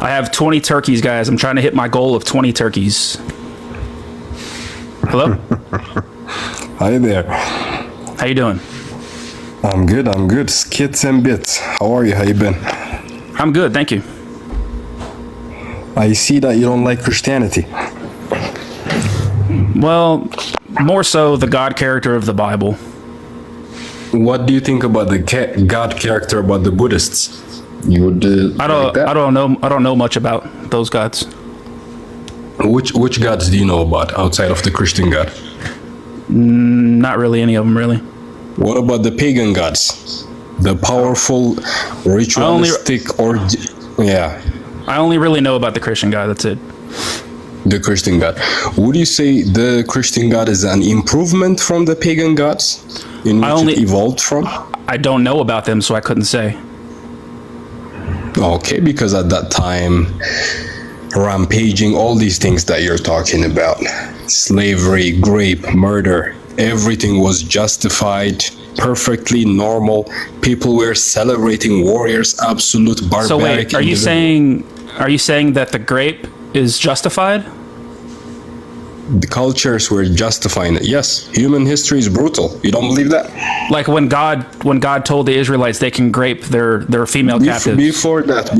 I have 20 turkeys, guys. I'm trying to hit my goal of 20 turkeys. Hello? Hi there. How you doing? I'm good. Skits and bits. How are you? How you been? I'm good, thank you. I see that you don't like Christianity. Well, more so the God character of the Bible. What do you think about the God character about the Buddhists? You would I don't know much about those gods. Which gods do you know about outside of the Christian God? Not really any of them, really. What about the pagan gods? The powerful, ritualistic, I only really know about the Christian God, that's it. The Christian God. Would you say the Christian God is an improvement from the pagan gods in which it evolved from? I don't know about them, so I couldn't say. Okay, because at that time, rampaging, all these things that you're talking about, slavery, rape, murder, everything was justified, perfectly normal. People were celebrating warriors, absolute barbaric. So wait, are you saying that the grape is justified? The cultures were justifying it. Yes, human history is brutal. You don't believe that? Like when God told the Israelites they can grape their female captives. Before that.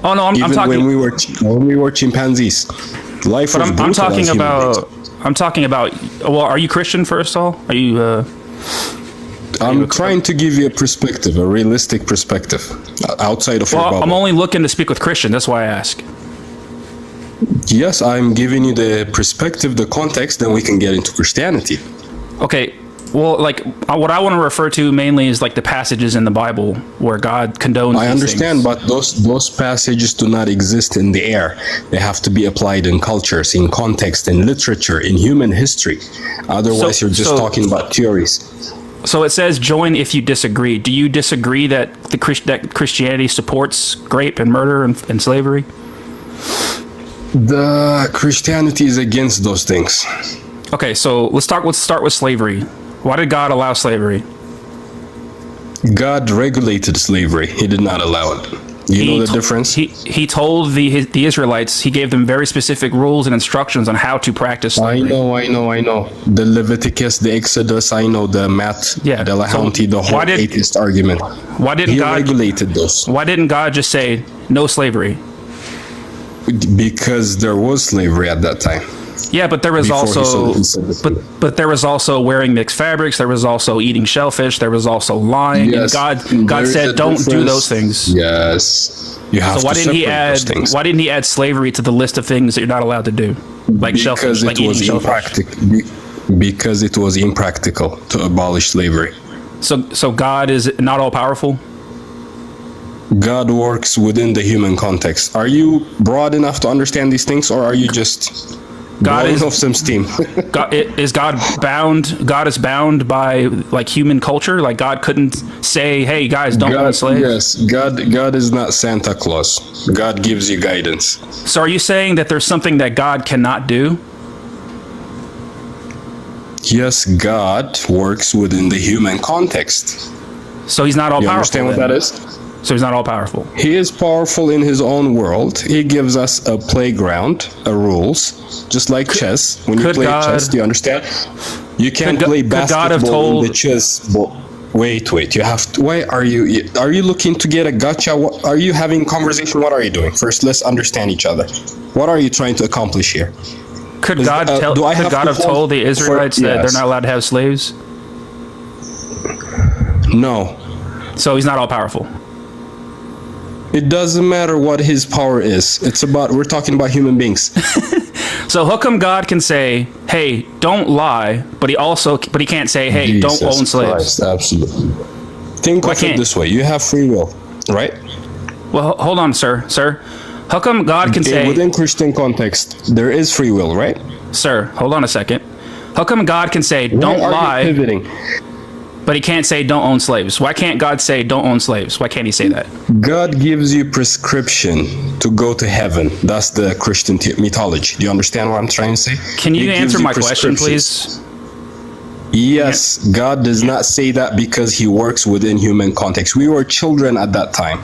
Oh no, I'm talking when we were chimpanzees. Life was brutal. I'm talking about. Well, are you Christian first of all? Are you? I'm trying to give you a perspective, a realistic perspective, outside of your bubble. I'm only looking to speak with Christian. That's why I ask. Yes, I'm giving you the perspective, the context, then we can get into Christianity. Okay, well, like, what I want to refer to mainly is like the passages in the Bible where God condones I understand, things. but those passages do not exist in the air. They have to be applied in cultures, in context, in literature, in human history. Otherwise, you're just talking about theories. So it says, join if you disagree. Do you disagree that that Christianity supports rape and murder and slavery? The Christianity is against those things. Okay, so let's start with slavery. Why did God allow slavery? God regulated slavery. He did not allow it. You know the difference? He told the Israelites, he gave them very specific rules and instructions on how to practice slavery. I know. The Leviticus, the Exodus, I know the Matt, the Lahanti, the whole atheist argument. Why didn't God regulated those? Why didn't God just say no slavery? Because there was slavery at that time. Yeah, but there was but there was also wearing mixed fabrics. There was also eating shellfish. There was also lying. Yes, and God said, "Don't do those things." Yes, you have to separate those things. Why didn't He add slavery to the list of things that you're not allowed to do, like shellfish, like eating shellfish? Because it was impractical to abolish slavery. So God is not all powerful. God works within the human context. Are you broad enough to understand these things, or are you just blowing off some steam? God is bound? God is bound by like human culture. Like God couldn't say, "Hey guys, don't own slaves." Yes, God is not Santa Claus. God gives you guidance. So are you saying that there's something that God cannot do? Yes, God works within the human context. So He's not all powerful. You understand what that is? So He's not all powerful. He is powerful in His own world. He gives us a playground, rules, just like chess. When you play chess, do you understand? You can't play basketball in the chess ball. Wait. You have to. Why are you looking to get a gotcha? What, are you having conversation? What are you doing? First, let's understand each other. What are you trying to accomplish here? Could God have told the Israelites that they're not allowed to have slaves? No. So He's not all powerful. It doesn't matter what His power is. We're talking about human beings. So how come God can say, "Hey, don't lie," but He can't say, "Hey, Jesus don't own slaves"? Christ, absolutely. Think of it this way: you have free will, right? Well, hold on, sir. How come God can say within Christian context there is free will, right? Sir, hold on a second. How come God can say, "Don't lie"? You pivoting? But He can't say don't own slaves. Why can't God say don't own slaves? Why can't He say that? God gives you prescription to go to heaven. That's the Christian mythology. Do you understand what I'm trying to say? Can you answer my question, please? Yes, God does not say that because He works within human context. We were children at that time.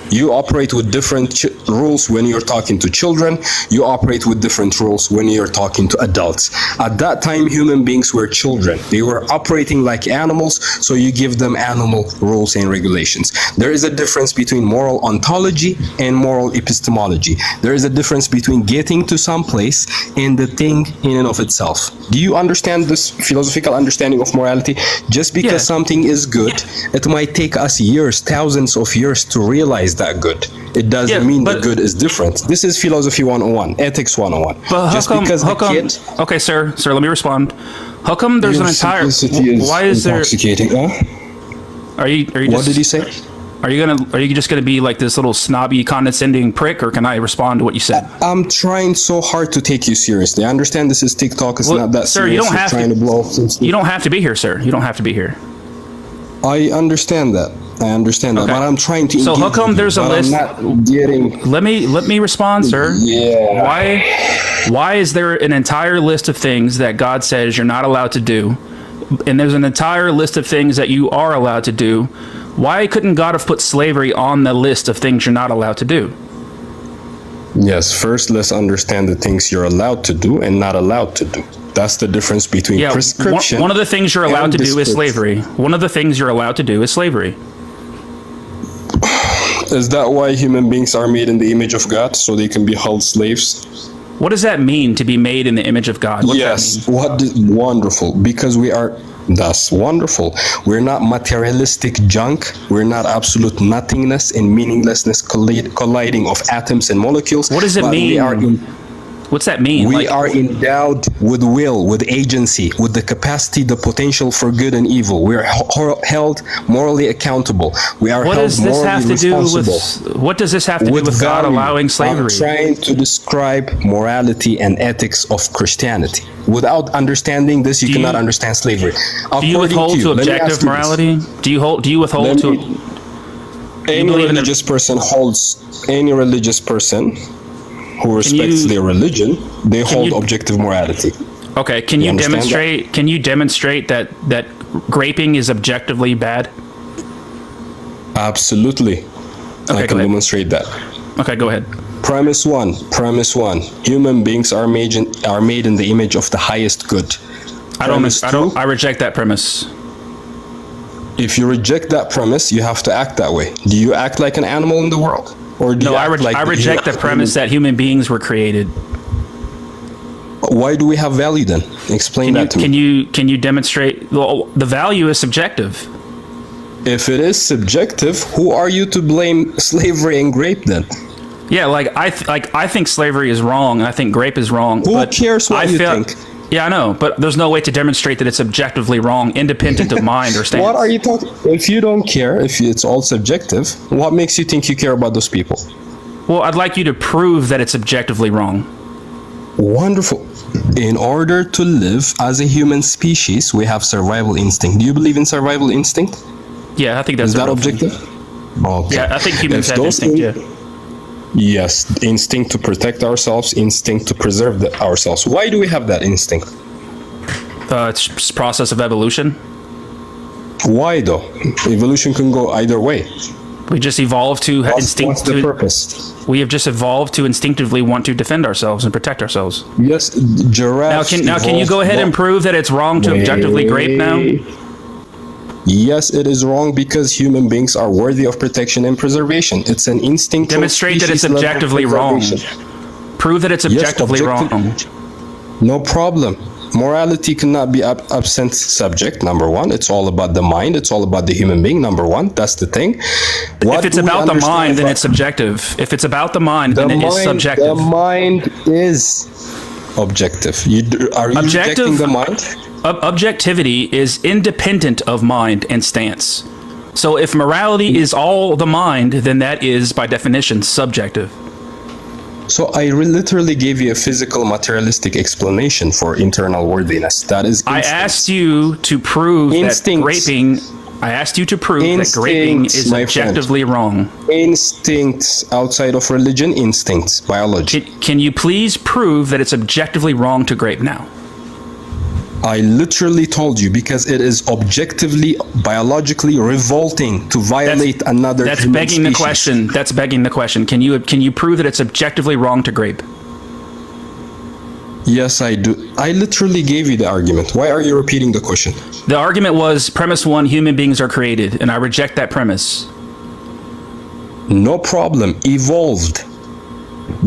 You operate with different rules when you're talking to children. You operate with different rules when you're talking to adults. At that time, human beings were children. They were operating like animals, so you give them animal rules and regulations. There is a difference between moral ontology and moral epistemology. There is a difference between getting to some place and the thing in and of itself. Do you understand this philosophical understanding of morality? Just because something is good, it might take us years, thousands of years to realize that good. It doesn't mean that good is different. This is philosophy 101, ethics 101. But okay, sir, let me respond. How come there's an entire... Why is there... Are you just, what did you say? Are you just gonna be like this little snobby, condescending prick, or can I respond to what you said? I'm trying so hard to take you seriously. I understand this is TikTok. It's not that sir, serious. you don't have to blow you don't have to be here, sir. You don't have to be here. I understand that. But I'm trying to. So how come there's a list? I'm not getting... Let me respond, sir. Yeah. Why is there an entire list of things that God says you're not allowed to do, and there's an entire list of things that you are allowed to do? Why couldn't God have put slavery on the list of things you're not allowed to do? Yes, first let's understand the things you're allowed to do and not allowed to do. That's the difference between prescription. One of the things you're allowed to do is slavery. One of the things you're allowed to do is slavery. Is that why human beings are made in the image of God, so they can be held slaves? What does that mean, to be made in the image of God? Yes, wonderful. Because we are... That's wonderful. We're not materialistic junk. We're not absolute nothingness and meaninglessness colliding of atoms and molecules. What does it mean? What's that mean? We are endowed with will, with agency, with the capacity, the potential for good and evil. We are held morally accountable. We are held morally responsible. What does this have to do with God allowing slavery? I'm trying to describe morality and ethics of Christianity. Without understanding this, you cannot understand slavery. Do you withhold to objective morality? Do you withhold to... Any religious person who respects their religion, they hold objective morality. Okay, can you demonstrate that graping is objectively bad? Absolutely. I can demonstrate that. Okay, go ahead. Premise one. Human beings are made in the image of the highest good. I reject that premise. If you reject that premise, you have to act that way. Do you act like an animal in the world? Or do I reject the premise that human beings were created. Why do we have value then? Explain that to me. Can you demonstrate? Well, the value is subjective. If it is subjective, who are you to blame slavery and grape then? Yeah, I think slavery is wrong. I think grape is wrong. Who cares what you think? Yeah, I know, but there's no way to demonstrate that it's objectively wrong, independent of mind or stance. What are you talking? If you don't care, if it's all subjective, what makes you think you care about those people? Well, I'd like you to prove that it's objectively wrong. Wonderful. In order to live as a human species, we have survival instinct. Do you believe in survival instinct? Yeah, I think that's... Is that objective? Okay. Yeah, I think humans have instinct, Yes, instinct to protect ourselves, instinct to preserve ourselves. Why do we have that instinct? It's process of evolution. Why though? Evolution can go either way. We just evolved to What's the purpose? We have just evolved to instinctively want to defend ourselves and protect ourselves. Yes, giraffes. Now can you go ahead and prove that it's wrong to objectively grape now? Yes, it is wrong because human beings are worthy of protection and preservation. It's an instinct. Demonstrate that it's objectively wrong. Prove that it's objectively wrong. No problem. Morality cannot be absent subject, number one. It's all about the mind. It's all about the human being, number one. That's the thing. If it's about the mind, then it's subjective. If it's about the mind, then it is subjective. The mind is objective. Are you rejecting the mind? Objectivity is independent of mind and stance. So if morality is all the mind, then that is, by definition, subjective. So I literally gave you a physical, materialistic explanation for internal worthiness. That is I asked you to prove that graping... I asked you to prove that graping is objectively wrong. Instincts outside of religion, instincts, biology. Can you please prove that it's objectively wrong to grape now? I literally told you, because it is objectively, biologically revolting to violate another That's human begging species. the question. That's begging the question. Can you prove that it's objectively wrong to grape? Yes, I do. I literally gave you the argument. Why are you repeating the question? The argument was premise 1, human beings are created, and I reject that premise. No problem. Evolved.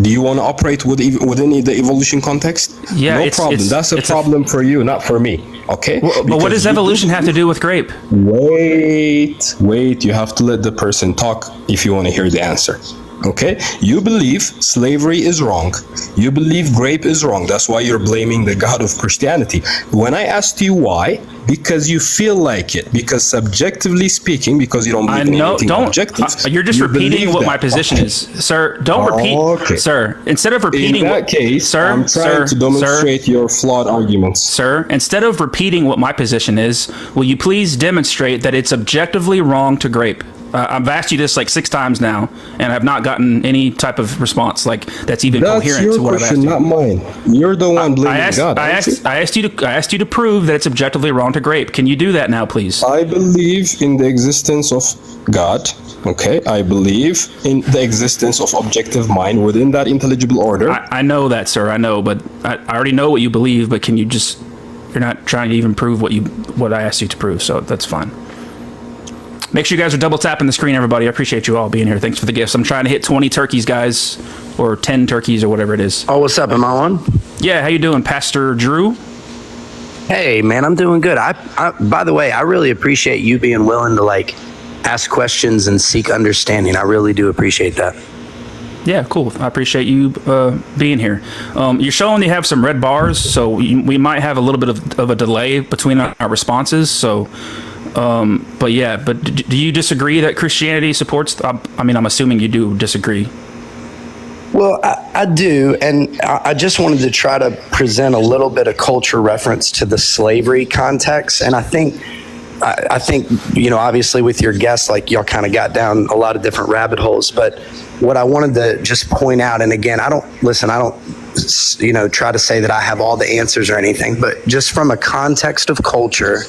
Do you want to operate within the evolution context? Yeah, no problem. That's a problem for you, not for me. Okay? But what does evolution have to do with grape? Wait. You have to let the person talk if you want to hear the answer. Okay? You believe slavery is wrong. You believe grape is wrong. That's why you're blaming the God of Christianity. When I asked you why, because you feel like it. Because subjectively speaking, because you don't believe in anything objective. You're just repeating what my position is. Sir, don't repeat. Okay. Sir, instead of repeating in that case, sir, I'm trying to demonstrate your flawed arguments. Sir, instead of repeating what my position is, will you please demonstrate that it's objectively wrong to grape? I've asked you this like 6 times now, and I've not gotten any type of response that's even coherent to what I've asked you. That's your question, not mine. You're the one blaming God. I asked you to prove that it's objectively wrong to grape. Can you do that now, please? I believe in the existence of God. Okay, I believe in the existence of objective mind within that intelligible order. I know that, sir. I know, but I already know what you believe. But can you just? You're not trying to even prove what I asked you to prove, so that's fine. Make sure you guys are double tapping the screen, everybody. I appreciate you all being here. Thanks for the gifts. I'm trying to hit 20 turkeys, guys, or 10 turkeys, or whatever it is. Oh, what's up? Am I on? Yeah, how you doing, Pastor Drew? Hey, man, I'm doing good. By the way, I really appreciate you being willing to ask questions and seek understanding. I really do appreciate that. Yeah, cool. I appreciate you being here. You're showing you have some red bars, so we might have a little bit of a delay between our responses. So. But do you disagree that Christianity supports? I'm assuming you do disagree. Well, I do, and I just wanted to try to present a little bit of culture reference to the slavery context, and I think obviously with your guests, y'all kind of got down a lot of different rabbit holes. But what I wanted to just point out, and again, I don't try to say that I have all the answers or anything, but just from a context of culture,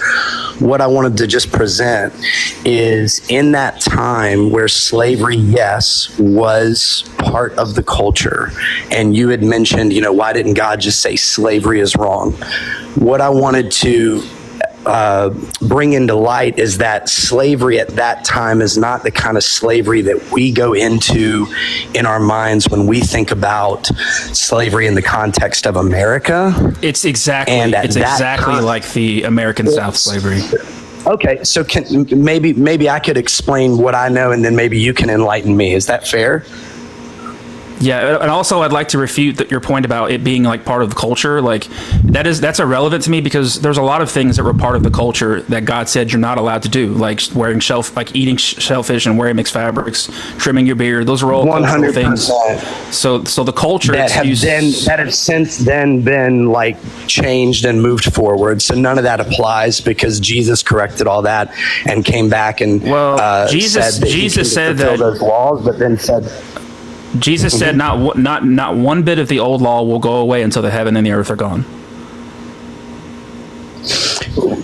what I wanted to just present is in that time where slavery, yes, was part of the culture, and you had mentioned, why didn't God just say slavery is wrong? What I wanted to bring into light is that slavery at that time is not the kind of slavery that we go into in our minds when we think about slavery in the context of America. It's exactly like the American South slavery. Okay, so maybe I could explain what I know, and then maybe you can enlighten me. Is that fair? Yeah, and also I'd like to refute your point about it being part of the culture. That's irrelevant to me, because there's a lot of things that were part of the culture that God said you're not allowed to do, like eating shellfish and wearing mixed fabrics, trimming your beard. Those are all 100%. Cultural things. So the culture that have since then been changed and moved forward. So none of that applies, because Jesus corrected all that and came back and Jesus said that those laws, but then said. Jesus said not one bit of the old law will go away until the heaven and the earth are gone.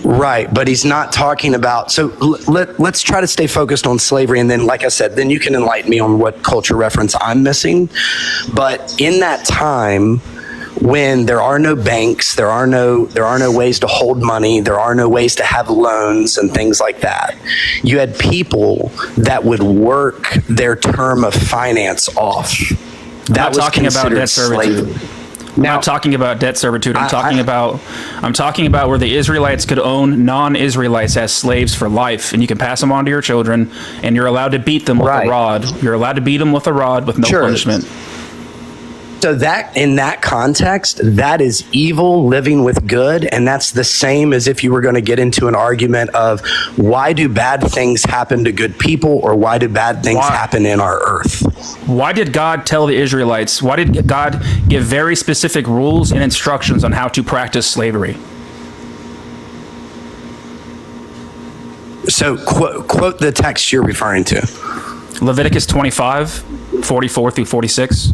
Right, but he's not talking about, so let's try to stay focused on slavery, and then, like I said, then you can enlighten me on what culture reference I'm missing. But in that time, when there are no banks, there are no ways to hold money, there are no ways to have loans and things like that, you had people that would work their term of finance off. That was talking about debt servitude. I'm not talking about debt servitude. I'm talking about where the Israelites could own non-Israelites as slaves for life, and you can pass them on to your children, and you're allowed to beat them with a rod. You're allowed to beat them with a rod with no punishment. So that, in that context, that is evil living with good, and that's the same as if you were going to get into an argument of why do bad things happen to good people, or why do bad things happen in our earth? Why did God tell the Israelites? Why did God give very specific rules and instructions on how to practice slavery? So quote the text you're referring to. Leviticus 25, 44 through 46.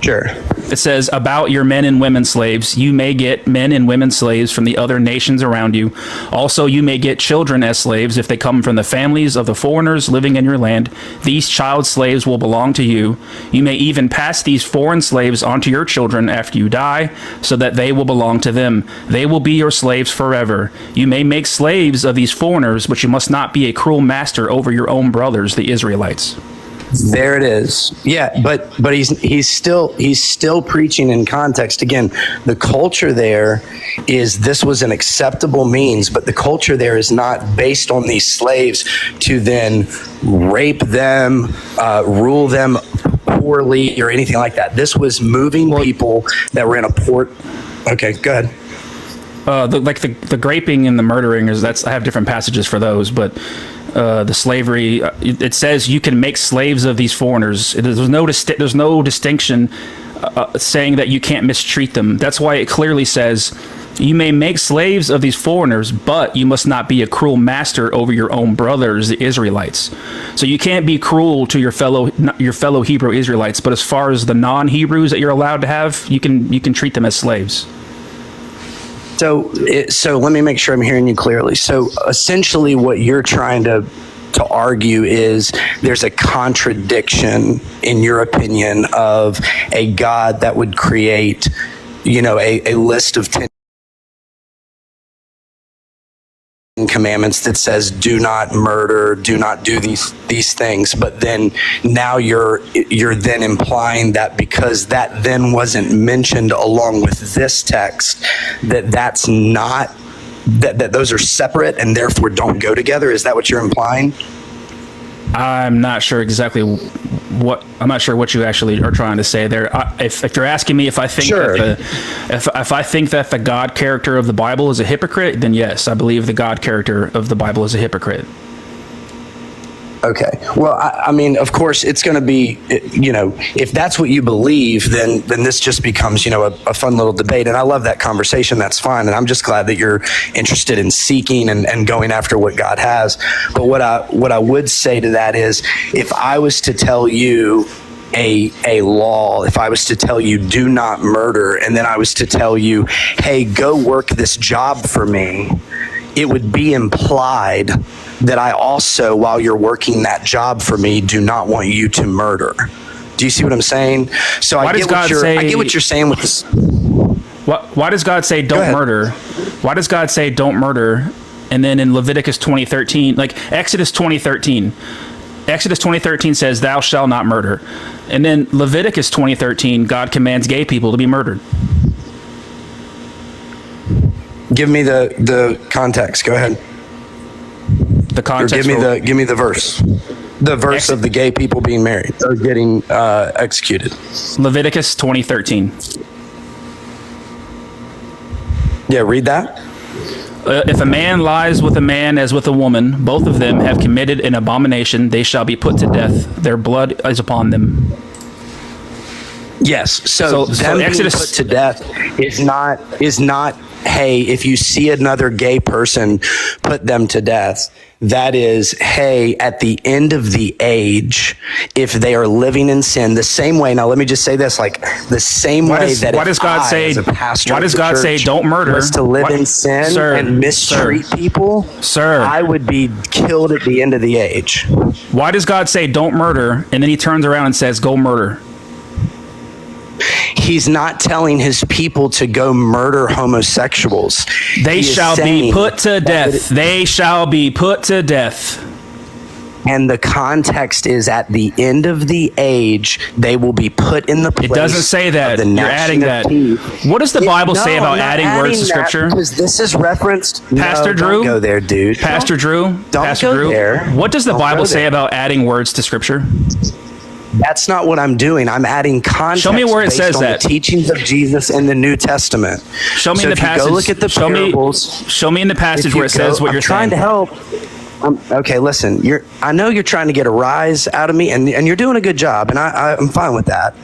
Sure. It says, about your men and women slaves, you may get men and women slaves from the other nations around you. Also, you may get children as slaves if they come from the families of the foreigners living in your land. These child slaves will belong to you. You may even pass these foreign slaves on to your children after you die, so that they will belong to them. They will be your slaves forever. You may make slaves of these foreigners, but you must not be a cruel master over your own brothers, the Israelites. There it is. Yeah, but he's still preaching in context. Again, the culture there is this was an acceptable means, but the culture there is not based on these slaves to then rape them, rule them poorly, or anything like that. This was moving people that were in a port. Okay, go ahead. The graping and the murdering I have different passages for those, but the slavery, it says you can make slaves of these foreigners. There's no distinction saying that you can't mistreat them. That's why it clearly says you may make slaves of these foreigners, but you must not be a cruel master over your own brothers, the Israelites. So you can't be cruel to your fellow Hebrew Israelites, but as far as the non-Hebrews that you're allowed to have, you can treat them as slaves. So let me make sure I'm hearing you clearly. So essentially what you're trying to argue is there's a contradiction, in your opinion, of a God that would create, a list of 10 commandments that says do not murder, do not do these things, but then now you're then implying that because that then wasn't mentioned along with this text, that's not that those are separate and therefore don't go together. Is that what you're implying? I'm not sure exactly what you actually are trying to say there. If you're asking me if I think sure. if I think that the God character of the Bible is a hypocrite, then yes, I believe the God character of the Bible is a hypocrite. Okay. Well, I mean, of course, it's going to be, if that's what you believe, then this just becomes, a fun little debate. And I love that conversation. That's fine. And I'm just glad that you're interested in seeking and going after what God has. But what I would say to that is, if I was to tell you a law, if I was to tell you do not murder, and then I was to tell you, hey, go work this job for me, it would be implied that I also, while you're working that job for me, do not want you to murder. Do you see what I'm saying? So I get what you're saying with this. Why does God say don't murder? Why does God say don't murder? And then in Leviticus 20:13, like Exodus 20:13 says thou shalt not murder. And then Leviticus 20:13, God commands gay people to be murdered. Give me the context. Go ahead. The context. Give me the verse. The verse of the gay people being married or getting executed. Leviticus 20:13. Yeah, read that. If a man lies with a man as with a woman, both of them have committed an abomination. They shall be put to death. Their blood is upon them. Yes. So Exodus being put to death is not. Hey, if you see another gay person, put them to death. That is, hey, at the end of the age, if they are living in sin, the same way. Now, let me just say this: like the same way that why does God say don't murder? Was to live in sin and mistreat people, sir, I would be killed at the end of the age. Why does God say don't murder, and then He turns around and says go murder? He's not telling his people to go murder homosexuals. They shall be put to death. They shall be put to death. And the context is at the end of the age, they will be put in the place. It doesn't say that. You're adding that. What does the Bible say about adding words to Scripture? Because this is referenced. Pastor Drew? Don't go there, dude. Pastor Drew? Don't go there. What does the Bible say about adding words to Scripture? That's not what I'm doing. I'm adding context. Show me where it says that. The teachings of Jesus in the New Testament. Show me in the passage. Go look at the parables. Show me in the passage where it says what you're saying. I'm trying to help. Okay, listen. I know you're trying to get a rise out of me, and you're doing a good job, and I'm fine with that.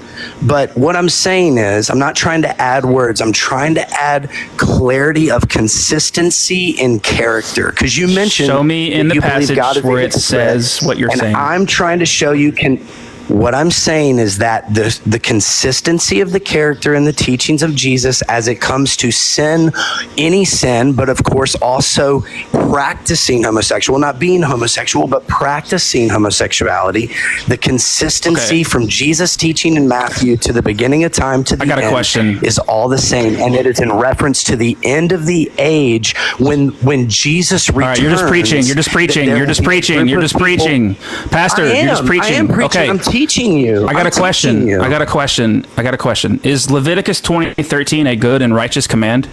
But what I'm saying is, I'm not trying to add words. I'm trying to add clarity of consistency in character. Because you mentioned, show me in the passage where it says what you're saying. I'm trying to show you What I'm saying is that the consistency of the character and the teachings of Jesus as it comes to sin, any sin, but of course also practicing homosexual, not being homosexual, but practicing homosexuality, the consistency from Jesus' teaching in Matthew to the beginning of time to the end is all the same. And it is in reference to the end of the age when Jesus returns. All right, you're just preaching. You're just preaching. You're just preaching. You're just preaching. Pastor, you're just preaching. I am preaching. Okay. I'm teaching you. I got a question. Is Leviticus 20:13 a good and righteous command?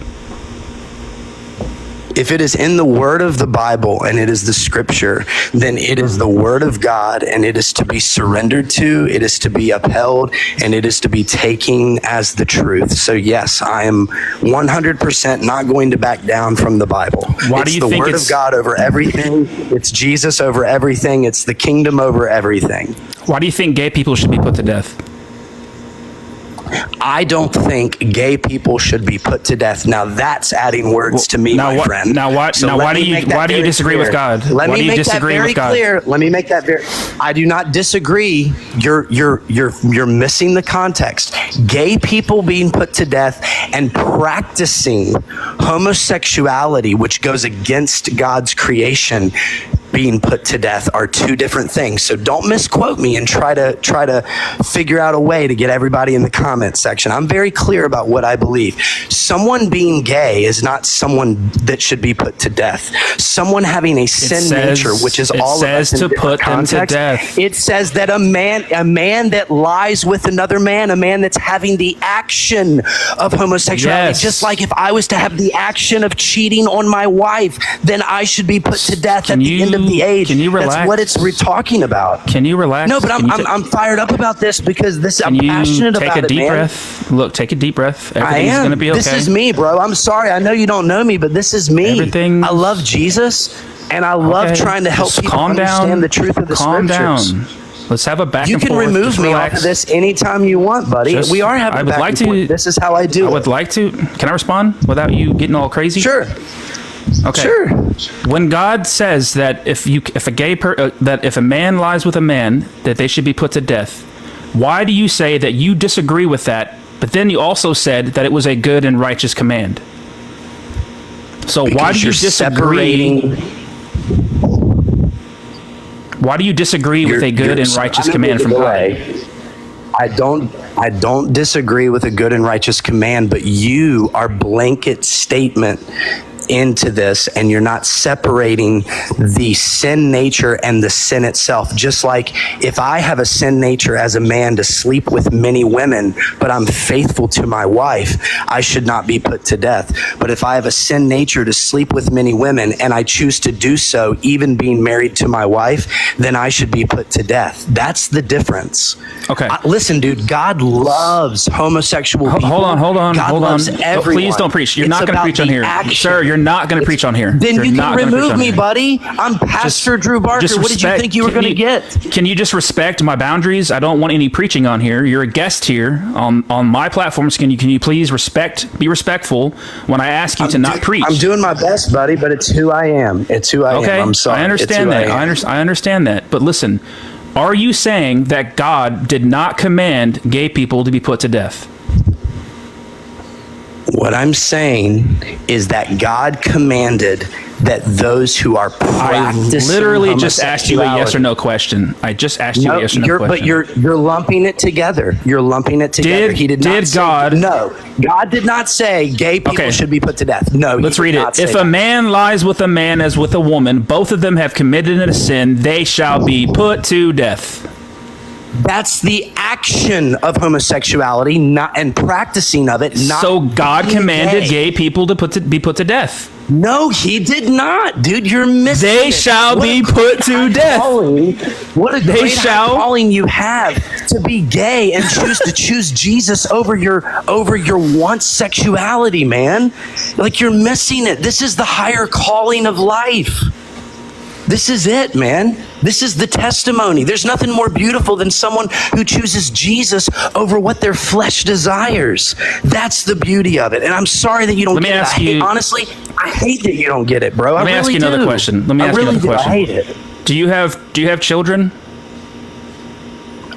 If it is in the word of the Bible and it is the scripture, then it is the word of God and it is to be surrendered to, it is to be upheld, and it is to be taken as the truth. So yes, I am 100% not going to back down from the Bible. Why do you think it's the word of God over everything? It's Jesus over everything. It's the kingdom over everything. Why do you think gay people should be put to death? I don't think gay people should be put to death. Now that's adding words to me, my friend. Why do you disagree with God? Let me make that very clear. Let me make that very. I do not disagree. You're missing the context. Gay people being put to death and practicing homosexuality, which goes against God's creation, being put to death are two different things. So don't misquote me and try to figure out a way to get everybody in the comment section. I'm very clear about what I believe. Someone being gay is not someone that should be put to death. Someone having a sin nature, which is all of us in different contexts. It says that a man that lies with another man, a man that's having the action of homosexuality, just like if I was to have the action of cheating on my wife, then I should be put to death at the end of the age. Can you relax? That's what we're talking about. Can you relax? No, but I'm fired up about this because I'm passionate about it, man. Take a deep breath. Look, take a deep breath. Everything's going to be okay. This is me, bro. I'm sorry. I know you don't know me, but this is me. I love Jesus, and I love trying to help people understand the truth of the scriptures. Calm down. Let's have a back and forth. You can remove me off of this anytime you want, buddy. We are having a back and forth. This is how I do it. I would like to. Can I respond without you getting all crazy? Sure. Okay. Sure. When God says that if a man lies with a man, that they should be put to death, why do you say that you disagree with that? But then you also said that it was a good and righteous command. So why do you disagree? Why do you disagree with a good and righteous command from God? I don't disagree with a good and righteous command, but you are blanket statement into this, and you're not separating the sin nature and the sin itself. Just like if I have a sin nature as a man to sleep with many women, but I'm faithful to my wife, I should not be put to death. But if I have a sin nature to sleep with many women and I choose to do so, even being married to my wife, then I should be put to death. That's the difference. Okay. Listen, dude, God loves homosexual people. Hold on. God loves everyone. Please don't preach. You're not going to preach on here. Sir, you're not going to preach on here. Then you can remove me, buddy. I'm Pastor Drew Barker. What did you think you were going to get? Can you just respect my boundaries? I don't want any preaching on here. You're a guest here on my platforms. Can you please be respectful when I ask you to not preach? I'm doing my best, buddy, but it's who I am. It's who I am. I'm sorry. I understand that. I understand that. But listen, are you saying that God did not command gay people to be put to death? What I'm saying is that God commanded that those who are practicing I literally just asked you a yes or no question. I just asked you a yes or no question. But you're lumping it together. You're lumping it together. No, God did not say gay people should be put to death. No, let's read it. If a man lies with a man as with a woman, both of them have committed a sin, they shall be put to death. That's the action of homosexuality, and practicing of it. So God commanded gay people to be put to death. No, he did not, dude. You're missing. They shall be put to death. What a great calling you have to be gay and choose Jesus over your once sexuality, man. Like, you're missing it. This is the higher calling of life. This is it, man. This is the testimony. There's nothing more beautiful than someone who chooses Jesus over what their flesh desires. That's the beauty of it. And I'm sorry that you don't get it. Honestly, I hate that you don't get it, bro. Let me ask you another question. I hate it. Do you have children?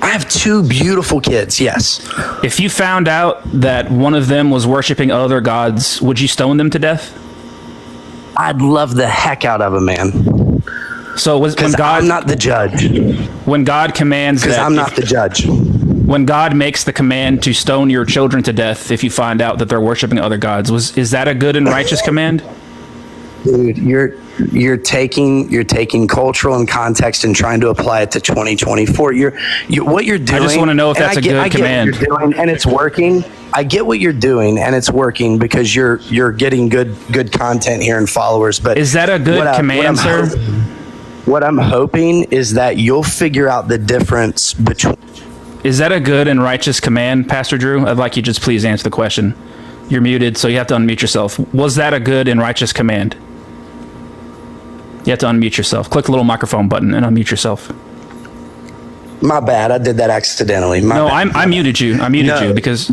I have 2 beautiful kids, yes. If you found out that one of them was worshiping other gods, would you stone them to death? I'd love the heck out of a man. So when God, I'm not the judge. When God commands that, because I'm not the judge. When God makes the command to stone your children to death if you find out that they're worshiping other gods, is that a good and righteous command? Dude, you're taking cultural and context and trying to apply it to 2024. What you're doing. I just want to know if that's a good command. What you're doing, and it's working. I get what you're doing, and it's working because you're getting good content here and followers. But is that a good command, sir? What I'm hoping is that you'll figure out the difference between. Is that a good and righteous command, Pastor Drew? I'd like you to just please answer the question. You're muted, so you have to unmute yourself. Was that a good and righteous command? You have to unmute yourself. Click the little microphone button and unmute yourself. My bad. I did that accidentally. I muted you. I muted you because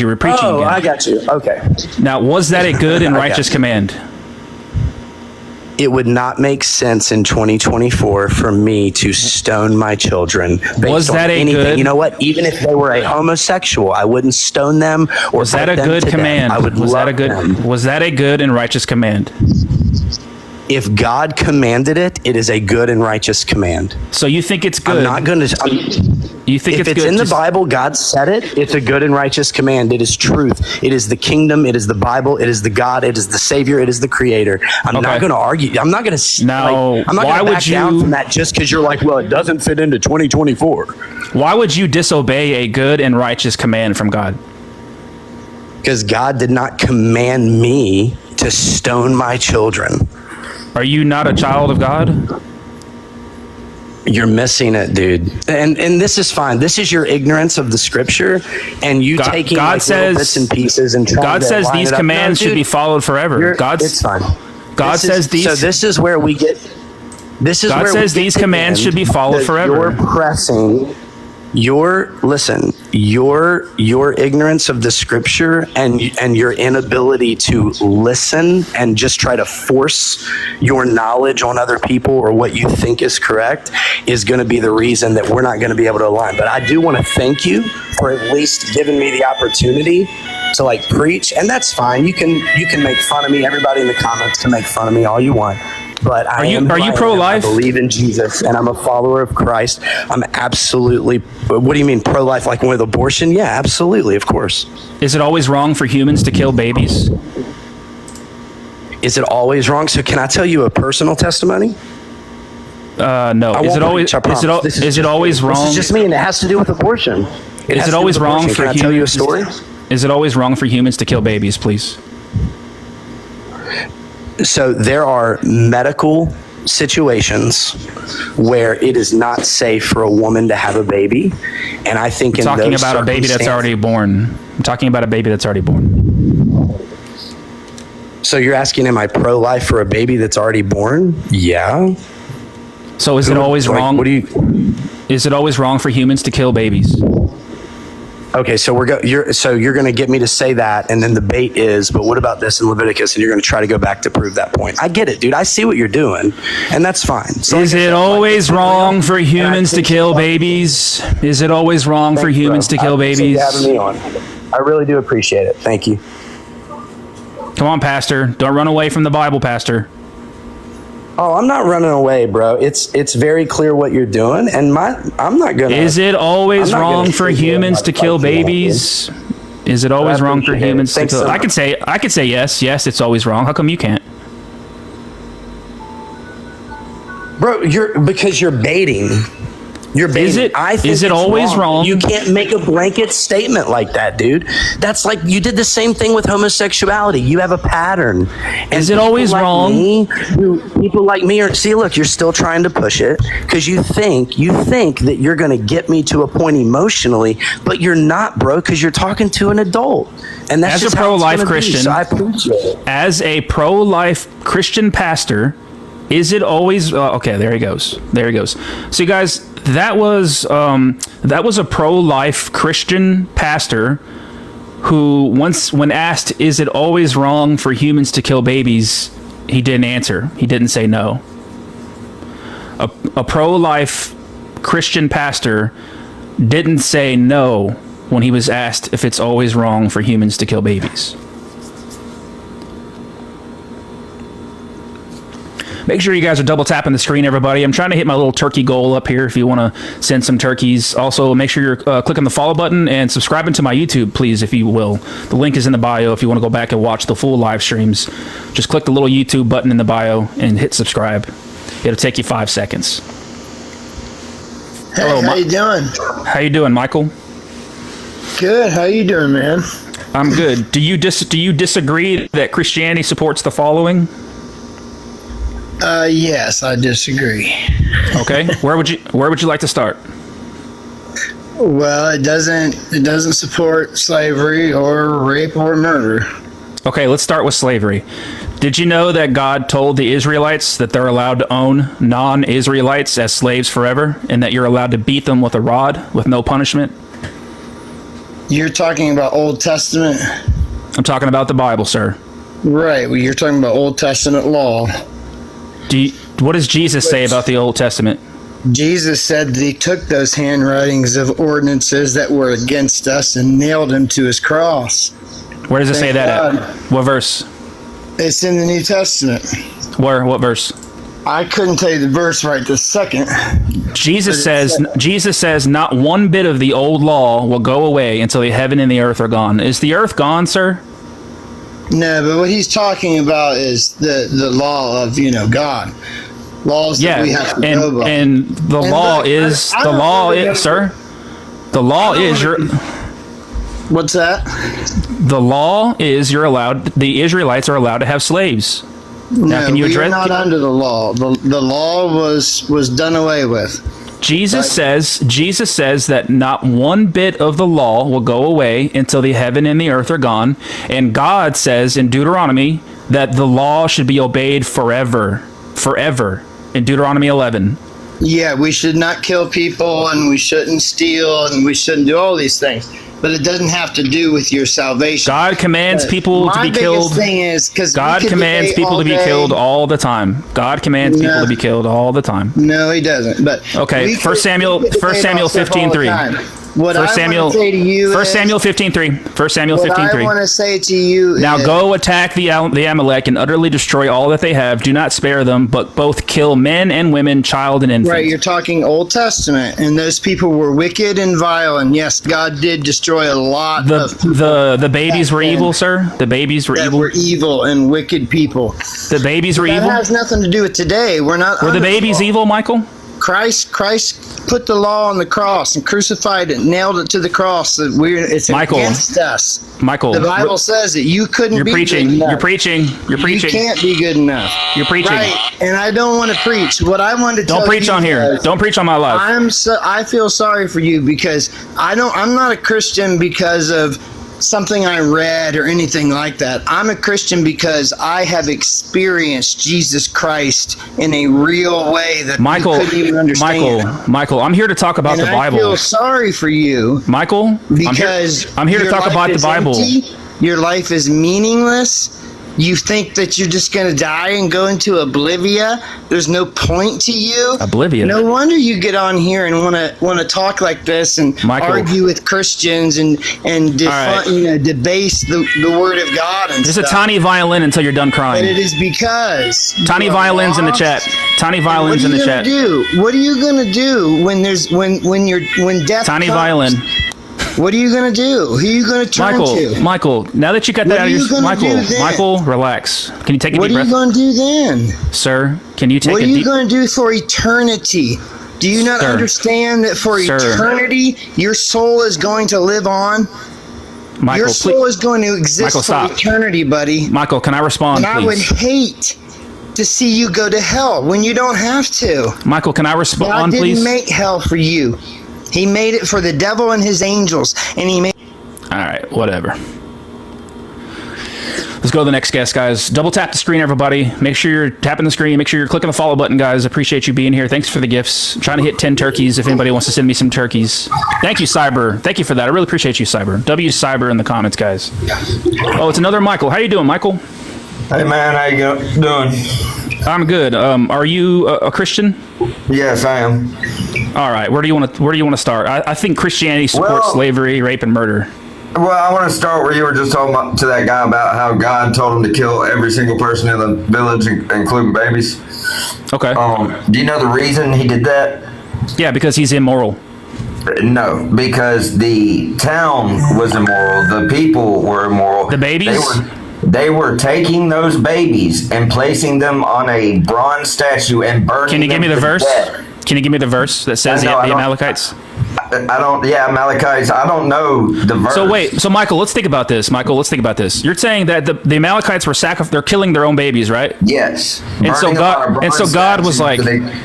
you were preaching. Oh, again. I got you. Okay. Now, was that a good and righteous command? It would not make sense in 2024 for me to stone my children based was that on a anything. Good? You know what? Even if they were a homosexual, I wouldn't stone them or was that a good command? Was that a good and righteous command? If God commanded it, it is a good and righteous command. So you think it's good? I'm not going to. You think if it's good? In the Bible, God said it. It's a good and righteous command. It is truth. It is the kingdom. It is the Bible. It is the God. It is the Savior. It is the Creator. I'm not going to argue. I'm not going to. Now, I'm not going to back down from that just because you're like, well, it doesn't fit into 2024. Why would you disobey a good and righteous command from God? Because God did not command me to stone my children. Are you not a child of God? You're missing it, dude. And this is fine. This is your ignorance of the scripture, and you taking little bits and pieces and trying God to says line these it up. commands should be followed forever. It's fine. God says these. So this is where we get. This is God where says these commands should be followed forever. You're pressing. Your ignorance of the scripture and your inability to listen and just try to force your knowledge on other people or what you think is correct is going to be the reason that we're not going to be able to align. But I do want to thank you for at least giving me the opportunity to preach, and that's fine. You can make fun of me. Everybody in the comments can make fun of me all you want. But are you pro-life? I believe in Jesus, and I'm a follower of Christ. I'm absolutely. What do you mean pro-life? Like with abortion? Yeah, absolutely, of course. Is it always wrong for humans to kill babies? Is it always wrong? So can I tell you a personal testimony? No. Is it always wrong? This is just me, and it has to do with abortion. Is it always wrong for humans? Can I tell you a story? Is it always wrong for humans to kill babies, please? So there are medical situations where it is not safe for a woman to have a baby, and I think I'm talking about a baby that's already born. I'm talking about a baby that's already born. So you're asking, am I pro-life for a baby that's already born? Yeah. So is it always wrong? Is it always wrong for humans to kill babies? Okay, so you're going to get me to say that, and then the bait is, but what about this in Leviticus? And you're going to try to go back to prove that point. I get it, dude. I see what you're doing, and that's fine. So is it always wrong for humans to kill babies? Is it always wrong for humans to kill babies? Thanks for having me on. I really do appreciate it. Thank you. Come on, Pastor. Don't run away from the Bible, Pastor. Oh, I'm not running away, bro. It's very clear what you're doing, and I'm not gonna. Is it always wrong for humans to kill babies? Is it always wrong for humans to kill? I could say yes. Yes, it's always wrong. How come you can't? Bro, because you're baiting. You're baiting. Is it always wrong? You can't make a blanket statement like that, dude. That's like you did the same thing with homosexuality. You have a pattern. And is it always wrong? People like me are. See, look, you're still trying to push it because you think that you're going to get me to a point emotionally, but you're not, bro, because you're talking to an adult. And that's as a pro-life Christian. So I appreciate it. As a pro-life Christian pastor. Is it always okay? There he goes. So, you guys, that was a pro-life Christian pastor who once, when asked, "Is it always wrong for humans to kill babies?" he didn't answer. He didn't say no. A pro-life Christian pastor didn't say no when he was asked if it's always wrong for humans to kill babies. Make sure you guys are double tapping the screen, everybody. I'm trying to hit my little turkey goal up here if you want to send some turkeys. Also, make sure you're clicking the follow button and subscribing to my YouTube, please, if you will. The link is in the bio if you want to go back and watch the full live streams. Just click the little YouTube button in the bio and hit subscribe. It'll take you 5 seconds. Hey, Hello, how you doing? How you doing, Michael? Good. How you doing, man? I'm good. Do you disagree that Christianity supports the following? Yes, I disagree. Okay. Where would you like to start? Well, it doesn't support slavery or rape or murder. Okay, let's start with slavery. Did you know that God told the Israelites that they're allowed to own non-Israelites as slaves forever, and that you're allowed to beat them with a rod with no punishment? You're talking about Old Testament? I'm talking about the Bible, sir. Right. Well, you're talking about Old Testament law. What does Jesus say about the Old Testament? Jesus said that he took those handwritings of ordinances that were against us and nailed them to his cross. Where does it say that at? What verse? It's in the New Testament. Where? What verse? I couldn't tell you the verse right this second. Jesus says not one bit of the old law will go away until the heaven and the earth are gone. Is the earth gone, sir? No, but what he's talking about is the law of, God. Laws that we have to go by. And the law is, sir, the law is What's that? The law is the Israelites are allowed to have slaves. Now, can you address? We're not under the law. The law was done away with. Jesus says that not one bit of the law will go away until the heaven and the earth are gone. And God says in Deuteronomy that the law should be obeyed forever. Forever. In Deuteronomy 11. Yeah, we should not kill people, and we shouldn't steal, and we shouldn't do all these things. But it doesn't have to do with your salvation. God commands people to be killed. Thing is, God commands people to be killed all the time. God commands people to be killed all the time. No, he doesn't. But okay, 1 Samuel 15:3. What I want to say to you 1 Samuel 15:3. 1 Samuel 15:3. What I want to say to you now go attack the Amalek and utterly destroy all that they have. Do not spare them, but both kill men and women, child and infant. Right, you're talking Old Testament, and those people were wicked and vile, and yes, God did destroy a lot of people. The babies were evil, sir? The babies were evil? Were evil and wicked people. The babies were evil? That has nothing to do with today. We're not. Were the babies evil, Michael? Christ put the law on the cross and crucified it, nailed it to the cross. It's against us. Michael, the Bible says that you couldn't be good enough. You're preaching. You can't be good enough. You're preaching. Right, and I don't want to preach. What I want to tell you. Don't preach on here. Don't preach on my life. I feel sorry for you because I'm not a Christian because of something I read or anything like that. I'm a Christian because I have experienced Jesus Christ in a real way that you couldn't even understand. Michael, I'm here to talk about the Bible. I feel sorry for you, Michael, because I'm here to talk about the Bible. Empty, your life is meaningless. You think that you're just going to die and go into oblivion. There's no point to you. Oblivion. No wonder you get on here and want to talk like this and argue with Christians and debase the word of God and There's a tiny violin until you're done crying. But it is because tiny violins in the chat. Tiny violins in the chat. What are you going to do when death tiny comes? Violin. What are you going to do? Who are you going to turn to? Michael, now that you got that out of your... Michael, relax. Can you take a deep breath? What are you going to do then? Sir, can you take a deep... What are you going to do for eternity? Do you not understand that for eternity, your soul is going to live on? Michael, your soul is going to exist for eternity, buddy. Michael, can I respond, please? And I would hate to see you go to hell when you don't have to. Michael, can I respond, please? God didn't make hell for you. He made it for the devil and his angels, and he made... All right, whatever. Let's go to the next guest, guys. Double tap the screen, everybody. Make sure you're tapping the screen. Make sure you're clicking the follow button, guys. Appreciate you being here. Thanks for the gifts. I'm trying to hit 10 turkeys if anybody wants to send me some turkeys. Thank you, Cyber. Thank you for that. I really appreciate you, Cyber. W Cyber in the comments, guys. Oh, it's another Michael. How you doing, Michael? Hey, man. How you doing? I'm good. Are you a Christian? Yes, I am. All right, where do you want to start? I think Christianity supports slavery, rape, and murder. Well, I want to start where you were just talking to that guy about how God told him to kill every single person in the village, including babies. Okay. Do you know the reason he did that? Yeah, because he's immoral. No, because the town was immoral. The people were immoral. The babies? They were taking those babies and placing them on a bronze statue and burning them. Can you give me the verse? Death. Can you give me the verse that says the Amalekites? Amalekites. I don't know the verse. So Michael, let's think about this. You're saying that the Amalekites were they're killing their own babies, right? Yes. And so God was like,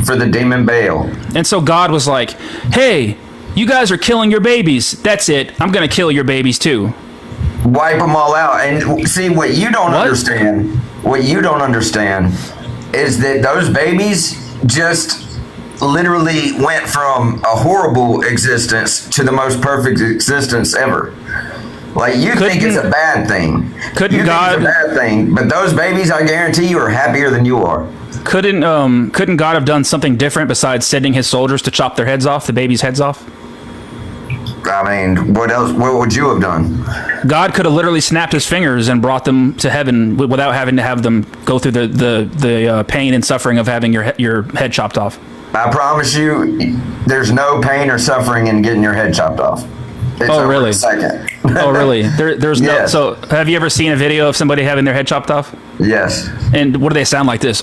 for the demon Baal. And so God was like, hey, you guys are killing your babies. That's it. I'm going to kill your babies too. Wipe them all out. And see, what you don't understand is that those babies just literally went from a horrible existence to the most perfect existence ever. Like, you think it's a bad thing. Think it's a bad thing, but those babies, I guarantee you, are happier than you are. Couldn't God have done something different besides sending his soldiers to chop their heads off, the babies' heads off? I mean, what else? What would you have done? God could have literally snapped his fingers and brought them to heaven without having to have them go through the pain and suffering of having your head chopped off. I promise you, there's no pain or suffering in getting your head chopped off. It's over really? in a second. Oh, really? There's Yes. So, have you ever seen a video of somebody having their head chopped off? Yes. And what do they sound like? This?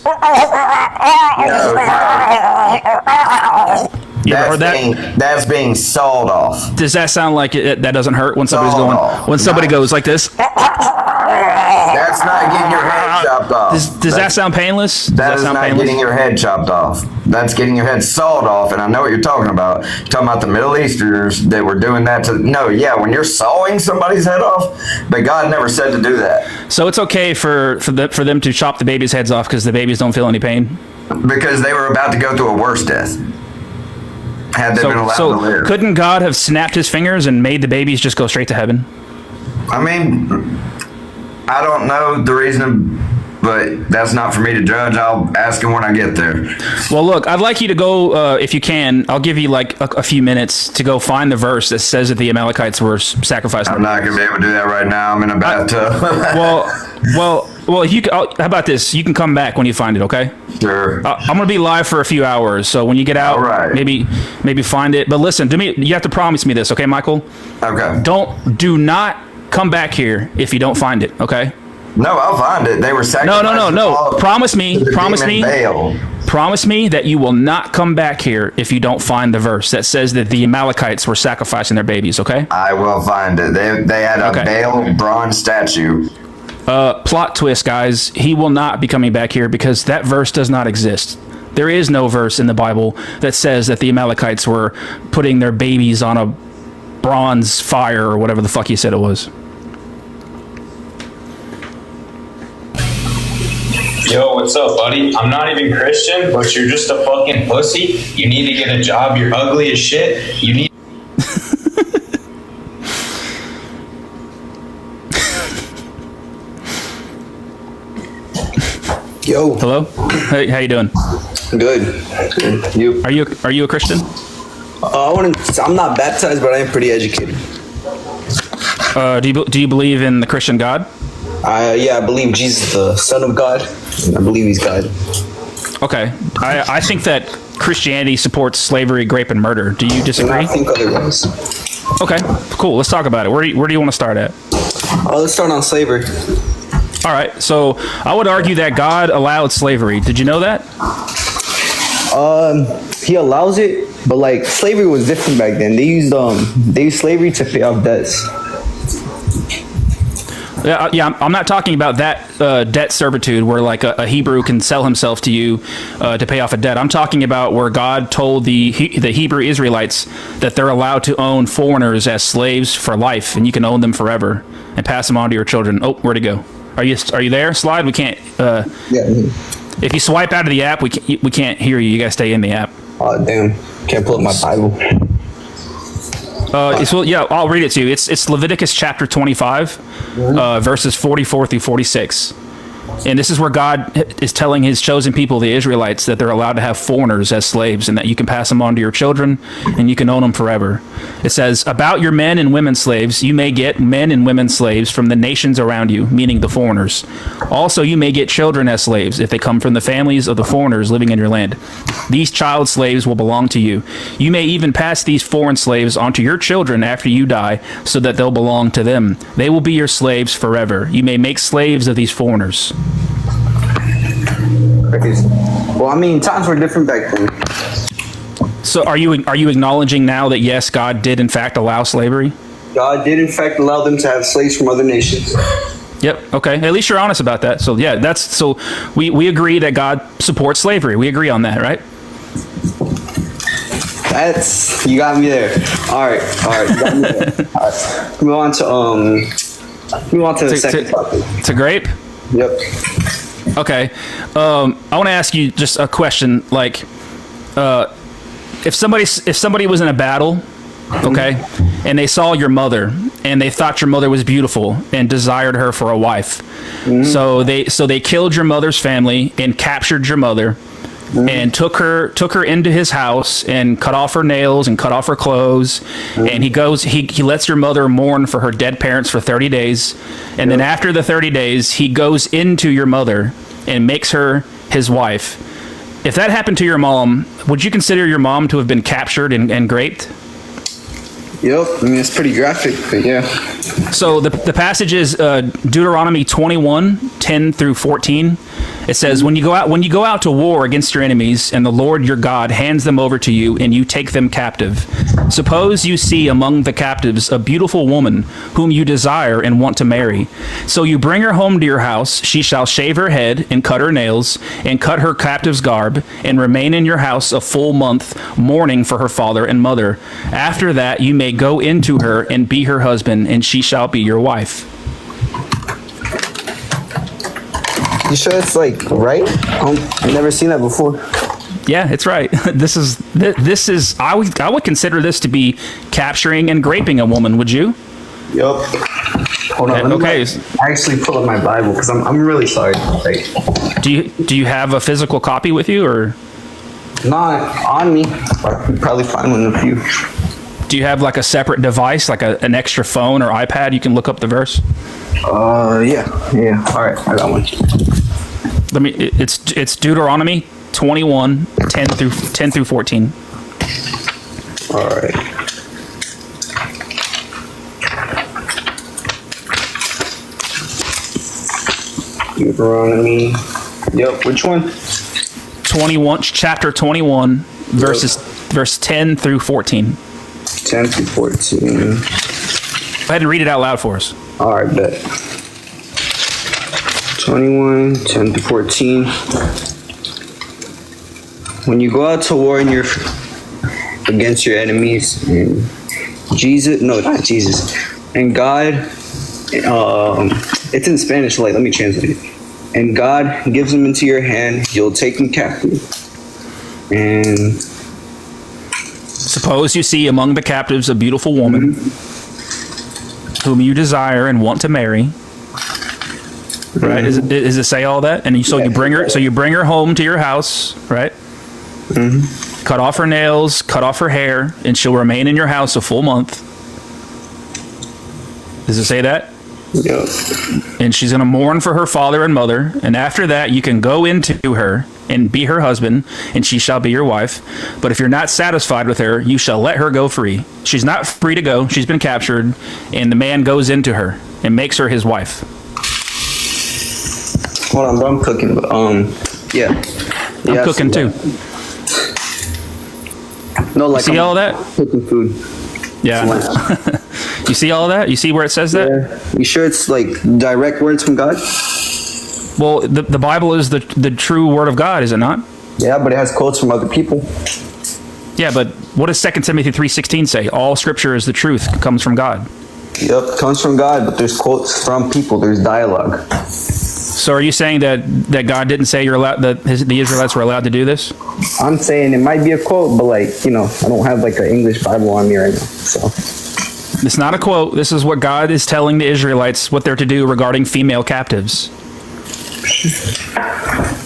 You ever heard that? That's being sawed off. Does that sound like that doesn't hurt when somebody's Sawed going? off. When somebody goes like this? That's not getting your head chopped off. Does that sound painless? That is not getting your head chopped off. That's getting your head sawed off, and I know what you're talking about. You're talking about the Middle Easterners that were doing that to... No, yeah, when you're sawing somebody's head off, but God never said to do that. So it's okay for them to chop the babies' heads off because the babies don't feel any pain? Because they were about to go through a worse death. Had they been allowed to live. Couldn't God have snapped his fingers and made the babies just go straight to heaven? I mean, I don't know the reason, but that's not for me to judge. I'll ask him when I get there. Well, look, I'd like you to go, if you can, I'll give you like a few minutes to go find the verse that says that the Amalekites were sacrificed. I'm not going to be able to do that right now. I'm in a bathtub. Well, if you how about this? You can come back when you find it, okay? Sure. I'm gonna be live for a few hours, so when you get out, maybe find it. But listen, you have to promise me this, okay, Michael? Okay. Do not come back here if you don't find it, okay? No, I'll find it. They were sacrificed. No. Promise me that you will not come back here if you don't find the verse that says that the Amalekites were sacrificing their babies, okay? I will find it. They had a Baal bronze statue. Plot twist, guys. He will not be coming back here because that verse does not exist. There is no verse in the Bible that says that the Amalekites were putting their babies on a bronze fire or whatever the fuck you said it was. Yo, what's up, buddy? I'm not even Christian, but you're just a fucking pussy. You need to get a job. You're ugly as shit. You need... Yo. Hello? Hey, how you doing? Good. You? Are you a Christian? I'm not baptized, but I am pretty educated. Do you believe in the Christian God? Yeah, I believe Jesus is the Son of God. I believe he's God. Okay. I think that Christianity supports slavery, rape, and murder. Do you disagree? I think otherwise. Okay, cool. Let's talk about it. Where do you want to start at? Let's start on slavery. All right. So I would argue that God allowed slavery. Did you know that? He allows it, but like slavery was different back then. They used slavery to pay off debts. Yeah, I'm not talking about that debt servitude where like a Hebrew can sell himself to you to pay off a debt. I'm talking about where God told the Hebrew Israelites that they're allowed to own foreigners as slaves for life, and you can own them forever and pass them on to your children. Oh, where'd it go? Are you there? Slide. We can't. Yeah. If you swipe out of the app, we can't hear you. You gotta stay in the app. Oh damn! Can't pull up my Bible. I'll read it to you. It's Leviticus chapter 25, verses 44 through 46. And this is where God is telling his chosen people, the Israelites, that they're allowed to have foreigners as slaves and that you can pass them on to your children and you can own them forever. It says, about your men and women slaves, you may get men and women slaves from the nations around you, meaning the foreigners. Also, you may get children as slaves if they come from the families of the foreigners living in your land. These child slaves will belong to you. You may even pass these foreign slaves onto your children after you die so that they'll belong to them. They will be your slaves forever. You may make slaves of these foreigners. Crazy. Well, I mean, times were different back then. So are you acknowledging now that yes, God did in fact allow slavery? God did in fact allow them to have slaves from other nations. Yep. Okay. At least you're honest about that. So yeah, we agree that God supports slavery. We agree on that, right? You got me there. All right, you got me there. All right. Move on to the second topic. To grape? Yep. Okay. I want to ask you just a question. Like, if somebody was in a battle, okay, and they saw your mother and they thought your mother was beautiful and desired her for a wife, so they killed your mother's family and captured your mother. And took her into his house and cut off her nails and cut off her clothes. And he lets your mother mourn for her dead parents for 30 days. And then after the 30 days, he goes into your mother and makes her his wife. If that happened to your mom, would you consider your mom to have been captured and raped? Yep. I mean, it's pretty graphic, but yeah. So the passage is Deuteronomy 21:10 through 14. It says, when you go out to war against your enemies, and the Lord your God hands them over to you, and you take them captive, suppose you see among the captives a beautiful woman whom you desire and want to marry. So you bring her home to your house. She shall shave her head and cut her nails and cut her captive's garb and remain in your house a full month, mourning for her father and mother. After that you may go into her and be her husband, and she shall be your wife. You sure it's like right? I've never seen that before. Yeah, it's right. This is I would consider this to be capturing and raping a woman. Would you? Yep. Hold on. Okay. Actually pull up my Bible because I'm really sorry. Like, do you have a physical copy with you, or? Not on me. I could probably find one of you. Do you have like a separate device, like an extra phone or iPad you can look up the verse? Yeah. All right, I got one. It's Deuteronomy 21:10 through 14. All right. Deuteronomy. Yep. Which one? 21, chapter 21, verse 10 through 14. 10 through 14. Go ahead and read it out loud for us. All right, bet. 21, 10 through 14. When you go out to war against your enemies, and and God, it's in Spanish, like, let me translate it. And God gives them into your hand, you'll take them captive. And suppose you see among the captives a beautiful woman whom you desire and want to marry. Right? Does it say all that? And you bring her home to your house, right? Cut off her nails, cut off her hair, and she'll remain in your house a full month. Does it say that? Yep. And she's going to mourn for her father and mother, and after that you can go into her and be her husband, and she shall be your wife. But if you're not satisfied with her, you shall let her go free. She's not free to go. She's been captured, and the man goes into her and makes her his wife. Hold on, bro, I'm cooking, but yeah. I'm cooking too. No, like, see all that? Cooking food. Yeah. You see all that? You see where it says that? Yeah. You sure it's like direct words from God? Well, the Bible is the true word of God, is it not? Yeah, but it has quotes from other people. Yeah, but what does 2 Timothy 3:16 say? All scripture is the truth, comes from God. Yep, comes from God, but there's quotes from people. There's dialogue. So are you saying that God didn't say the Israelites were allowed to do this? I'm saying it might be a quote, but I don't have like an English Bible on me right now, so. It's not a quote. This is what God is telling the Israelites what they're to do regarding female captives.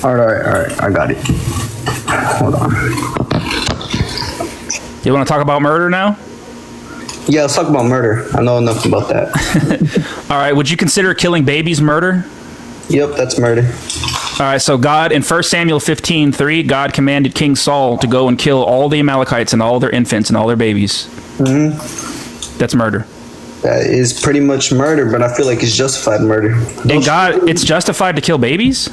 All right. I got it. Hold on. You want to talk about murder now? Yeah, let's talk about murder. I know enough about that. All right. Would you consider killing babies murder? Yep, that's murder. All right. So God, in 1 Samuel 15:3, God commanded King Saul to go and kill all the Amalekites and all their infants and all their babies. Mm-hmm. That's murder. That is pretty much murder, but I feel like it's justified murder. And God, it's justified to kill babies?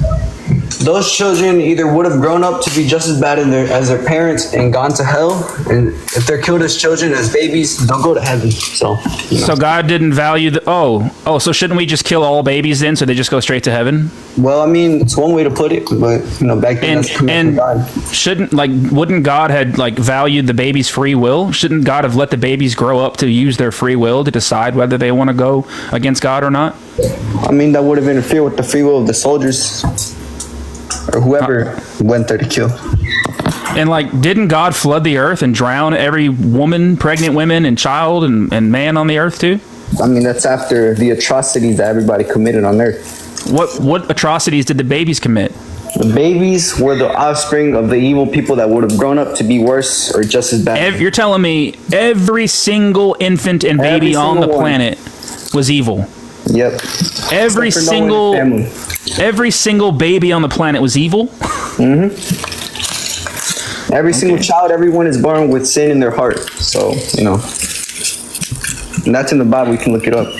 Those children either would have grown up to be just as bad as their parents and gone to hell, and if they're killed as children, as babies, they'll go to heaven. So, So God didn't value the... Oh, so shouldn't we just kill all babies then, so they just go straight to heaven? Well, I mean, it's one way to put it, but, back then that's and wouldn't God had, valued the baby's free will? Shouldn't God have let the babies grow up to use their free will to decide whether they want to go against God or not? I mean, that would have interfered with the free will of the soldiers, or whoever went there to kill. And didn't God flood the earth and drown every woman, pregnant women, and child and man on the earth too? I mean, that's after the atrocities that everybody committed on earth. What atrocities did the babies commit? The babies were the offspring of the evil people that would have grown up to be worse or just as bad. You're telling me every single infant and baby on the planet was evil? Yep. Every single baby on the planet was evil? Mm-hmm. Every single child, everyone is born with sin in their heart. So, and that's in the Bible. You can look it up.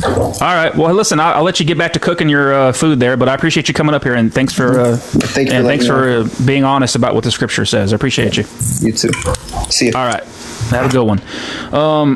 All right. Well, listen, I'll let you get back to cooking your food there, but I appreciate you coming up here, and thanks for being honest about what the scripture says. I appreciate you. You too. See you. All right. Have a good one.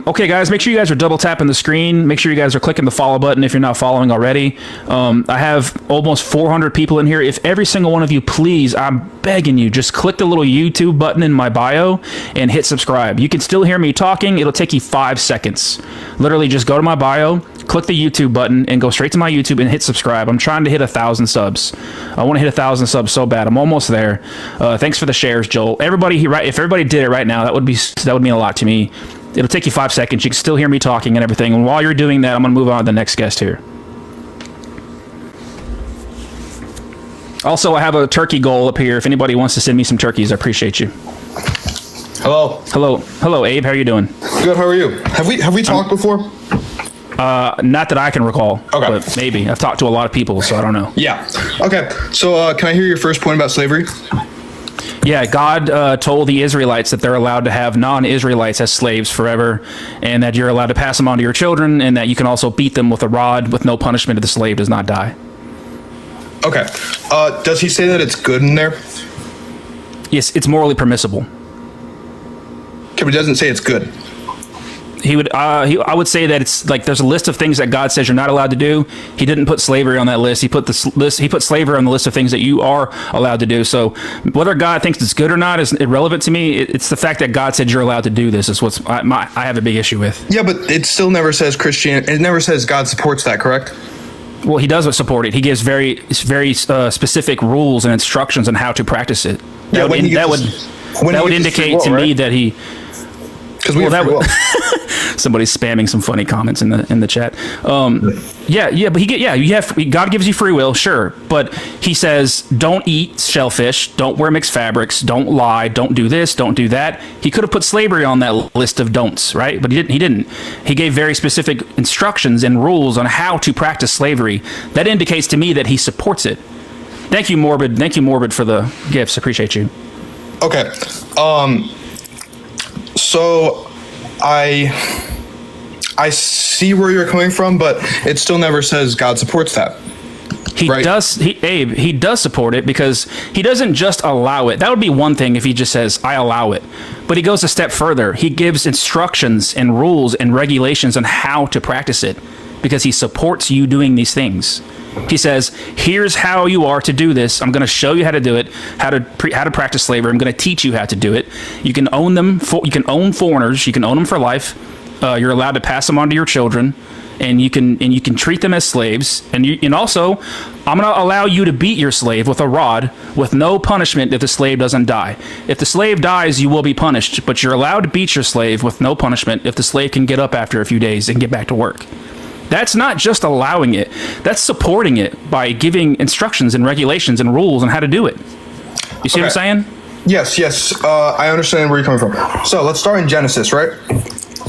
Okay, guys, make sure you guys are double tapping the screen. Make sure you guys are clicking the follow button if you're not following already. I have almost 400 people in here. If every single one of you, please, I'm begging you, just click the little YouTube button in my bio and hit subscribe. You can still hear me talking. It'll take you 5 seconds. Literally, just go to my bio, click the YouTube button, and go straight to my YouTube and hit subscribe. I'm trying to hit 1,000 subs. I want to hit 1,000 subs so bad. I'm almost there. Thanks for the shares, Joel. If everybody did it right now, that would mean a lot to me. It'll take you 5 seconds. You can still hear me talking and everything. And while you're doing that, I'm going to move on to the next guest here. Also, I have a turkey goal up here. If anybody wants to send me some turkeys, I appreciate you. Hello, Abe. How are you doing? Good. How are you? Have we talked before? Not that I can recall. Okay. But maybe. I've talked to a lot of people, so I don't know. Yeah. Okay. So, can I hear your first point about slavery? Yeah, God told the Israelites that they're allowed to have non-Israelites as slaves forever, and that you're allowed to pass them on to your children, and that you can also beat them with a rod with no punishment if the slave does not die. Okay. Does he say that it's good in there? Yes, it's morally permissible. Okay, but he doesn't say it's good. I would say that it's there's a list of things that God says you're not allowed to do. He didn't put slavery on that list. He put slavery on the list of things that you are allowed to do. So whether God thinks it's good or not is irrelevant to me. It's the fact that God said you're allowed to do this is what I have a big issue with. Yeah, but it still never says It never says God supports that, correct? Well, he does support it. He gives very specific rules and instructions on how to practice it. That would indicate to me that he. Because Somebody's spamming some funny comments in the chat. But God gives you free will, sure, but he says don't eat shellfish, don't wear mixed fabrics, don't lie, don't do this, don't do that. He could have put slavery on that list of don'ts, right? But he didn't. He gave very specific instructions and rules on how to practice slavery. That indicates to me that he supports it. Thank you, Morbid. Thank you, Morbid, for the gifts. Appreciate you. Okay. So I see where you're coming from, but it still never says God supports that. He does, Abe, he does support it because he doesn't just allow it. That would be one thing if he just says, I allow it. But he goes a step further. He gives instructions and rules and regulations on how to practice it because he supports you doing these things. He says, here's how you are to do this. I'm going to show you how to do it, how to practice slavery. I'm going to teach you how to do it. You can own them. You can own foreigners. You can own them for life. You're allowed to pass them on to your children, and you can treat them as slaves. And also, I'm going to allow you to beat your slave with a rod with no punishment if the slave doesn't die. If the slave dies, you will be punished, but you're allowed to beat your slave with no punishment if the slave can get up after a few days and get back to work. That's not just allowing it. That's supporting it by giving instructions and regulations and rules on how to do it. You see what I'm saying? Yes. I understand where you're coming from. So let's start in Genesis, right?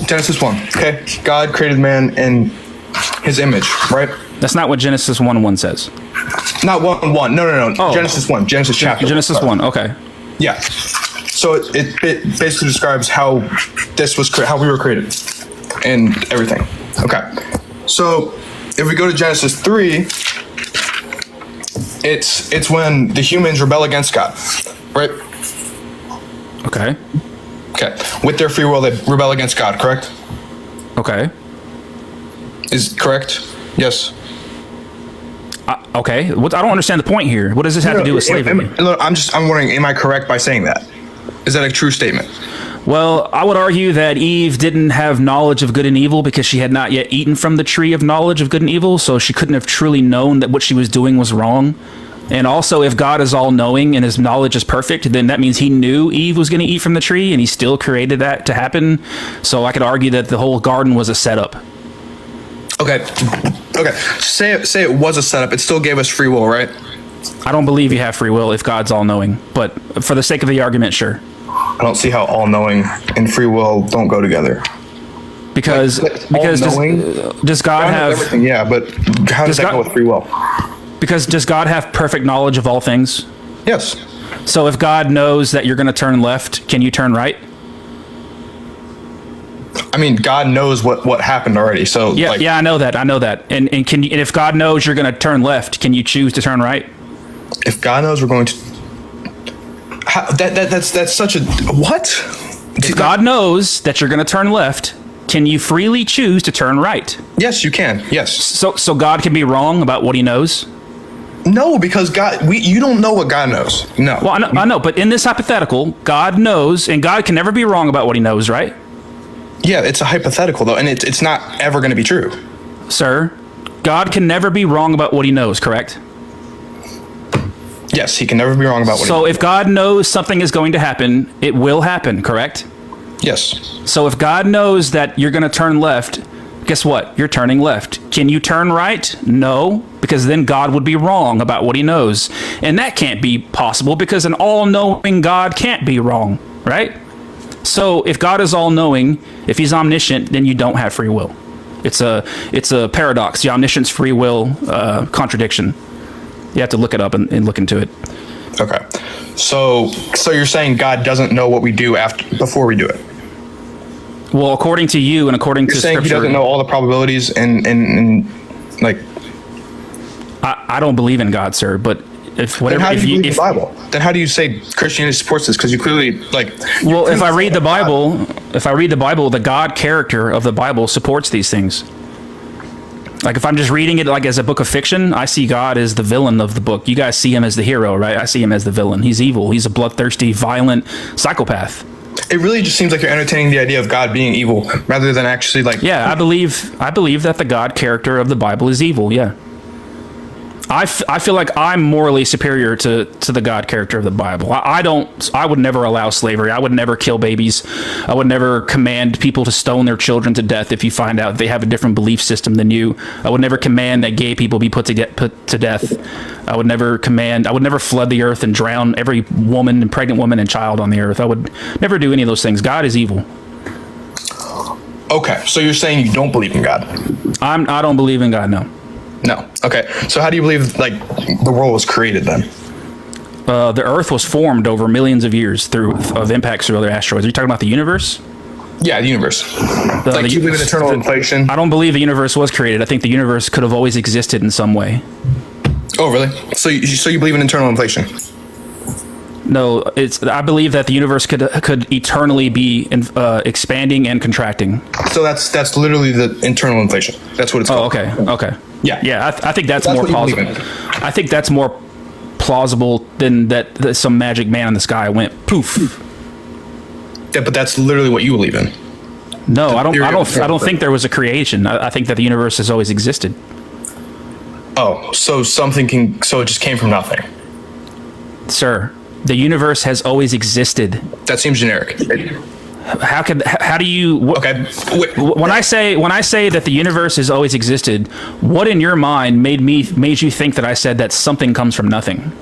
Genesis 1. Okay. God created man in his image, right? That's not what Genesis 1:1 says. Not 1:1. No. Oh. Genesis 1. Genesis chapter. Genesis 1. Okay. Yeah. So it basically describes how this was how we were created and everything. Okay. So if we go to Genesis 3, it's when the humans rebel against God, right? Okay. With their free will, they rebel against God, correct? Okay. Is correct? Yes. Okay. I don't understand the point here. What does this have to do with slavery? I'm wondering, am I correct by saying that? Is that a true statement? Well, I would argue that Eve didn't have knowledge of good and evil because she had not yet eaten from the tree of knowledge of good and evil, so she couldn't have truly known that what she was doing was wrong. And also, if God is all-knowing and his knowledge is perfect, then that means he knew Eve was going to eat from the tree, and he still created that to happen. So I could argue that the whole garden was a setup. Okay. Say it was a setup. It still gave us free will, right? I don't believe you have free will if God's all-knowing, but for the sake of the argument, sure. I don't see how all-knowing and free will don't go together. Because does God have everything? Yeah, but how does that go with free will? Because does God have perfect knowledge of all things? Yes. So if God knows that you're going to turn left, can you turn right? I mean, God knows what happened already. So I know that. And if God knows you're going to turn left, can you choose to turn right? If God knows we're going to, that's such a what? If God knows that you're going to turn left, can you freely choose to turn right? Yes, you can. Yes. So God can be wrong about what he knows? No, because you don't know what God knows. No. Well, I know, but in this hypothetical, God knows, and God can never be wrong about what he knows, right? Yeah, it's a hypothetical though, and it's not ever going to be true. Sir, God can never be wrong about what he knows, correct? Yes, he can never be wrong about what he knows. So if God knows something is going to happen, it will happen, correct? Yes. So if God knows that you're going to turn left, guess what? You're turning left. Can you turn right? No, because then God would be wrong about what he knows. And that can't be possible because an all-knowing God can't be wrong, right? So if God is all-knowing, if he's omniscient, then you don't have free will. It's a paradox, the omniscience free will contradiction. You have to look it up and look into it. Okay. So you're saying God doesn't know what we do before we do it? Well, according to you and according to Scripture, you're saying he doesn't know all the probabilities and like. I don't believe in God, sir. But if whatever, then how do you believe the Bible? Then how do you say Christianity supports this? Because you clearly like. Well, if I read the Bible, the God character of the Bible supports these things. Like if I'm just reading it like as a book of fiction, I see God as the villain of the book. You guys see him as the hero, right? I see him as the villain. He's evil. He's a bloodthirsty, violent psychopath. It really just seems like you're entertaining the idea of God being evil rather than actually like. Yeah, I believe that the God character of the Bible is evil. Yeah. I feel like I'm morally superior to the God character of the Bible. I would never allow slavery. I would never kill babies. I would never command people to stone their children to death if you find out they have a different belief system than you. I would never command that gay people be put to death. I would never flood the earth and drown every woman and pregnant woman and child on the earth. I would never do any of those things. God is evil. Okay, so you're saying you don't believe in God? I don't believe in God, no. No. Okay. So how do you believe like the world was created then? The Earth was formed over millions of years of impacts through other asteroids. Are you talking about the universe? Yeah, the universe. Do you believe in eternal inflation? I don't believe the universe was created. I think the universe could have always existed in some way. Oh, really? So you believe in eternal inflation? No, I believe that the universe could eternally be expanding and contracting. So that's literally the internal inflation. That's what it's called. Oh, okay. Yeah. I think that's more plausible. I think that's more plausible than that some magic man in the sky went poof. Yeah, but that's literally what you believe in. No, I don't think there was a creation. I think that the universe has always existed. Oh, so it just came from nothing. Sir, the universe has always existed. That seems generic. How do you? Okay. When I say that the universe has always existed, what in your mind made you think that I said that something comes from nothing?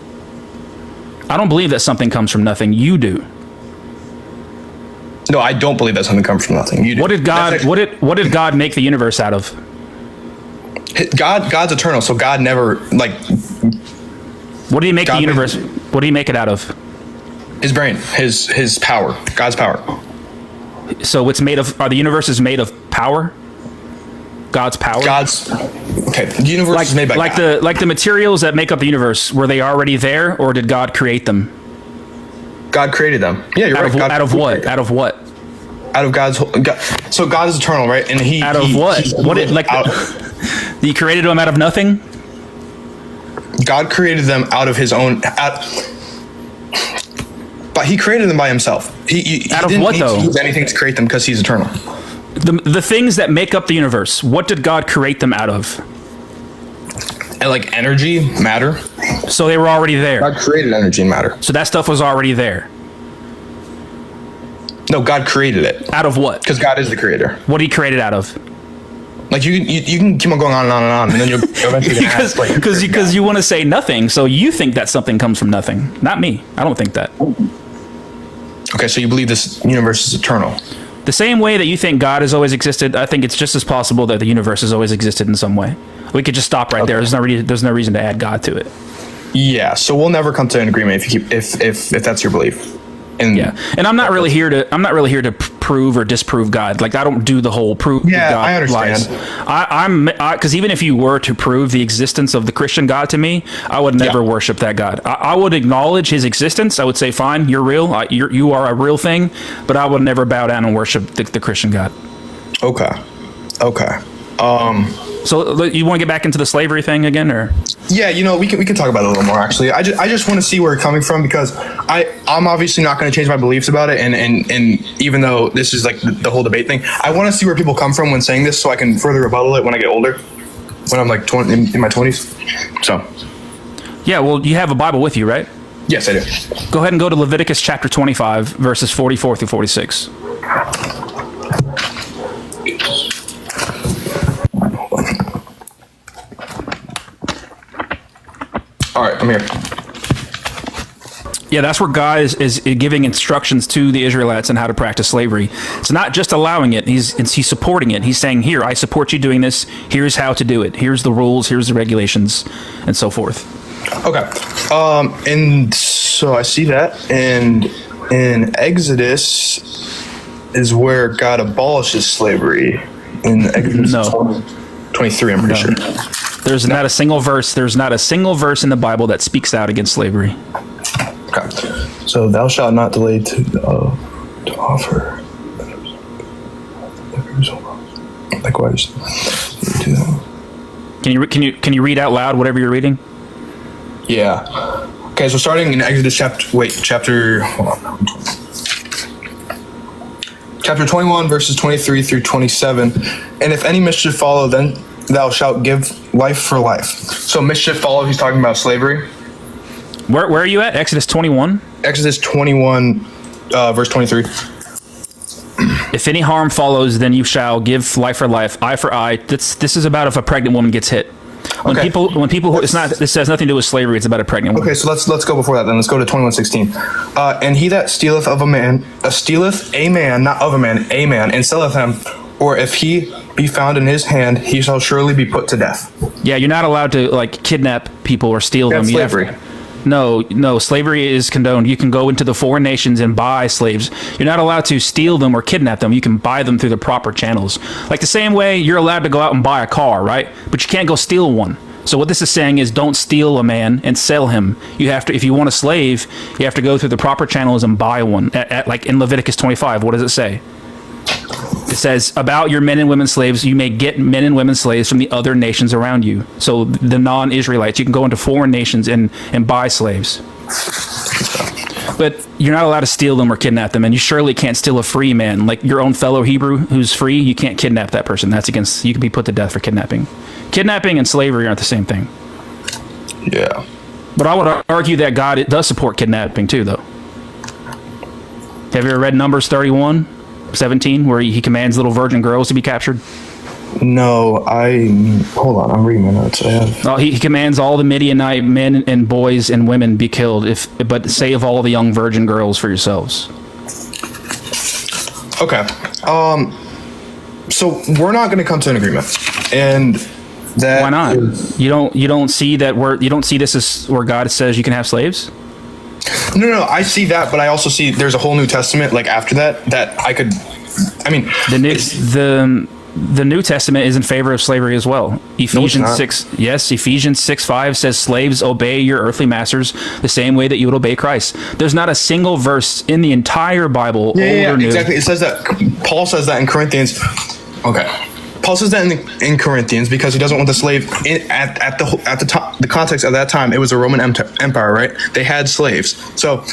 I don't believe that something comes from nothing. You do. No, I don't believe that something comes from nothing. You do. What did God make the universe out of? God's eternal, so God never like. What did he make the universe? What did he make it out of? His brain, his power, God's power. So it's made of. Are the universes made of power? God's power. Okay. The universe is made by God. Like the materials that make up the universe. Were they already there, or did God create them? God created them. Yeah, you're right. Out of what? Out of what? Out of God's. So God is eternal, right? And he. Out of what? He created them out of nothing. God created them out of his own. But he created them by himself. He out of didn't what need though? To use anything to create them because he's eternal. The things that make up the universe. What did God create them out of? And like energy, matter. So they were already there. God created energy and matter. So that stuff was already there. No, God created it. Out of what? Because God is the creator. What did he create it out of? Like you can keep on going on and on and on, and then you'll eventually gonna ask, like, because you want to say nothing, so you think that something comes from nothing. Not me. I don't think that. Okay, so you believe this universe is eternal. The same way that you think God has always existed, I think it's just as possible that the universe has always existed in some way. We could just stop right there. There's no reason to add God to it. Yeah, so we'll never come to an agreement if that's your belief. And I'm not really here to prove or disprove God. Like, I don't do the whole prove God I understand. lies. Because even if you were to prove the existence of the Christian God to me, I would never worship that God. I would acknowledge his existence. I would say, fine, you're real. You are a real thing. But I would never bow down and worship the Christian God. Okay. So you want to get back into the slavery thing again, or? Yeah, we can talk about it a little more. Actually, I just want to see where it's coming from, because I'm obviously not going to change my beliefs about it, and even though this is like the whole debate thing, I want to see where people come from when saying this, so I can further rebuttal it when I get older, when I'm like in my 20s. So. Yeah, well, you have a Bible with you, right? Yes, I do. Go ahead and go to Leviticus chapter 25, verses 44 through 46. All right, I'm here. Yeah, that's where God is giving instructions to the Israelites on how to practice slavery. It's not just allowing it; he's supporting it. He's saying, "Here, I support you doing this. Here's how to do it. Here's the rules. Here's the regulations, and so forth." Okay, and so I see that, and in Exodus is where God abolishes slavery. In Exodus 23, I'm pretty sure. There's not a single verse. There's not a single verse in the Bible that speaks out against slavery. Okay. So thou shalt not delay to offer. Likewise. Can you read out loud whatever you're reading? Yeah. Okay. So starting in Exodus chapter 21, verses 23 through 27. And if any mischief follow, then thou shalt give life for life. So mischief follow, he's talking about slavery. Where are you at? Exodus 21? Exodus 21, verse 23. If any harm follows, then you shall give life for life, eye for eye. This is about if a pregnant woman gets hit. When people, this has nothing to do with slavery. It's about a pregnant woman. Okay, so let's go before that. Then let's go to 21:16. And he that stealeth of a man, stealeth a man, not of a man, and selleth him, or if he be found in his hand, he shall surely be put to death. Yeah, you're not allowed to kidnap people or steal them. Slavery. No, slavery is condoned. You can go into the foreign nations and buy slaves. You're not allowed to steal them or kidnap them. You can buy them through the proper channels. Like the same way you're allowed to go out and buy a car, right? But you can't go steal one. So what this is saying is don't steal a man and sell him. You have to, if you want a slave, you have to go through the proper channels and buy one. Like in Leviticus 25, what does it say? It says, about your men and women slaves, you may get men and women slaves from the other nations around you. So the non-Israelites, you can go into foreign nations and buy slaves. But you're not allowed to steal them or kidnap them, and you surely can't steal a free man. Like your own fellow Hebrew who's free, you can't kidnap that person. That's against, you can be put to death for kidnapping. Kidnapping and slavery aren't the same thing. Yeah. But I would argue that God does support kidnapping too, though. Have you ever read Numbers 31? 17, where he commands little virgin girls to be captured? No, hold on. I'm reading my notes. Oh, he commands all the Midianite men and boys and women be killed, but save all the young virgin girls for yourselves. Okay. So we're not going to come to an agreement, and that why not? You don't see this as where God says you can have slaves? No, I see that, but I also see there's a whole New Testament like after that I could. I mean, the New Testament is in favor of slavery as well. Ephesians 6:5 says, "Slaves, obey your earthly masters the same way that you would obey Christ." There's not a single verse in the entire Bible, old or new. Exactly. It says that. Paul says that in Corinthians. Okay. Paul says that in Corinthians because he doesn't want the slave at the top. The context of that time, it was a Roman Empire, right? They had slaves. So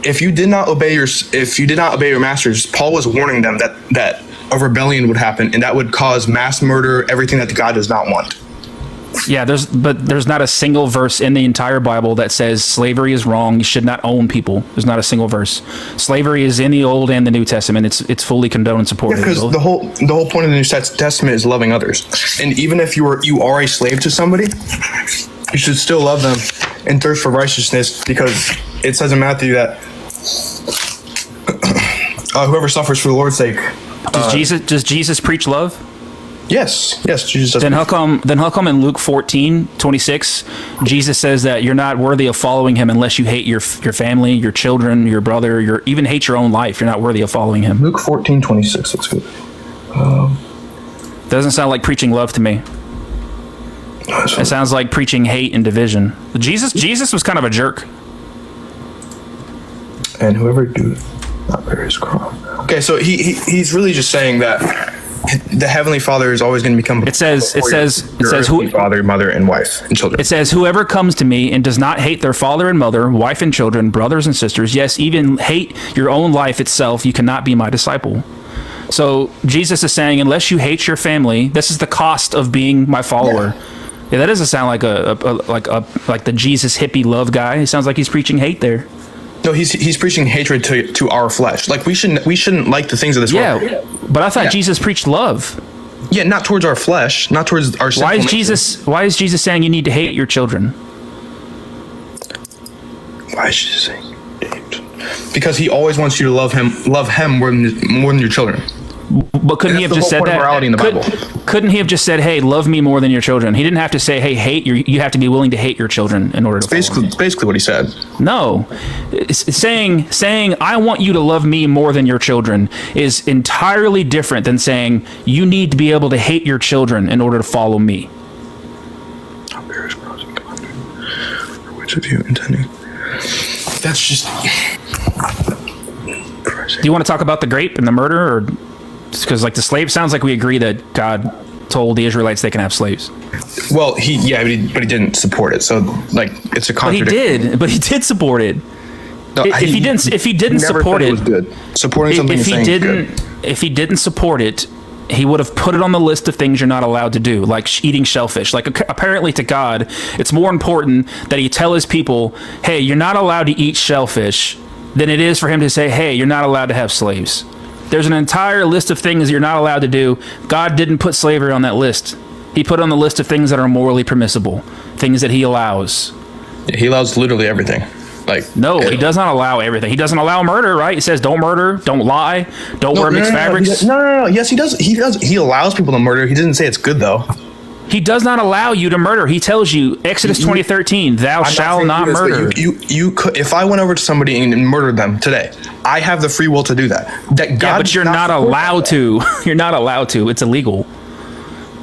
if you did not obey your masters, Paul was warning them that a rebellion would happen, and that would cause mass murder, everything that God does not want. Yeah, there's not a single verse in the entire Bible that says slavery is wrong. You should not own people. There's not a single verse. Slavery is in the Old and the New Testament. It's fully condoned and supported. Because the whole point of the New Testament is loving others, and even if you are a slave to somebody, you should still love them and thirst for righteousness, because it says in Matthew that whoever suffers for the Lord's sake. Does Jesus preach love? Yes, Jesus does. Then how come in Luke 14:26, Jesus says that you're not worthy of following him unless you hate your family, your children, your brother, even hate your own life. You're not worthy of following him. Luke 14:26. That's good. Doesn't sound like preaching love to me. It sounds like preaching hate and division. Jesus was kind of a jerk. And whoever do not bear his cross. Okay, so he's really just saying that the Heavenly Father is always going to become. It says who father, mother, and wife and children. It says whoever comes to me and does not hate their father and mother, wife and children, brothers and sisters, yes, even hate your own life itself, you cannot be my disciple. So Jesus is saying, unless you hate your family, this is the cost of being my follower. Yeah, that doesn't sound like like the Jesus hippie love guy. It sounds like he's preaching hate there. No, he's preaching hatred to our flesh. Like we shouldn't like the things of this world. Yeah, but I thought Jesus preached love. Yeah, not towards our flesh, not towards our sinful nature. Why is Jesus saying you need to hate your children? Why is Jesus saying? Because he always wants you to love him more than your children. But couldn't he have just said that? In the Bible. Couldn't he have just said, "Hey, love me more than your children"? He didn't have to say, "Hey, hate your." You have to be willing to hate your children in order to. Basically what he said. No, it's saying I want you to love me more than your children is entirely different than saying you need to be able to hate your children in order to follow me. Which of you intending? That's just. Do you want to talk about the grape and the murder, or? Because like the slave sounds like we agree that God told the Israelites they can have slaves. Well, but he didn't support it. So like it's a contradiction. But he did support it. No, if he didn't support it, was good. Supporting something if he didn't support it, he would have put it on the list of things you're not allowed to do, like eating shellfish. Like apparently to God, it's more important that he tell his people, "Hey, you're not allowed to eat shellfish," than it is for him to say, "Hey, you're not allowed to have slaves." There's an entire list of things you're not allowed to do. God didn't put slavery on that list. He put on the list of things that are morally permissible, things that he allows. Yeah, he allows literally everything. No, he does not allow everything. He doesn't allow murder, right? He says don't murder, don't lie, don't wear mixed fabrics. No. Yes, he does. He does. He allows people to murder. He doesn't say it's good though. He does not allow you to murder. He tells you, Exodus 20:13, thou shalt not murder. You could, if I went over to somebody and murdered them today, I have the free will to do that. But you're not allowed to. You're not allowed to. It's illegal.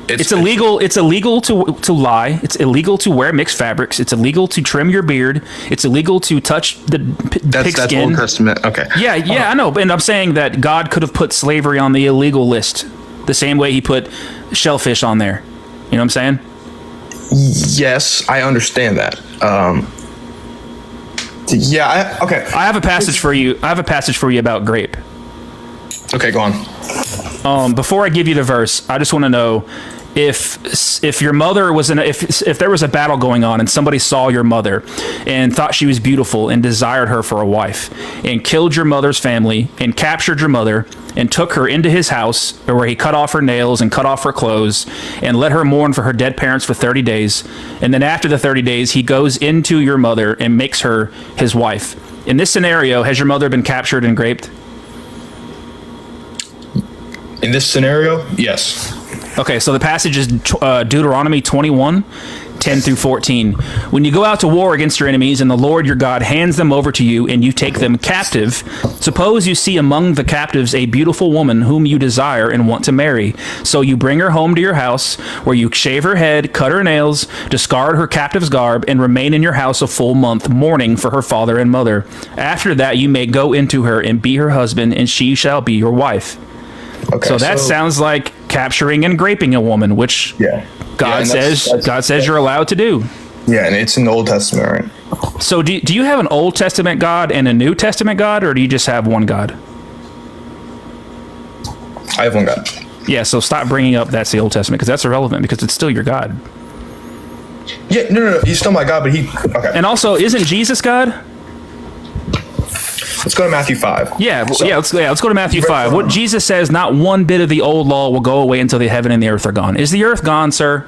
It's illegal. It's illegal to lie. It's illegal to wear mixed fabrics. It's illegal to trim your beard. It's illegal to touch the pig skin. That's Old Testament. Okay. Yeah, I know. And I'm saying that God could have put slavery on the illegal list the same way he put shellfish on there. You know what I'm saying? Yes, I understand that. Okay. I have a passage for you. About grape. Okay, go on. Before I give you the verse, I just want to know, if your mother was if there was a battle going on and somebody saw your mother and thought she was beautiful and desired her for a wife and killed your mother's family and captured your mother and took her into his house where he cut off her nails and cut off her clothes and let her mourn for her dead parents for 30 days, and then after the 30 days he goes into your mother and makes her his wife. In this scenario, has your mother been captured and raped? In this scenario, yes. Okay, so the passage is Deuteronomy 21, 10 through 14. When you go out to war against your enemies and the Lord your God hands them over to you and you take them captive, suppose you see among the captives a beautiful woman whom you desire and want to marry. So you bring her home to your house, where you shave her head, cut her nails, discard her captive's garb, and remain in your house a full month, mourning for her father and mother. After that you may go into her and be her husband, and she shall be your wife. Okay, so that sounds like capturing and raping a woman, which God says you're allowed to do. Yeah, and it's in the Old Testament, right? So do you have an Old Testament God and a New Testament God, or do you just have one God? I have one God. Yeah, so stop bringing up that's the Old Testament, because that's irrelevant, because it's still your God. Yeah, no, he's still my God, but okay. And also, isn't Jesus God? Let's go to Matthew 5. Let's go to Matthew 5. What Jesus says, not one bit of the old law will go away until the heaven and the earth are gone. Is the earth gone, sir?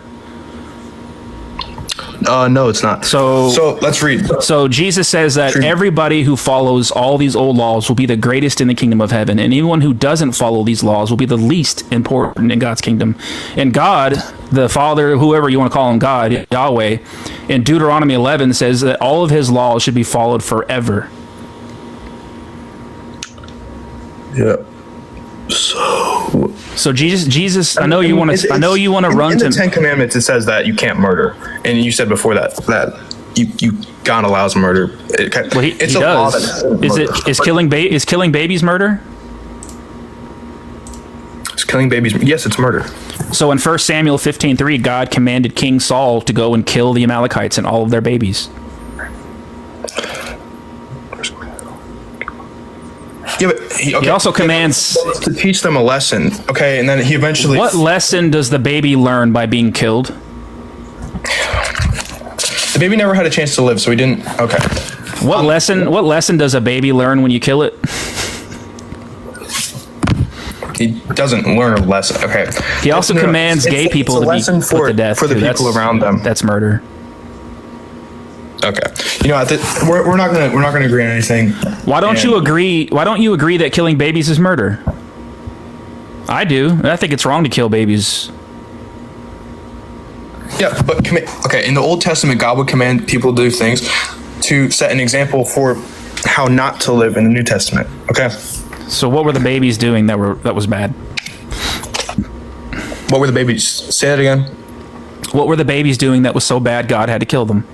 No, it's not. So let's read. So Jesus says that everybody who follows all these old laws will be the greatest in the kingdom of heaven, and anyone who doesn't follow these laws will be the least important in God's kingdom. And God, the Father, whoever you want to call him, God, Yahweh, in Deuteronomy 11 says that all of his laws should be followed forever. Yeah. So Jesus, I know you want to run in to the Ten Commandments. It says that you can't murder, and you said before that God allows murder. Well, he does. Is killing babies murder? Is killing babies? Yes, it's murder. So in 1 Samuel 15:3, God commanded King Saul to go and kill the Amalekites and all of their babies. Yeah, but he also commands to teach them a lesson. Okay, and then he eventually. What lesson does the baby learn by being killed? The baby never had a chance to live, so he didn't. Okay. What lesson does a baby learn when you kill it? He doesn't learn a lesson. Okay. He also commands gay people to be put to death for the people around them. That's murder. Okay. You know, we're not gonna agree on anything. Why don't you agree that killing babies is murder? I do. I think it's wrong to kill babies. Yeah, but in the Old Testament, God would command people to do things to set an example for how not to live in the New Testament. Okay. So what were the babies doing that was bad? What were the babies? Say that again. What were the babies doing that was so bad God had to kill them?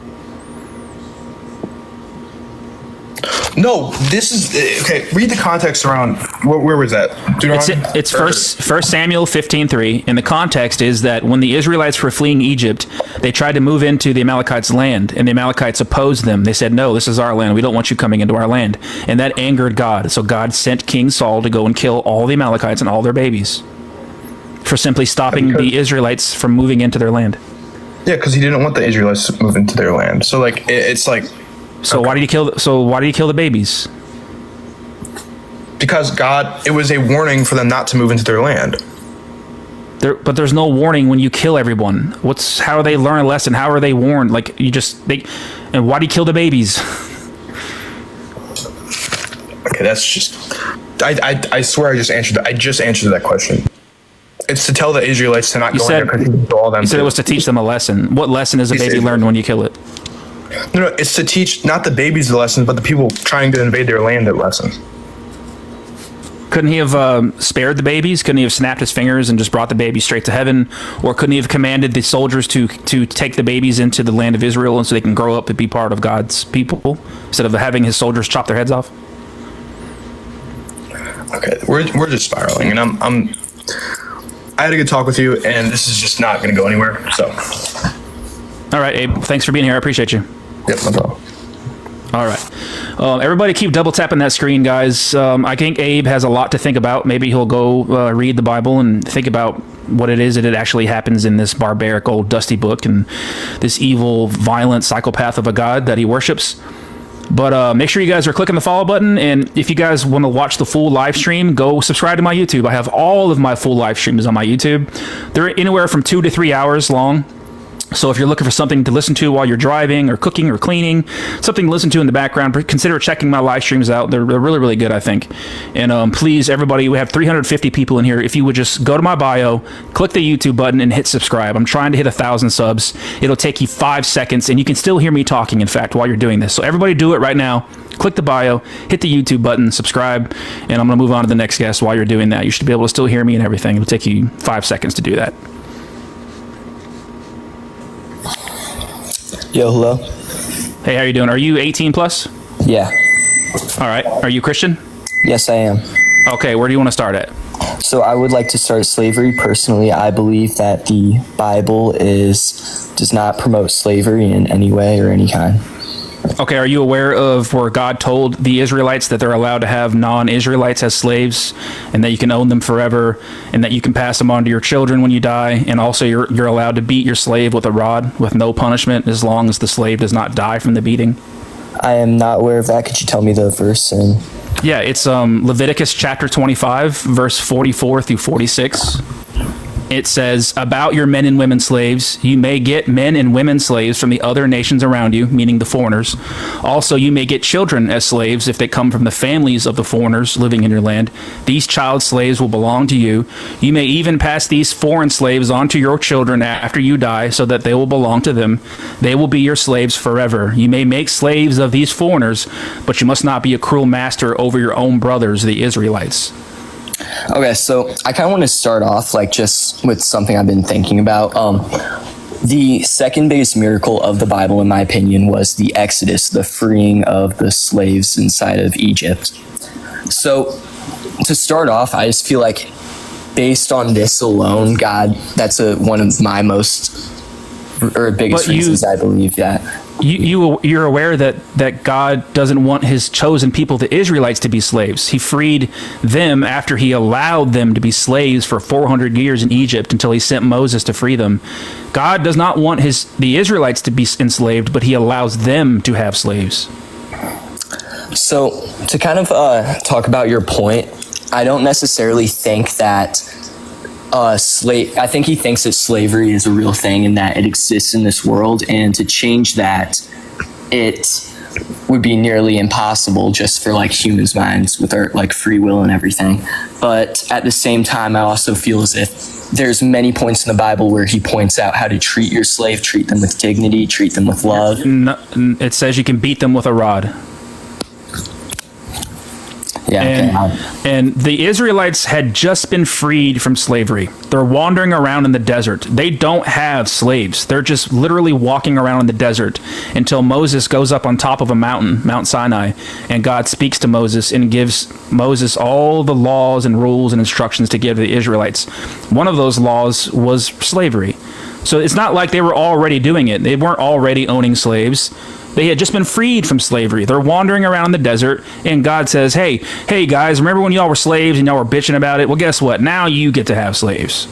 No, this is okay. Read the context around. Where was that? It's First Samuel 15:3, and the context is that when the Israelites were fleeing Egypt, they tried to move into the Amalekites' land, and the Amalekites opposed them. They said, "No, this is our land. We don't want you coming into our land," and that angered God. So God sent King Saul to go and kill all the Amalekites and all their babies for simply stopping the Israelites from moving into their land. Yeah, because he didn't want the Israelites to move into their land. So it's like. So why did he kill the babies? Because it was a warning for them not to move into their land. But there's no warning when you kill everyone. How do they learn a lesson? How are they warned? And why do you kill the babies? Okay, that's just. I swear I just answered that. I just answered that question. It's to tell the Israelites to not go in there because all them. You said it was to teach them a lesson. What lesson does a baby learn when you kill it? No, it's to teach not the babies the lesson, but the people trying to invade their land a lesson. Couldn't he have spared the babies? Couldn't he have snapped his fingers and just brought the babies straight to heaven? Or couldn't he have commanded the soldiers to take the babies into the land of Israel and so they can grow up and be part of God's people instead of having his soldiers chop their heads off? Okay, we're just spiraling, and I had a good talk with you, and this is just not going to go anywhere. So, all right, Abe. Thanks for being here. I appreciate you. Yep, no problem. All right. Everybody keep double tapping that screen, guys. I think Abe has a lot to think about. Maybe he'll go read the Bible and think about what it is that it actually happens in this barbaric old dusty book and this evil, violent psychopath of a God that he worships. But make sure you guys are clicking the follow button, and if you guys want to watch the full live stream, go subscribe to my YouTube. I have all of my full live streams on my YouTube. They're anywhere from 2 to 3 hours long. So if you're looking for something to listen to while you're driving or cooking or cleaning, something to listen to in the background, consider checking my live streams out. They're really, really good, I think. And please, everybody, we have 350 people in here. If you would just go to my bio, click the YouTube button, and hit subscribe. I'm trying to hit 1,000 subs. It'll take you 5 seconds, and you can still hear me talking, in fact, while you're doing this. So everybody do it right now. Click the bio, hit the YouTube button, subscribe, and I'm going to move on to the next guest while you're doing that. You should be able to still hear me and everything. It'll take you 5 seconds to do that. Yo, hello. Hey, how you doing? Are you 18 plus? Yeah. All right. Are you Christian? Yes, I am. Okay, where do you want to start at? So I would like to start slavery. Personally, I believe that the Bible does not promote slavery in any way or any kind. Okay, are you aware of where God told the Israelites that they're allowed to have non-Israelites as slaves, and that you can own them forever, and that you can pass them on to your children when you die, and also you're allowed to beat your slave with a rod with no punishment as long as the slave does not die from the beating? I am not aware of that. Could you tell me the verse? Yeah, it's Leviticus chapter 25, verse 44 through 46. It says, about your men and women slaves, you may get men and women slaves from the other nations around you, meaning the foreigners. Also, you may get children as slaves if they come from the families of the foreigners living in your land. These child slaves will belong to you. You may even pass these foreign slaves on to your children after you die, so that they will belong to them. They will be your slaves forever. You may make slaves of these foreigners, but you must not be a cruel master over your own brothers, the Israelites. Okay, so I kind of want to start off just with something I've been thinking about. The second biggest miracle of the Bible, in my opinion, was the Exodus, the freeing of the slaves inside of Egypt. So to start off, I just feel like based on this alone, God, that's one of my biggest reasons I believe that. You're aware that God doesn't want his chosen people, the Israelites, to be slaves. He freed them after he allowed them to be slaves for 400 years in Egypt until he sent Moses to free them. God does not want the Israelites to be enslaved, but he allows them to have slaves. So to kind of talk about your point, I don't necessarily think that I think he thinks that slavery is a real thing and that it exists in this world, and to change that, it would be nearly impossible just for humans' minds with our free will and everything. But at the same time, I also feel as if there's many points in the Bible where he points out how to treat your slave, treat them with dignity, treat them with love. It says you can beat them with a rod. Yeah, and the Israelites had just been freed from slavery. They're wandering around in the desert. They don't have slaves. They're just literally walking around in the desert until Moses goes up on top of a mountain, Mount Sinai, and God speaks to Moses and gives Moses all the laws and rules and instructions to give to the Israelites. One of those laws was slavery. So it's not like they were already doing it. They weren't already owning slaves. They had just been freed from slavery. They're wandering around in the desert, and God says, hey guys, remember when y'all were slaves and y'all were bitching about it? Well, guess what? Now you get to have slaves.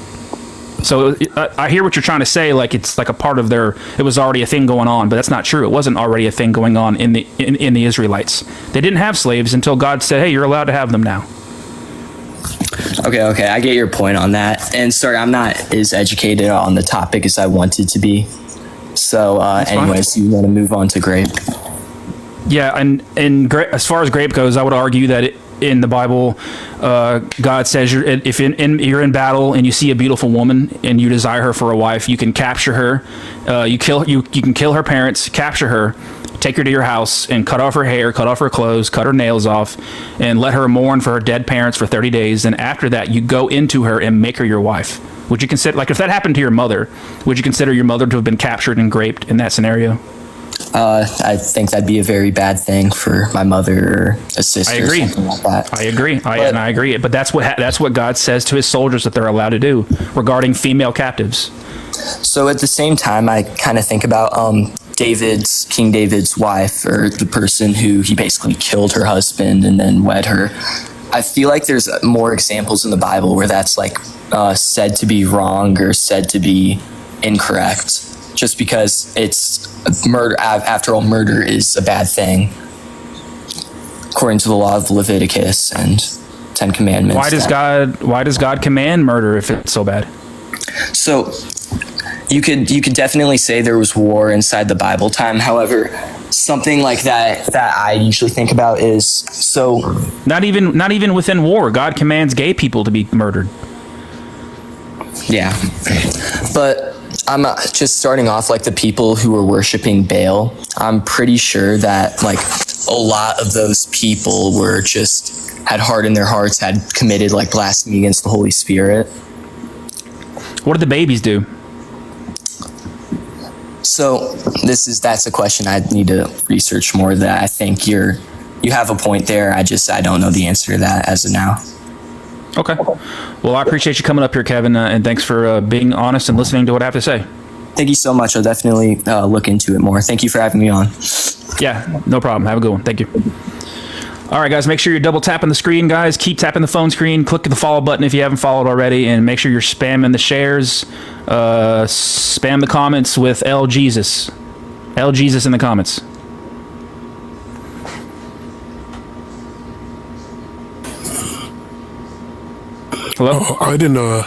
So I hear what you're trying to say, it's like a part of it was already a thing going on, but that's not true. It wasn't already a thing going on in the Israelites. They didn't have slaves until God said, hey, you're allowed to have them now. Okay, I get your point on that. And sorry, I'm not as educated on the topic as I wanted to be. So anyways, you want to move on to grape? Yeah, and as far as grape goes, I would argue that in the Bible, God says if you're in battle and you see a beautiful woman and you desire her for a wife, you can capture her. You can kill her parents, capture her, take her to your house, and cut off her hair, cut off her clothes, cut her nails off, and let her mourn for her dead parents for 30 days. And after that, you go into her and make her your wife. Would you consider, if that happened to your mother, would you consider your mother to have been captured and raped in that scenario? I think that'd be a very bad thing for my mother or a sister. I agree. Or something like that. I agree. I agree. But that's what God says to his soldiers that they're allowed to do regarding female captives. So at the same time, I kind of think about King David's wife, or the person who he basically killed her husband and then wed her. I feel like there's more examples in the Bible where that's like said to be wrong or said to be incorrect, just because it's murder. After all, murder is a bad thing, according to the law of Leviticus and Ten Commandments. Why does God command murder if it's so bad? So you could definitely say there was war inside the Bible time. However, something like that I usually think about is, so not even within war, God commands gay people to be murdered. Yeah, but I'm just starting off, like the people who were worshiping Baal. I'm pretty sure that like a lot of those people were just had hardened their hearts, had committed like blasphemy against the Holy Spirit. What did the babies do? So that's a question I need to research more. That I think you have a point there. I don't know the answer to that as of now. Okay. Well, I appreciate you coming up here, Kevin, and thanks for being honest and listening to what I have to say. Thank you so much. I'll definitely look into it more. Thank you for having me on. Yeah, no problem. Have a good one. Thank you. All right, guys, make sure you're double tapping the screen, guys. Keep tapping the phone screen. Click the follow button if you haven't followed already, and make sure you're spamming the shares. Spam the comments with L Jesus. L Jesus in the comments. Hello? Oh, I didn't know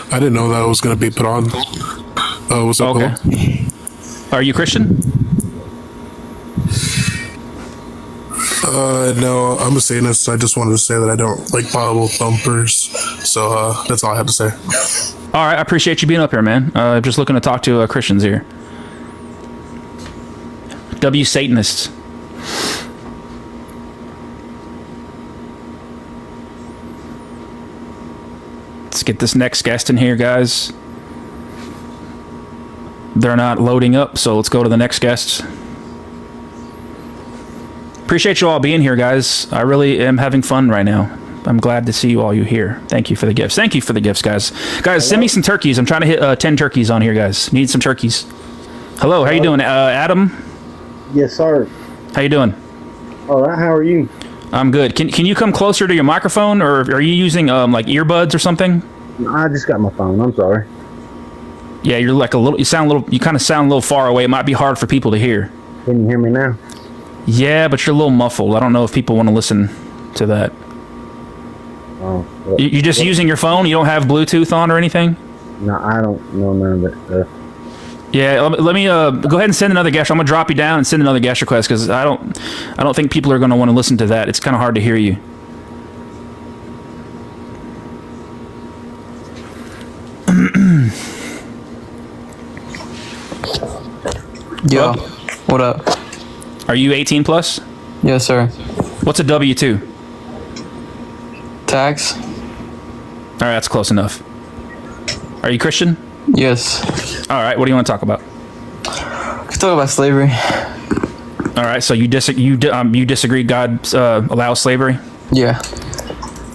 that was going to be put on. What's up? Okay. Hello? Are you Christian? No, I'm a Satanist. I just wanted to say that I don't like Bible thumpers. So that's all I have to say. All right, I appreciate you being up here, man. Just looking to talk to Christians here. W Satanists. Let's get this next guest in here, guys. They're not loading up, so let's go to the next guest. Appreciate you all being here, guys. I really am having fun right now. I'm glad to see you all here. Thank you for the gifts. Thank you for the gifts, guys. Guys, send me some turkeys. I'm trying to hit 10 turkeys on here, guys. Need some turkeys. Hello, how you doing? Adam? Yes, sir. How you doing? All right, how are you? I'm good. Can you come closer to your microphone, or are you using like earbuds or something? I just got my phone. I'm sorry. Yeah, you're like you kind of sound a little far away. It might be hard for people to hear. Can you hear me now? Yeah, but you're a little muffled. I don't know if people want to listen to that. Oh, You're just using your phone? You don't have Bluetooth on or anything? No, I don't know none of that stuff. Yeah, let me go ahead and send another guest. I'm gonna drop you down and send another guest request, because I don't think people are gonna want to listen to that. It's kind of hard to hear you. Yo, what up? Are you 18 plus? Yes, sir. What's a W-2? Tax? All right, that's close enough. Are you Christian? Yes. All right, what do you want to talk about? We can talk about slavery. All right, so you disagree God allows slavery? Yeah.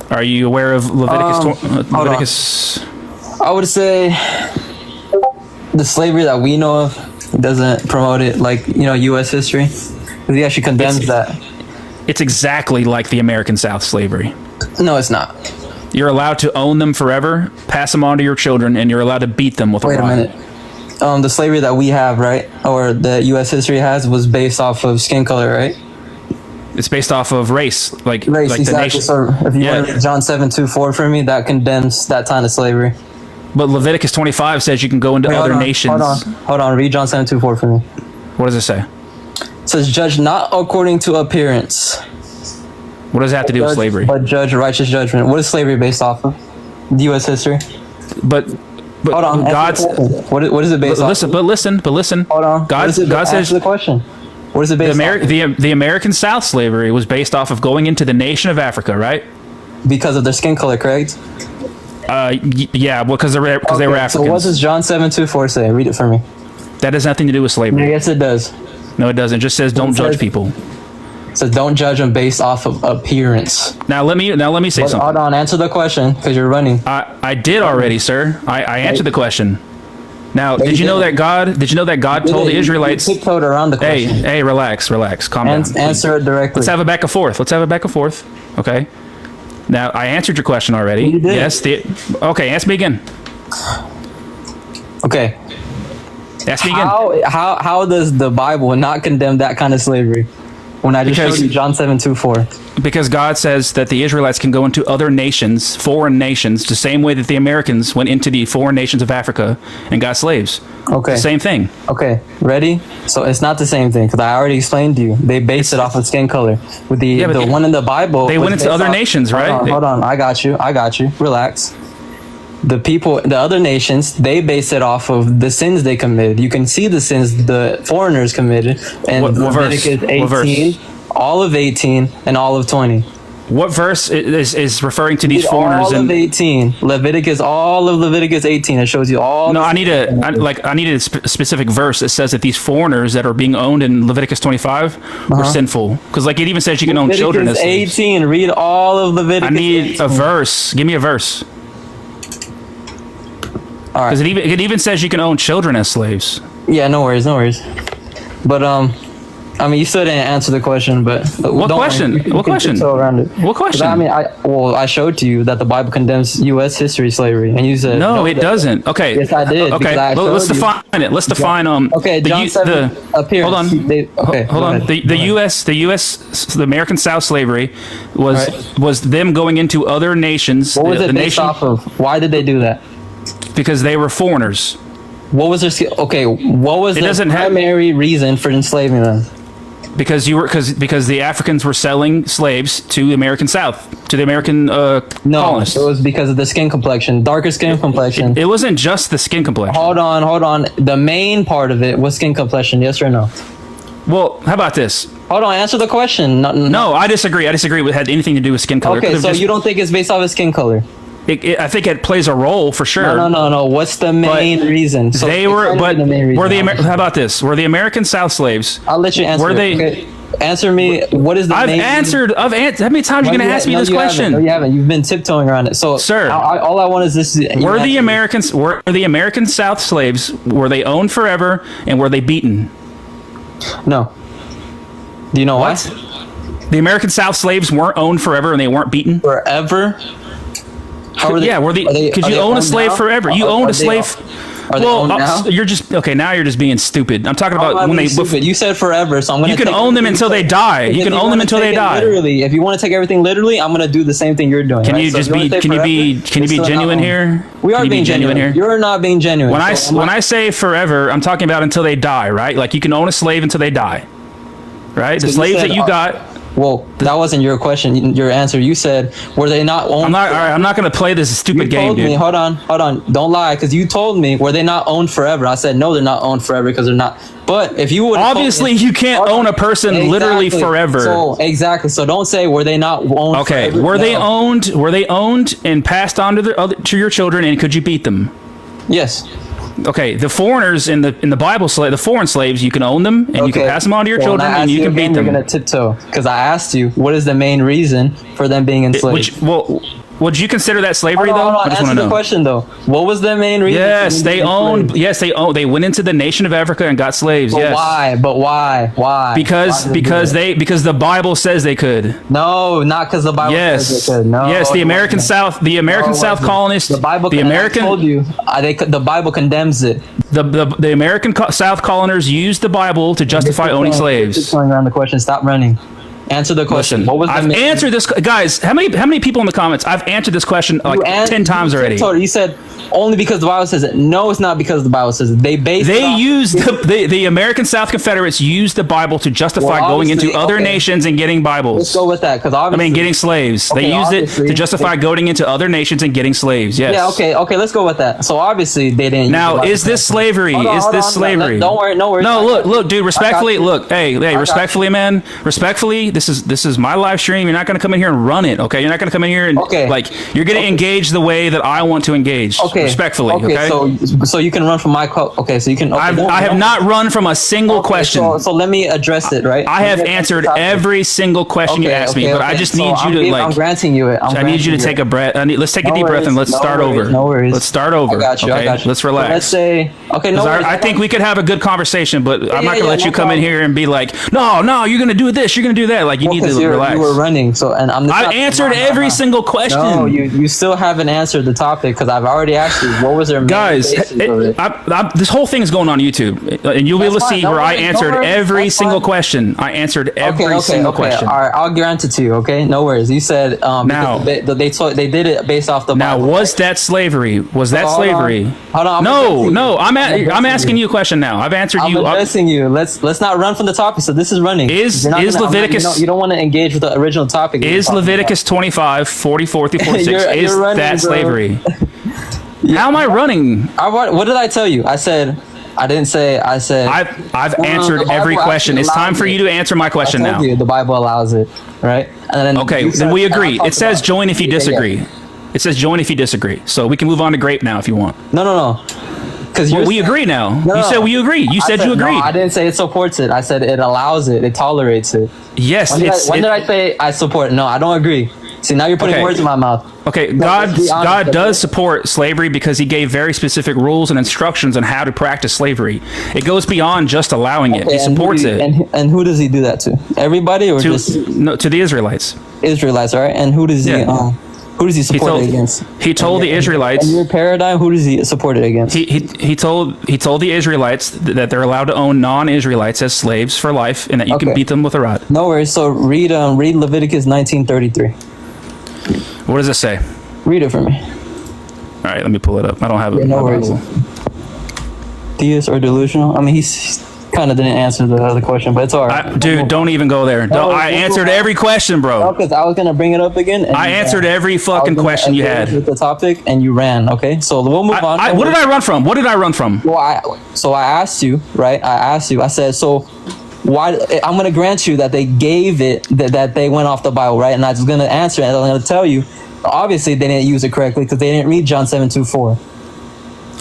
Are you aware of Leviticus? I would say the slavery that we know of doesn't promote it like, U.S. history. Because he actually condemns that. It's exactly like the American South slavery. No, it's not. You're allowed to own them forever, pass them on to your children, and you're allowed to beat them with a rod. Wait a minute. The slavery that we have, right, or the U.S. history has, was based off of skin color, right? It's based off of race, like exactly. the nation. So if you want to read John 7:2-4 for me, that condemns that time of slavery. But Leviticus 25 says you can go into other nations. Hold on. Read John 7:2-4 for me. What does it say? It says, "Judge not according to appearance." What does that have to do with slavery? But judge righteous judgment. What is slavery based off of? The U.S. history. But hold on. God's what is it based off? But listen. Hold on. God says the question. What is it based off? The American South slavery was based off of going into the nation of Africa, right? Because of their skin color, correct? Yeah, because they were Africans. So what does John 7:2-4 say? Read it for me. That has nothing to do with slavery. Yes, it does. No, it doesn't. It just says don't judge people. So don't judge them based off of appearance. Now let me say something. Hold on, answer the question because you're running. I did already, sir. I answered the question. Now, did you know that God told the Israelites? You tiptoed around the question. Hey, relax, calm down. Answer it directly. Let's have a back and forth. Okay. Now, I answered your question already. You did. Yes. Okay, ask me again. Okay. Ask me again. How does the Bible not condemn that kind of slavery? When I just showed you John 7:2-4. Because God says that the Israelites can go into other nations, foreign nations, the same way that the Americans went into the foreign nations of Africa and got slaves. Okay. It's the same thing. Okay, ready? So it's not the same thing because I already explained to you. They base it off of skin color. With the one in the Bible, they went into other nations, right? Hold on. I got you. Relax. The other nations, they base it off of the sins they committed. You can see the sins the foreigners committed in Leviticus 18, all of 18, and all of 20. What verse is referring to these foreigners? All of 18, all of Leviticus 18. It shows you all. No, I need a specific verse that says that these foreigners that are being owned in Leviticus 25 were sinful. Because it even says you can own children as slaves. 18. Read all of Leviticus. I need 18. a verse. Give me a verse. All right. Because it even says you can own children as slaves. Yeah, no worries. But I mean, you still didn't answer the question. But what question? What question? Around it. What question? I mean, I showed to you that the Bible condemns U.S. history slavery, and you said no, it doesn't. Okay. Yes, I did. Okay, let's define it. Let's define Okay, John 7 appearance. Hold on. Hold on. The American South slavery was them going into other nations. What was it based off of? Why did they do that? Because they were foreigners. What was their what was the primary reason for enslaving them? Because the Africans were selling slaves to the American South, to the American colonists. It was because of the skin complexion, darker skin complexion. It wasn't just the skin complexion. Hold on. The main part of it was skin complexion, yes or no? Well, how about this? Hold on, answer the question. No, I disagree. I disagree. It had anything to do with skin color. Okay, so you don't think it's based off of skin color? I think it plays a role for sure. No. What's the main reason? So how about this? Were the American South slaves? I'll let you answer. Were they? Okay. Answer me. What is the main answered. How many times are you going to ask me this question? No, you haven't. You've been tiptoeing around it. So, sir, all I want is this. Were the American South slaves? Were they owned forever and were they beaten? No. Do you know why? The American South slaves weren't owned forever and they weren't beaten forever. Could you own a slave forever? You owned a slave. You're just okay. Now you're just being stupid. I'm talking about when they. Stupid. You said forever, so I'm gonna. You can own them until they die. You can own them until they die. Literally, if you want to take everything literally, I'm gonna do the same thing you're doing. Can you just be? Can you be genuine here? We are being genuine here. You're not being genuine. When I say forever, I'm talking about until they die, right? Like you can own a slave until they die, right? The slaves that you got. Well, that wasn't your question. Your answer. You said, "Were they not owned?" I'm not going to play this stupid game, dude. Hold on. Don't lie, because you told me, "Were they not owned forever?" I said, "No, they're not owned forever because they're not." But if you would obviously you can't own a person literally forever. So So don't say, "Were they not owned?" Okay. Forever? Were they owned? Were they owned and passed on to your children? And could you beat them? Yes. Okay, the foreigners in the Bible, the foreign slaves, you can own them and you can pass them on to your children and you can beat them. You're gonna tiptoe because I asked you what is the main reason for them being enslaved. Would you consider that slavery though? I just want to know. The question though. What was the main reason? Yes, they owned. Yes, they owned. They went into the nation of Africa and got slaves. But yes. Why? But why? Why? Because the Bible says they could. No, not because the Bible says they could. No. Yes, the American South colonists. The Bible. I told you. The Bible condemns it. The American South coloners used the Bible to justify owning slaves. Going around the question. Stop running. Answer the question. Listen, I've answered this, guys. How many people in the comments? I've answered this question like 10 times already. You said only because the Bible says it. No, it's not because the Bible says it. They used the American South Confederates used the Bible to justify going into other nations and getting Bibles. Let's go with that getting slaves. They used it to justify going into other nations and getting slaves. Yes. Yeah. Okay. Let's go with that. So obviously they didn't. Now, is this slavery? Is this slavery? Don't worry. No worries. No, look, dude. Respectfully, look. Hey, respectfully, man. Respectfully, this is my live stream. You're not going to come in here and run it, okay? You're not going to come in here and like you're going to engage the way that I want to engage, respectfully, okay? So you can run from my so you can. I have not run from a single question. So let me address it, right? I have answered every single question you asked me, but I just need you to like. I'm granting you it. I need you to take a breath. Let's take a deep breath and let's start over. No worries. Let's start over. I got you. Okay? Let's relax. So let's say no worries. I think we could have a good conversation, but I'm not going to let you come in here and be like, no, you're going to do this, you're going to do that. Like, you need to relax. You were running, I've answered every single question. No, you still haven't answered the topic because I've already asked you what was their main guys. This whole thing is going on YouTube, and you'll be able to see where I answered every single question. I answered every single question. All right, I'll grant it to you. Okay, no worries. You said now they did it based off the Bible. Now, was that slavery? Was that slavery? Hold on. No. I'm asking you a question now. I've answered you. I'm addressing you. Let's not run from the topic. So this is running. Is Leviticus? You don't want to engage with the original topic. Is Leviticus 25, 44 through 46? Is running, that slavery? How am I running? What did I tell you? I said. I didn't say. I said. I've answered every question. It's time for you to answer my question now. The Bible allows it, right? And then then we agree. It says join if you disagree. It says join if you disagree. So we can move on to grape now if you want. No. Because we agree now. You said we agree. You said you agreed. No, I didn't say it supports it. I said it allows it. It tolerates it. Yes. When did I say I support it? No, I don't agree. See, now you're putting words in my mouth. Okay, God does support slavery because he gave very specific rules and instructions on how to practice slavery. It goes beyond just allowing it. He supports it. And who does he do that to? Everybody or just to the Israelites? Israelites, all right? And who does he who does he support it against? He told the Israelites. In your paradigm, who does he support it against? He told the Israelites that they're allowed to own non-Israelites as slaves for life, and that you can beat them with a rod. No worries. So read Leviticus 19:33. What does it say? Read it for me. All right, let me pull it up. I don't have it. No worries. Theist or delusional? I mean, he's kind of didn't answer the other question, but it's all right. Dude, don't even go there. I answered every question, bro. No, because I was gonna bring it up again. I answered every fucking question you had with the topic, and you ran. Okay, so we'll move on. What did I run from? What did I run from? Well, I asked you, right? I said, so why? I'm gonna grant you that they gave it that they went off the Bible, right? And I was gonna answer it, and I'm gonna tell you, obviously they didn't use it correctly because they didn't read John 7:2-4.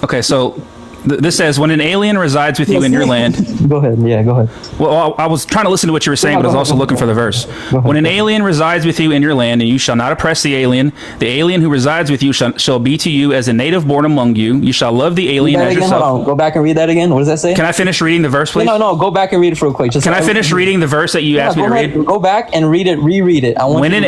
Okay, so. This says, when an alien resides with you in your land... Go ahead. Yeah, go ahead. Well, I was trying to listen to what you were saying, but I was also looking for the verse. When an alien resides with you in your land, and you shall not oppress the alien who resides with you shall be to you as a native born among you. You shall love the alien as yourself. Hold on. Go back and read that again. What does that say? Can I finish reading the verse, please? No. Go back and read it real quick. Can I finish reading the verse that you asked me to read? Go back and read it. Reread it. When an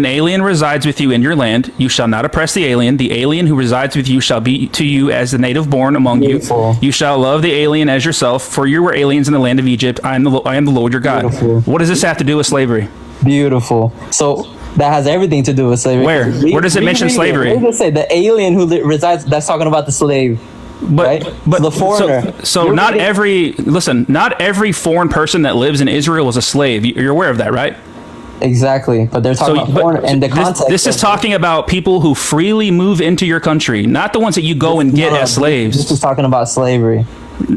alien resides with you in your land, you shall not oppress the alien. The alien who resides with you shall be to you as the native born among you. You shall love the alien as yourself, for you were aliens in the land of Egypt. I am the Lord your God. Beautiful. What does this have to do with slavery? Beautiful. So that has everything to do with slavery. Where does it mention slavery? What does it say? The alien who resides, that's talking about the slave. But the foreigner. So not every foreign person that lives in Israel is a slave. You're aware of that, right? Exactly, but they're talking about foreign and the context. This is talking about people who freely move into your country, not the ones that you go and get as slaves. This is talking about slavery.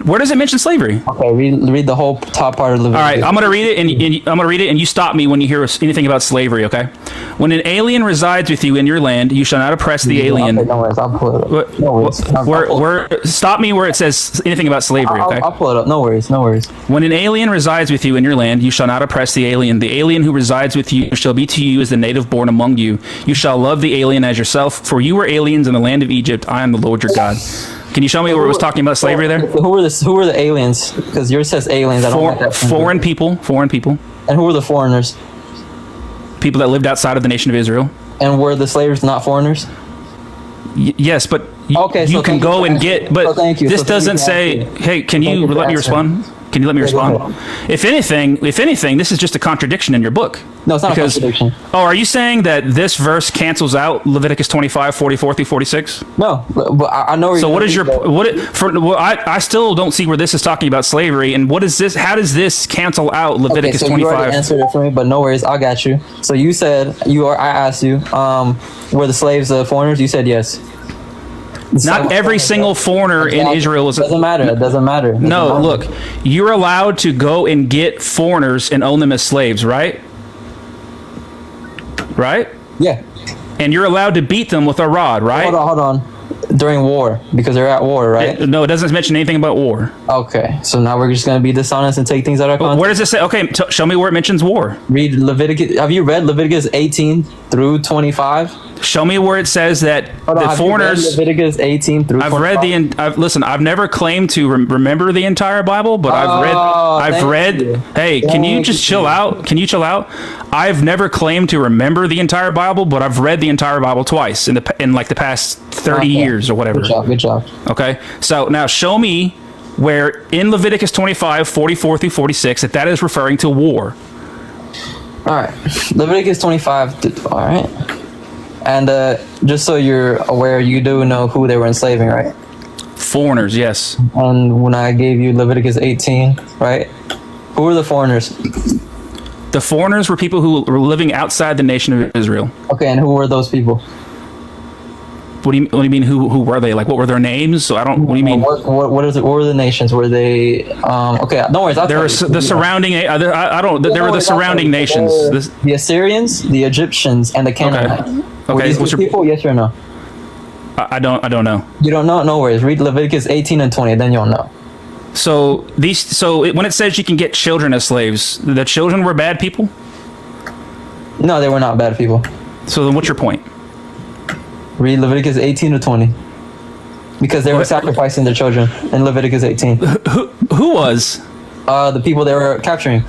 Where does it mention slavery? Okay, read the whole top part of Leviticus. All right, I'm gonna read it, and you stop me when you hear anything about slavery. Okay, when an alien resides with you in your land, you shall not oppress the alien. Okay, no worries, I'll pull it up. Stop me where it says anything about slavery. Okay, I'll pull it up. No worries. When an alien resides with you in your land, you shall not oppress the alien. The alien who resides with you shall be to you as the native born among you. You shall love the alien as yourself, for you were aliens in the land of Egypt. I am the Lord your God. Can you show me where it was talking about slavery there? Who were the aliens? Because yours says aliens. I don't like that. Foreign people. And who were the foreigners? People that lived outside of the nation of Israel. And were the slaves not foreigners? Yes, but you can go and get. But this doesn't say. Hey, can you let me respond? Can you let me respond? If anything, this is just a contradiction in your book. No, it's not a contradiction. Oh, are you saying that this verse cancels out Leviticus 25, 44 through 46? No, but I know. So what is your I still don't see where this is talking about slavery, and what is this? How does this cancel out Leviticus 25? You already answered it for me, but no worries, I got you. So you said I asked you, were the slaves foreigners? You said yes. Not every single foreigner in Israel is. Doesn't matter. It doesn't matter. No, look, you're allowed to go and get foreigners and own them as slaves, right? Right? Yeah. And you're allowed to beat them with a rod, right? Hold on. During war, because they're at war, right? No, it doesn't mention anything about war. Okay, so now we're just going to be dishonest and take things out of context. Where does it say? Okay, show me where it mentions war. Read Leviticus. Have you read Leviticus 18 through 25? Show me where it says that the foreigners. Leviticus 18 through. I've 25? read listen. I've never claimed to remember the entire Bible, but I've read. Hey, can you just chill out? Can you chill out? I've never claimed to remember the entire Bible, but I've read the entire Bible twice in like the past 30 years or whatever. Good job. Okay, so now show me where in Leviticus 25, 44 through 46 that is referring to war. All right, Leviticus 25. All right. And just so you're aware, you do know who they were enslaving, right? Foreigners, yes. And when I gave you Leviticus 18, right? Who were the foreigners? The foreigners were people who were living outside the nation of Israel. Okay, and who were those people? What do you mean? Who were they? Like, what were their names? So I don't. What do you mean? What were the nations? Were they? Okay, no worries. There were the surrounding. I don't. There were the surrounding nations. The Assyrians, the Egyptians, and the Canaanites. Okay. What's your people? Yes or no? I don't know. You don't know? No worries. Read Leviticus 18 and 20, then you'll know. So when it says you can get children as slaves, the children were bad people? No, they were not bad people. So then what's your point? Read Leviticus 18 to 20. Because they were sacrificing their children in Leviticus 18. Who was? The people they were capturing.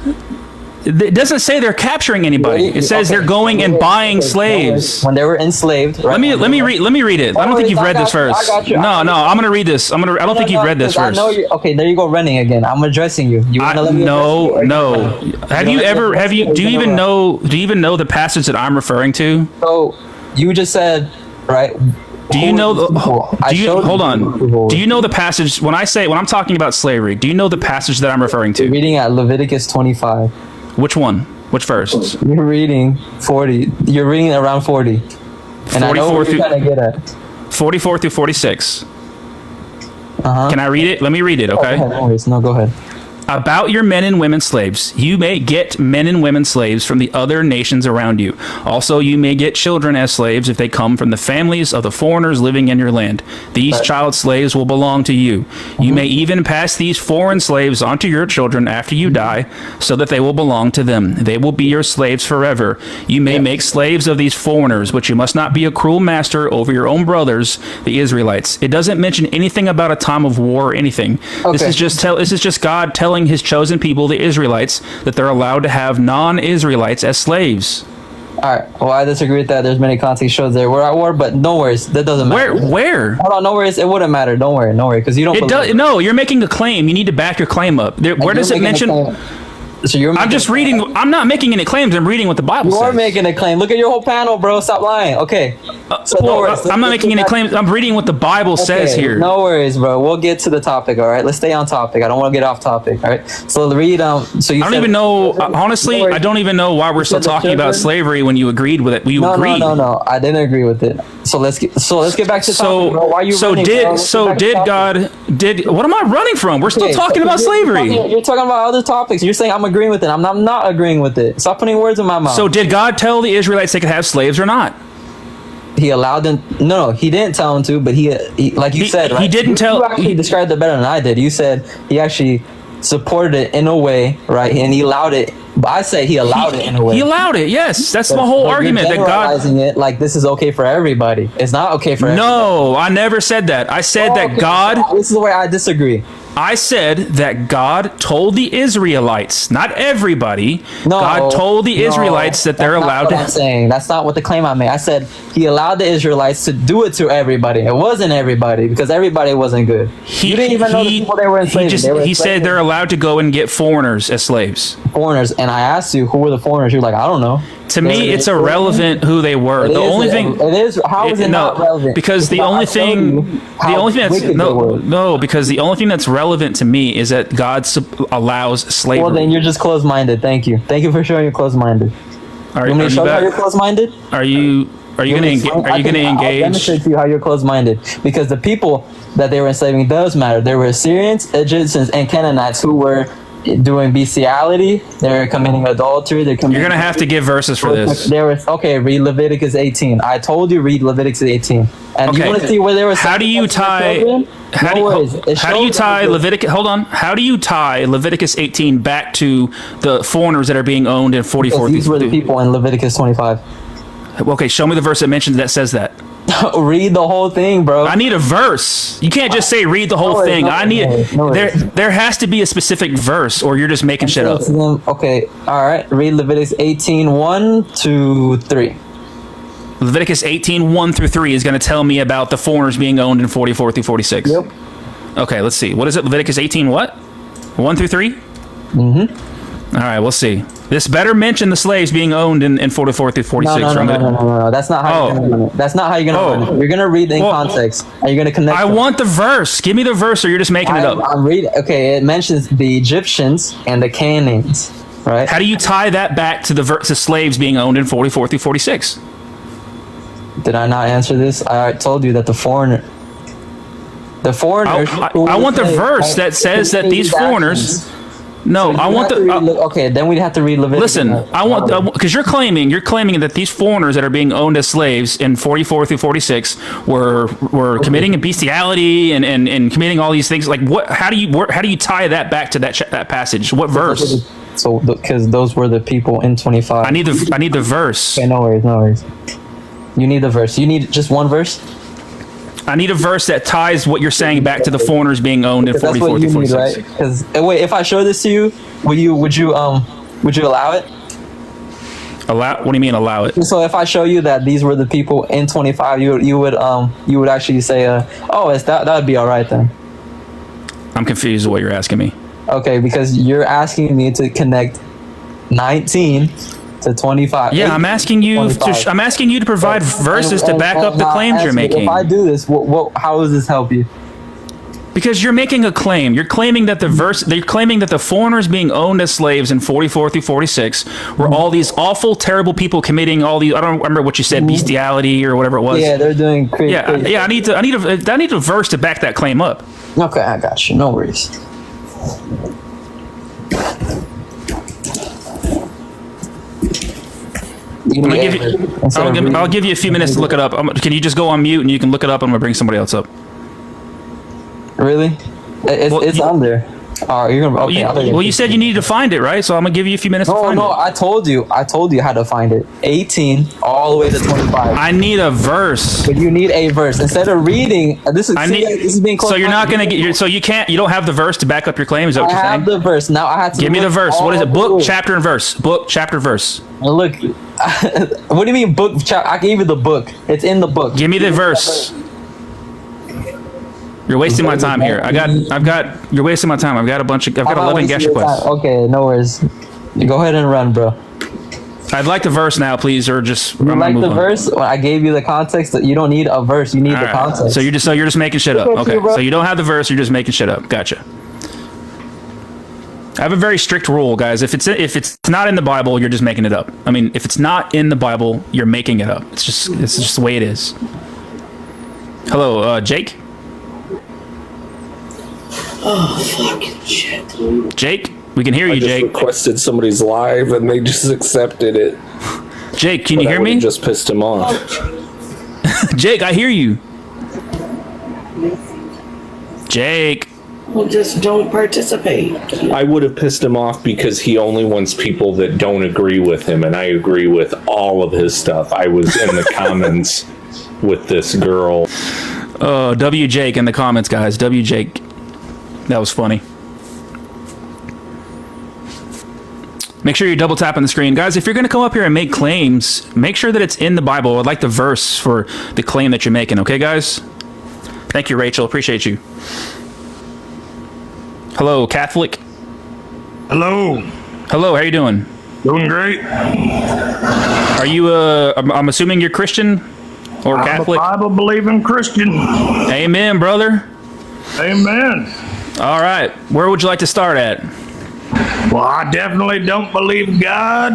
It doesn't say they're capturing anybody. It says they're going and buying slaves. When they were enslaved. Right? Let me read it. I don't think you've read this verse. No, I'm gonna read this. I don't think you've read this verse. Okay, there you go running again. I'm addressing you. No. Do you even know the passage that I'm referring to? So you just said, right? Do you know hold on. Do you know the passage when I'm talking about slavery? Do you know the passage that I'm referring to? You're reading at Leviticus 25. Which one? Which verse? You're reading 40. You're reading around 40. And I know what you're trying to get at. 44 through 46. Can I read it? Let me read it, okay? Go ahead. About your men and women slaves, you may get men and women slaves from the other nations around you. Also, you may get children as slaves if they come from the families of the foreigners living in your land. These child slaves will belong to you. You may even pass these foreign slaves onto your children after you die, so that they will belong to them. They will be your slaves forever. You may make slaves of these foreigners, but you must not be a cruel master over your own brothers, the Israelites. It doesn't mention anything about a time of war or anything. This is just God telling his chosen people, the Israelites, that they're allowed to have non-Israelites as slaves. All right. Well, I disagree with that. There's many context shows there. We're at war, but no worries. That doesn't matter. Where? Hold on. No worries. It wouldn't matter. Don't worry. Because you don't. No, you're making a claim. You need to back your claim up. Where does it mention? So I'm just reading. I'm not making any claims. I'm reading what the Bible says. You're making a claim. Look at your whole panel, bro. Stop lying. Okay. I'm not making any claims. I'm reading what the Bible says here. No worries, bro. We'll get to the topic. All right. Let's stay on topic. I don't want to get off topic. All right. So read. So you. I don't even know. Honestly, I don't even know why we're still talking about slavery when you agreed with it. No, I didn't agree with it. So let's get back to topic, bro. Why are you running, What am I running from? We're still talking about slavery. You're talking about other topics. You're saying I'm agreeing with it. I'm not agreeing with it. Stop putting words in my mouth. So did God tell the Israelites they could have slaves or not? He allowed them. No, he didn't tell them to. But he like you said, right? He didn't tell. You actually described it better than I did. You said he actually supported it in a way, right? And he allowed it. But I say he allowed it in a way. He allowed it. Yes, that's my whole argument. You're generalizing it like this is okay for everybody. It's not okay for everybody. No, I never said that. I said that God. This is the way I disagree. I said that God told the Israelites, not everybody. God told the Israelites that they're allowed to. I'm saying that's not what the claim I made. I said he allowed the Israelites to do it to everybody. It wasn't everybody because everybody wasn't good. You didn't even know the people they were enslaving. He said they're allowed to go and get foreigners as slaves. Foreigners, and I asked you who were the foreigners. You're like, I don't know. To me, it's irrelevant who they were. The only thing it is. How is it not relevant? Because the only thing that's relevant to me is that God allows slavery. Well, then you're just closed-minded. Thank you for showing you're closed-minded. You want me to show you how you're closed-minded? Are you Are you going to engage? I'll demonstrate to you how you're closed-minded. Because the people that they were enslaving does matter. There were Assyrians, Egyptians, and Canaanites who were doing bestiality. They're committing adultery. You're going to have to give verses for this. Okay, read Leviticus 18. I told you read Leviticus 18. And you want to see where there was. How do you tie? How do you tie Leviticus? Hold on. How do you tie Leviticus 18 back to the foreigners that are being owned in 44? These were the people in Leviticus 25. Okay, show me the verse that says that. Read the whole thing, bro. I need a verse. You can't just say read the whole thing. I need there has to be a specific verse, or you're just making shit up. Okay, all right. Read Leviticus 18, 1 to 3. Leviticus 18, 1 through 3 is going to tell me about the foreigners being owned in 44 through 46. Yep. Okay, let's see. What is it? Leviticus 18, what? 1 through 3? Mm-hmm. All right, we'll see. This better mention the slaves being owned in 44 through 46. No. That's not how you're going to run it. That's not how you're going to run it. You're going to read in context. Are you going to connect? I want the verse. Give me the verse, or you're just making it up. I'm reading. Okay, it mentions the Egyptians and the Canaanites, right? How do you tie that back to the slaves being owned in 44 through 46? Did I not answer this? I told you that the foreigners. I want the verse that says that these foreigners. No, I want the. Okay, then we'd have to read Leviticus. Listen, I want because you're claiming that these foreigners that are being owned as slaves in 44 through 46 were committing bestiality and committing all these things. Like what? How do you tie that back to that passage? What verse? So because those were the people in 25. I need the verse. Okay, no worries. You need the verse. You need just one verse. I need a verse that ties what you're saying back to the foreigners being owned in 44 through 46. Right? Because wait, if I show this to you, would you allow it? Allow? What do you mean allow it? So if I show you that these were the people in 25, you would actually say, that would be all right then. I'm confused with what you're asking me. Okay, because you're asking me to connect 19 to 25. Yeah, I'm asking you to provide verses to back up the claims you're making. If I do this, how does this help you? Because you're making a claim. You're claiming that they're claiming that the foreigners being owned as slaves in 44 through 46 were all these awful, terrible people committing all these. I don't remember what you said, bestiality or whatever it was. Yeah, they're doing crazy. Yeah. I need a verse to back that claim up. Okay, I got you. No worries. I'll give you a few minutes to look it up. Can you just go on mute and you can look it up? I'm gonna bring somebody else up. Really? It's on there. You're gonna. Okay, you said you needed to find it, right? So I'm gonna give you a few minutes to find it. No, I told you how to find it. 18 all the way to 25. I need a verse. But you need a verse instead of reading. This is being close. So you're not gonna get. So you don't have the verse to back up your claim. Is that what you're saying? I have the verse. Now I have to give me the verse. What is it? Book, chapter, and verse. Book, chapter, verse. Well, look. What do you mean book? I gave you the book. It's in the book. Give me the verse. You're wasting my time here. You're wasting my time. I've got 11 guest requests. Okay, no worries. You go ahead and run, bro. I'd like the verse now, please, or just. You like the verse? Well, I gave you the context. That you don't need a verse. You need the context. So you're just making shit up. Okay. So you don't have the verse. You're just making shit up. Gotcha. I have a very strict rule, guys. If it's not in the Bible, you're just making it up. I mean, if it's not in the Bible, you're making it up. It's just the way it is. Hello, Jake. Oh, fucking shit. Jake, we can hear you, Jake. I just requested somebody's live and they just accepted it. Jake, can you hear me? Just pissed him off. Jake, I hear you. Jake. Well, just don't participate. I would have pissed him off because he only wants people that don't agree with him, and I agree with all of his stuff. I was in the comments with this girl. W Jake in the comments, guys. W Jake. That was funny. Make sure you're double tapping the screen. Guys, if you're going to come up here and make claims, make sure that it's in the Bible. I'd like the verse for the claim that you're making. Okay, guys? Thank you, Rachel. Appreciate you. Hello, Catholic. Hello. Hello, how you doing? Doing great. Are you, I'm assuming you're Christian or Catholic? I'm a Bible-believing Christian. Amen, brother. Amen. All right. Where would you like to start at? Well, I definitely don't believe God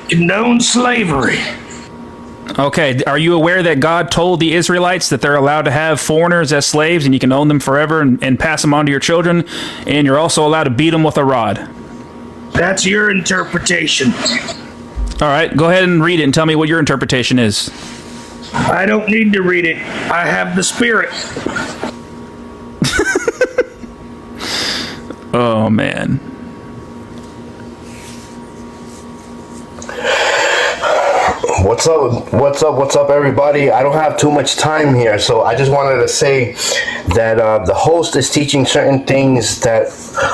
condones slavery. Okay, are you aware that God told the Israelites that they're allowed to have foreigners as slaves and you can own them forever and pass them on to your children, and you're also allowed to beat them with a rod? That's your interpretation. All right, go ahead and read it and tell me what your interpretation is. I don't need to read it. I have the Spirit. Oh, man. What's up? What's up, everybody? I don't have too much time here, so I just wanted to say that the host is teaching certain things that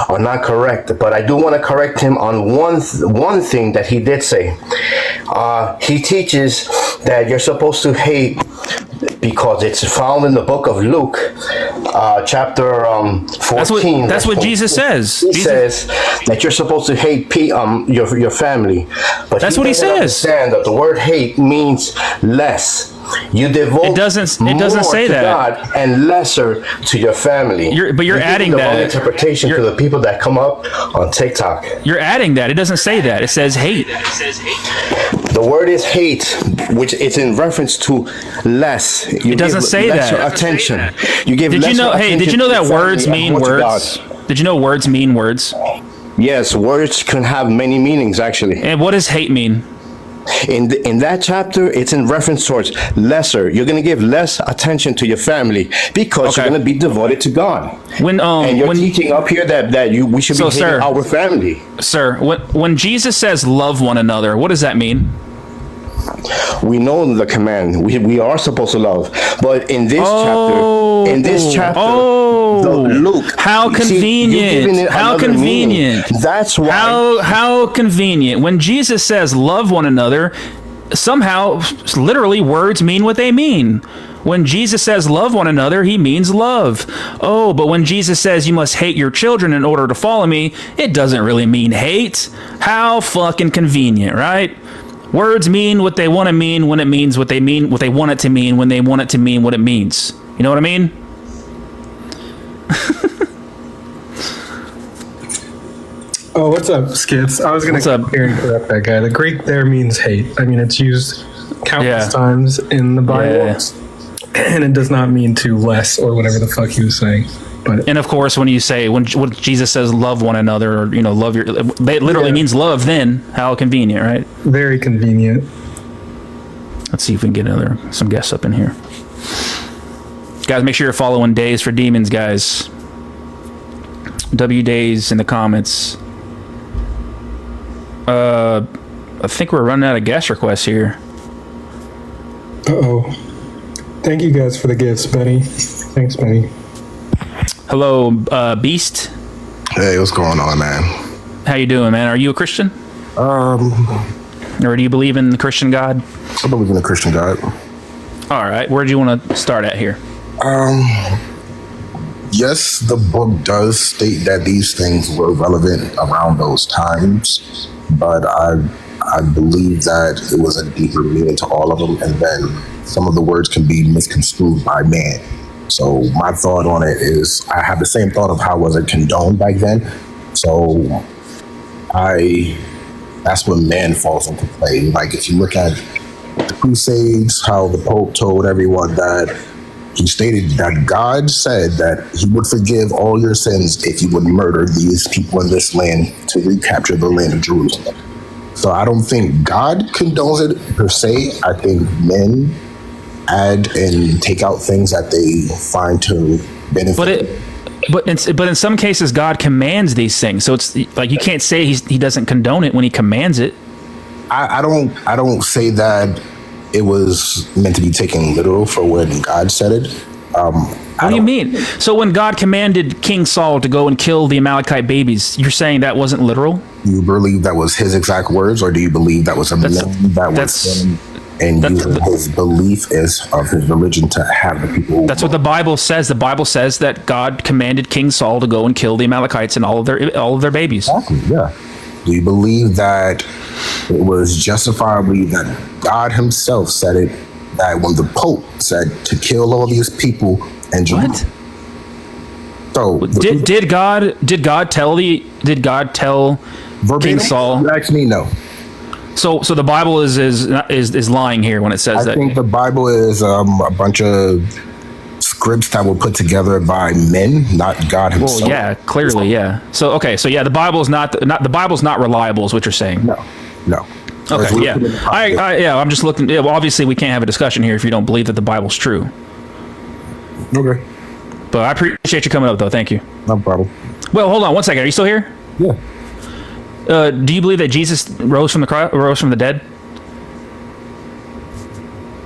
are not correct, but I do want to correct him on one thing that he did say. He teaches that you're supposed to hate because it's found in the book of Luke, chapter 14. That's what Jesus says. He says that you're supposed to hate your family. But that's what he says. Understand that the word hate means less. You devote it doesn't say to that. God and lesser to your family. But you're adding that wrong interpretation to the people that come up on TikTok. You're adding that. It doesn't say that. It says hate. The word is hate, which it's in reference to less. It doesn't say that. Attention. You give. Did you know? Hey, did you know that words mean words? Did you know words mean words? Yes, words can have many meanings actually. And what does hate mean? In that chapter, it's in reference towards lesser. You're going to give less attention to your family because you're going to be devoted to God. And you're teaching up here that we should be hating our family. Sir, when Jesus says love one another, what does that mean? We know the command. We are supposed to love. But in this chapter, Luke. How convenient. How convenient. That's why. How convenient. When Jesus says love one another, somehow, literally, words mean what they mean. When Jesus says love one another, he means love. Oh, but when Jesus says you must hate your children in order to follow me, it doesn't really mean hate. How fucking convenient, right? Words mean what they want to mean when it means what they mean, what they want it to mean when they want it to mean what it means. You know what I mean? Oh, what's up, Skits? I was going to come here and correct that guy. The Greek there means hate. I mean, it's used countless times in the Bible, and it does not mean to less or whatever the fuck he was saying. But and of course, when Jesus says love one another, or love your, it literally means love. Then how convenient, right? Very convenient. Let's see if we can get some guests up in here. Guys, make sure you're following Days for Demons, guys. W Days in the comments. I think we're running out of guest requests here. Uh-oh. Thank you guys for the gifts, Benny. Thanks, Benny. Hello, Beast. Hey, what's going on, man? How you doing, man? Are you a Christian? Or do you believe in the Christian God? I believe in the Christian God. All right. Where do you want to start at here? Yes, the book does state that these things were relevant around those times, but I believe that it was a deeper meaning to all of them, and then some of the words can be misconstrued by man. So my thought on it is, I have the same thought of how was it condoned back then. So that's when man falls into play. Like if you look at the Crusades, how the Pope told everyone that he stated that God said that he would forgive all your sins if you would murder these people in this land to recapture the land of Jerusalem. So I don't think God condones it per se. I think men add and take out things that they find to benefit. But in some cases, God commands these things. So it's like you can't say he doesn't condone it when he commands it. I don't say that it was meant to be taken literal for when God said it. What do you mean? So when God commanded King Saul to go and kill the Amalekite babies, you're saying that wasn't literal? Do you believe that was his exact words, or do you believe that was a man that was and using his belief of his religion to have the people? That's what the Bible says. The Bible says that God commanded King Saul to go and kill the Amalekites and all of their babies. Exactly, yeah. Do you believe that it was justifiably that God himself said it, that when the Pope said to kill all these people and Jerusalem? So did God tell verbatim, King Saul? You actually no. So the Bible is lying here when it says that. I think the Bible is a bunch of scripts that were put together by men, not God himself. Well, yeah, clearly, yeah. So the Bible is not the Bible's not reliable, is what you're saying. No. Okay, yeah. I'm just looking. Yeah, well, obviously, we can't have a discussion here if you don't believe that the Bible's true. Okay. But I appreciate you coming up, though. Thank you. No problem. Well, hold on one second. Are you still here? Yeah. Do you believe that Jesus rose from the dead?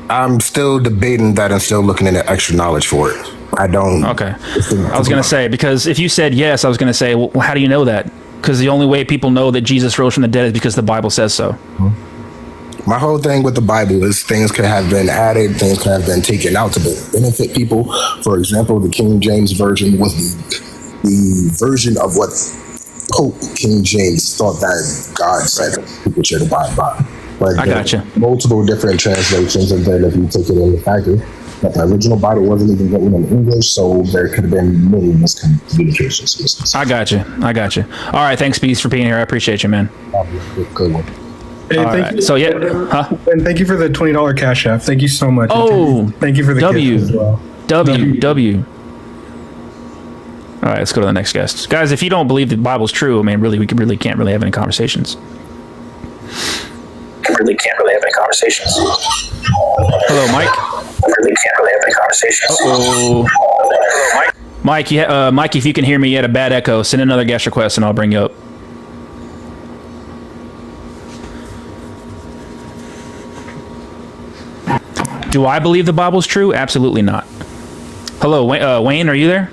I'm still debating that and still looking into extra knowledge for it. I don't. Okay. I was going to say, because if you said yes, I was going to say, well, how do you know that? Because the only way people know that Jesus rose from the dead is because the Bible says so. My whole thing with the Bible is things could have been added, things could have been taken out to benefit people. For example, the King James Version was the version of what Pope King James thought that God said people should abide by. But I gotcha. Multiple different translations, and then if you take it into factor, that the original Bible wasn't even written in English, so there could have been many miscommunications. I got you. All right, thanks, Beast, for being here. I appreciate you, man. Good one. Hey, thank you. So and thank you for the $20 Cash App. Thank you so much. Oh, thank you for the gift as well. W. All right, let's go to the next guest, guys. If you don't believe the Bible's true, I mean, really, we can't really have any conversations. Hello, Mike. Uh-oh. Mike, if you can hear me, you had a bad echo. Send another guest request, and I'll bring you up. Do I believe the Bible's true? Absolutely not. Hello, Wayne, are you there?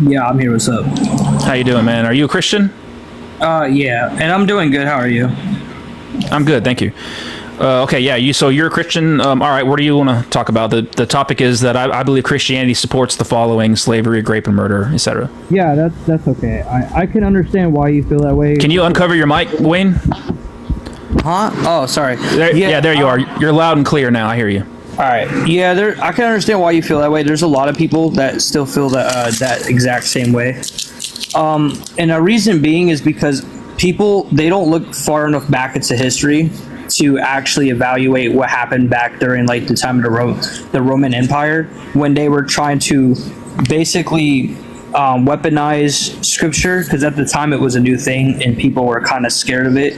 Yeah, I'm here. What's up? How you doing, man? Are you a Christian? Yeah, and I'm doing good. How are you? I'm good, thank you. Okay, yeah, so you're a Christian. All right, what do you want to talk about? The topic is that I believe Christianity supports the following: slavery, rape, and murder, etc. Yeah, that's okay. I can understand why you feel that way. Can you uncover your mic, Wayne? Huh? Oh, sorry. There you are. You're loud and clear now. I hear you. All right. Yeah, I can understand why you feel that way. There's a lot of people that still feel that exact same way. And a reason being is because people, they don't look far enough back into history to actually evaluate what happened back during like the time of the Roman Empire, when they were trying to basically weaponize scripture, because at the time it was a new thing and people were kind of scared of it.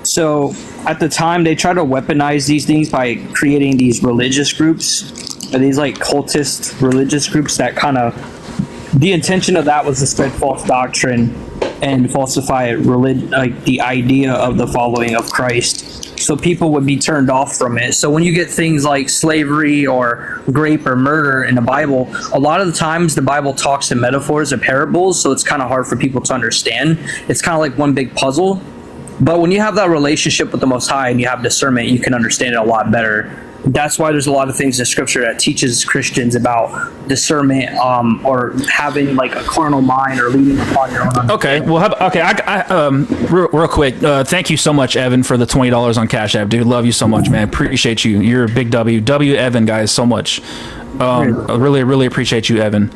So at the time they tried to weaponize these things by creating these religious groups, or these like cultist religious groups that kind of, the intention of that was to spread false doctrine and falsify like the idea of the following of Christ, so people would be turned off from it. So when you get things like slavery or rape or murder in the Bible, a lot of the times the Bible talks in metaphors or parables, so it's kind of hard for people to understand. It's kind of like one big puzzle. But when you have that relationship with the Most High and you have discernment, you can understand it a lot better. That's why there's a lot of things in Scripture that teaches Christians about discernment, or having like a carnal mind, or leading upon your own. Okay. Well, real quick. Thank you so much, Evan, for the $20 on Cash App, dude. Love you so much, man. Appreciate you. You're a big W Evan, guys, so much. I really appreciate you, Evan.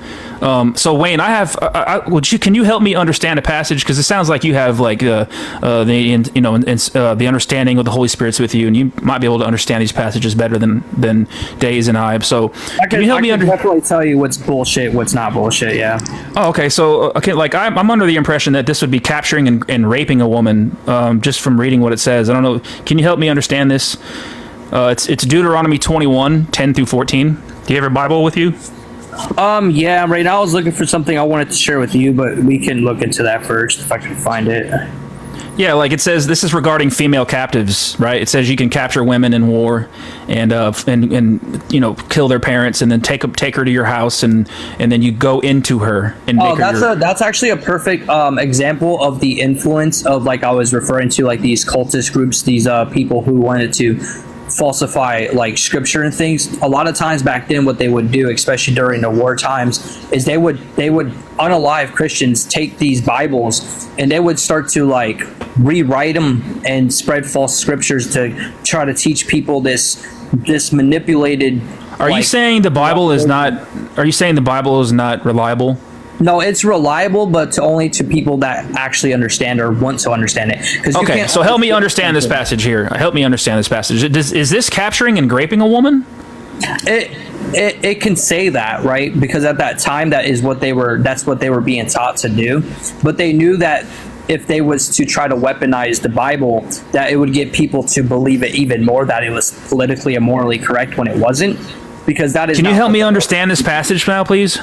So Wayne, can you help me understand a passage, because it sounds like you have like the understanding of the Holy Spirit's with you, and you might be able to understand these passages better than Days and I. So can you help me definitely tell you what's bullshit, what's not bullshit. Yeah. Oh, okay. So like I'm under the impression that this would be capturing and raping a woman, just from reading what it says. I don't know. Can you help me understand this? It's Deuteronomy 21, 10 through 14. Do you have your Bible with you? Yeah, right now I was looking for something I wanted to share with you, but we can look into that first if I can find it. Yeah, like it says, this is regarding female captives, right? It says you can capture women in war and kill their parents, and then take her to your house, and then you go into her and make her that's actually a perfect example of the influence of, like I was referring to, like these cultist groups, these people who wanted to falsify like scripture and things. A lot of times back then what they would do, especially during the war times, is they would unalive Christians, take these Bibles, and they would start to like rewrite them and spread false scriptures to try to teach people this manipulated. Are you saying the Bible is not reliable? No, it's reliable, but only to people that actually understand or want to understand it. Okay, so help me understand this passage here. Help me understand this passage. Is this capturing and raping a woman? It can say that, right? Because at that time, that's what they were being taught to do. But they knew that if they was to try to weaponize the Bible, that it would get people to believe it even more, that it was politically and morally correct when it wasn't. Because that is. Can you help me understand this passage now, please?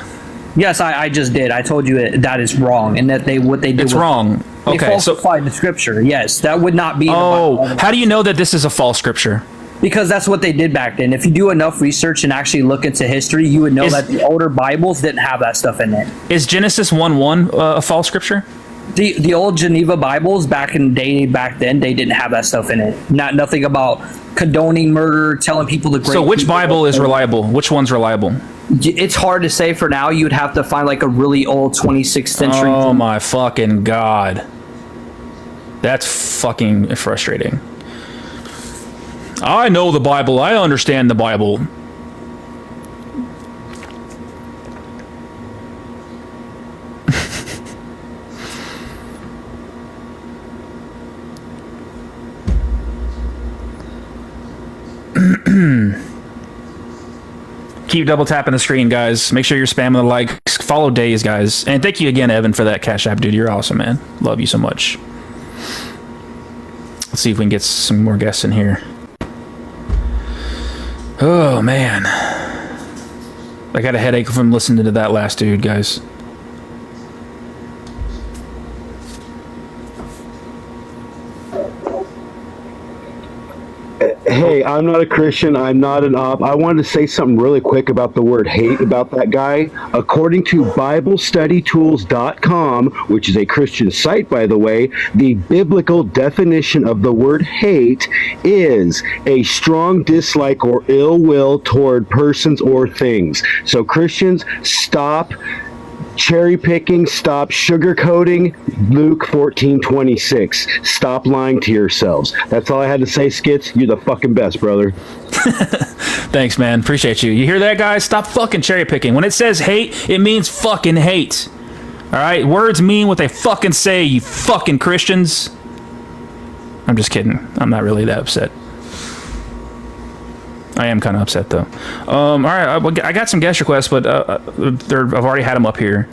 Yes, I just did. I told you that is wrong, and that what they did. It's wrong. They falsified the scripture. Yes, that would not be. How do you know that this is a false scripture? Because that's what they did back then. If you do enough research and actually look into history, you would know that the older Bibles didn't have that stuff in it. Is Genesis 1:1 a false scripture? The old Geneva Bibles back then, they didn't have that stuff in it. Nothing about condoning murder, telling people to. So which Bible is reliable? Which one's reliable? It's hard to say for now. You'd have to find like a really old 26th century. Oh my fucking God. That's fucking frustrating. I know the Bible. I understand the Bible. Keep double tapping the screen, guys. Make sure you're spamming the likes. Follow Days, guys. And thank you again, Evan, for that Cash App, dude. You're awesome, man. Love you so much. Let's see if we can get some more guests in here. Oh, man. I got a headache from listening to that last dude, guys. Hey, I'm not a Christian. I'm not an op. I wanted to say something really quick about the word hate about that guy. According to BibleStudyTools.com, which is a Christian site, by the way, the biblical definition of the word hate is a strong dislike or ill will toward persons or things. So Christians, stop cherry picking, stop sugarcoating Luke 14:26. Stop lying to yourselves. That's all I had to say, Skits. You're the fucking best, brother. Thanks, man. Appreciate you. You hear that, guys? Stop fucking cherry picking. When it says hate, it means fucking hate. All right? Words mean what they fucking say, you fucking Christians. I'm just kidding. I'm not really that upset. I am kind of upset, though. All right, I got some guest requests, but I've already had them up here.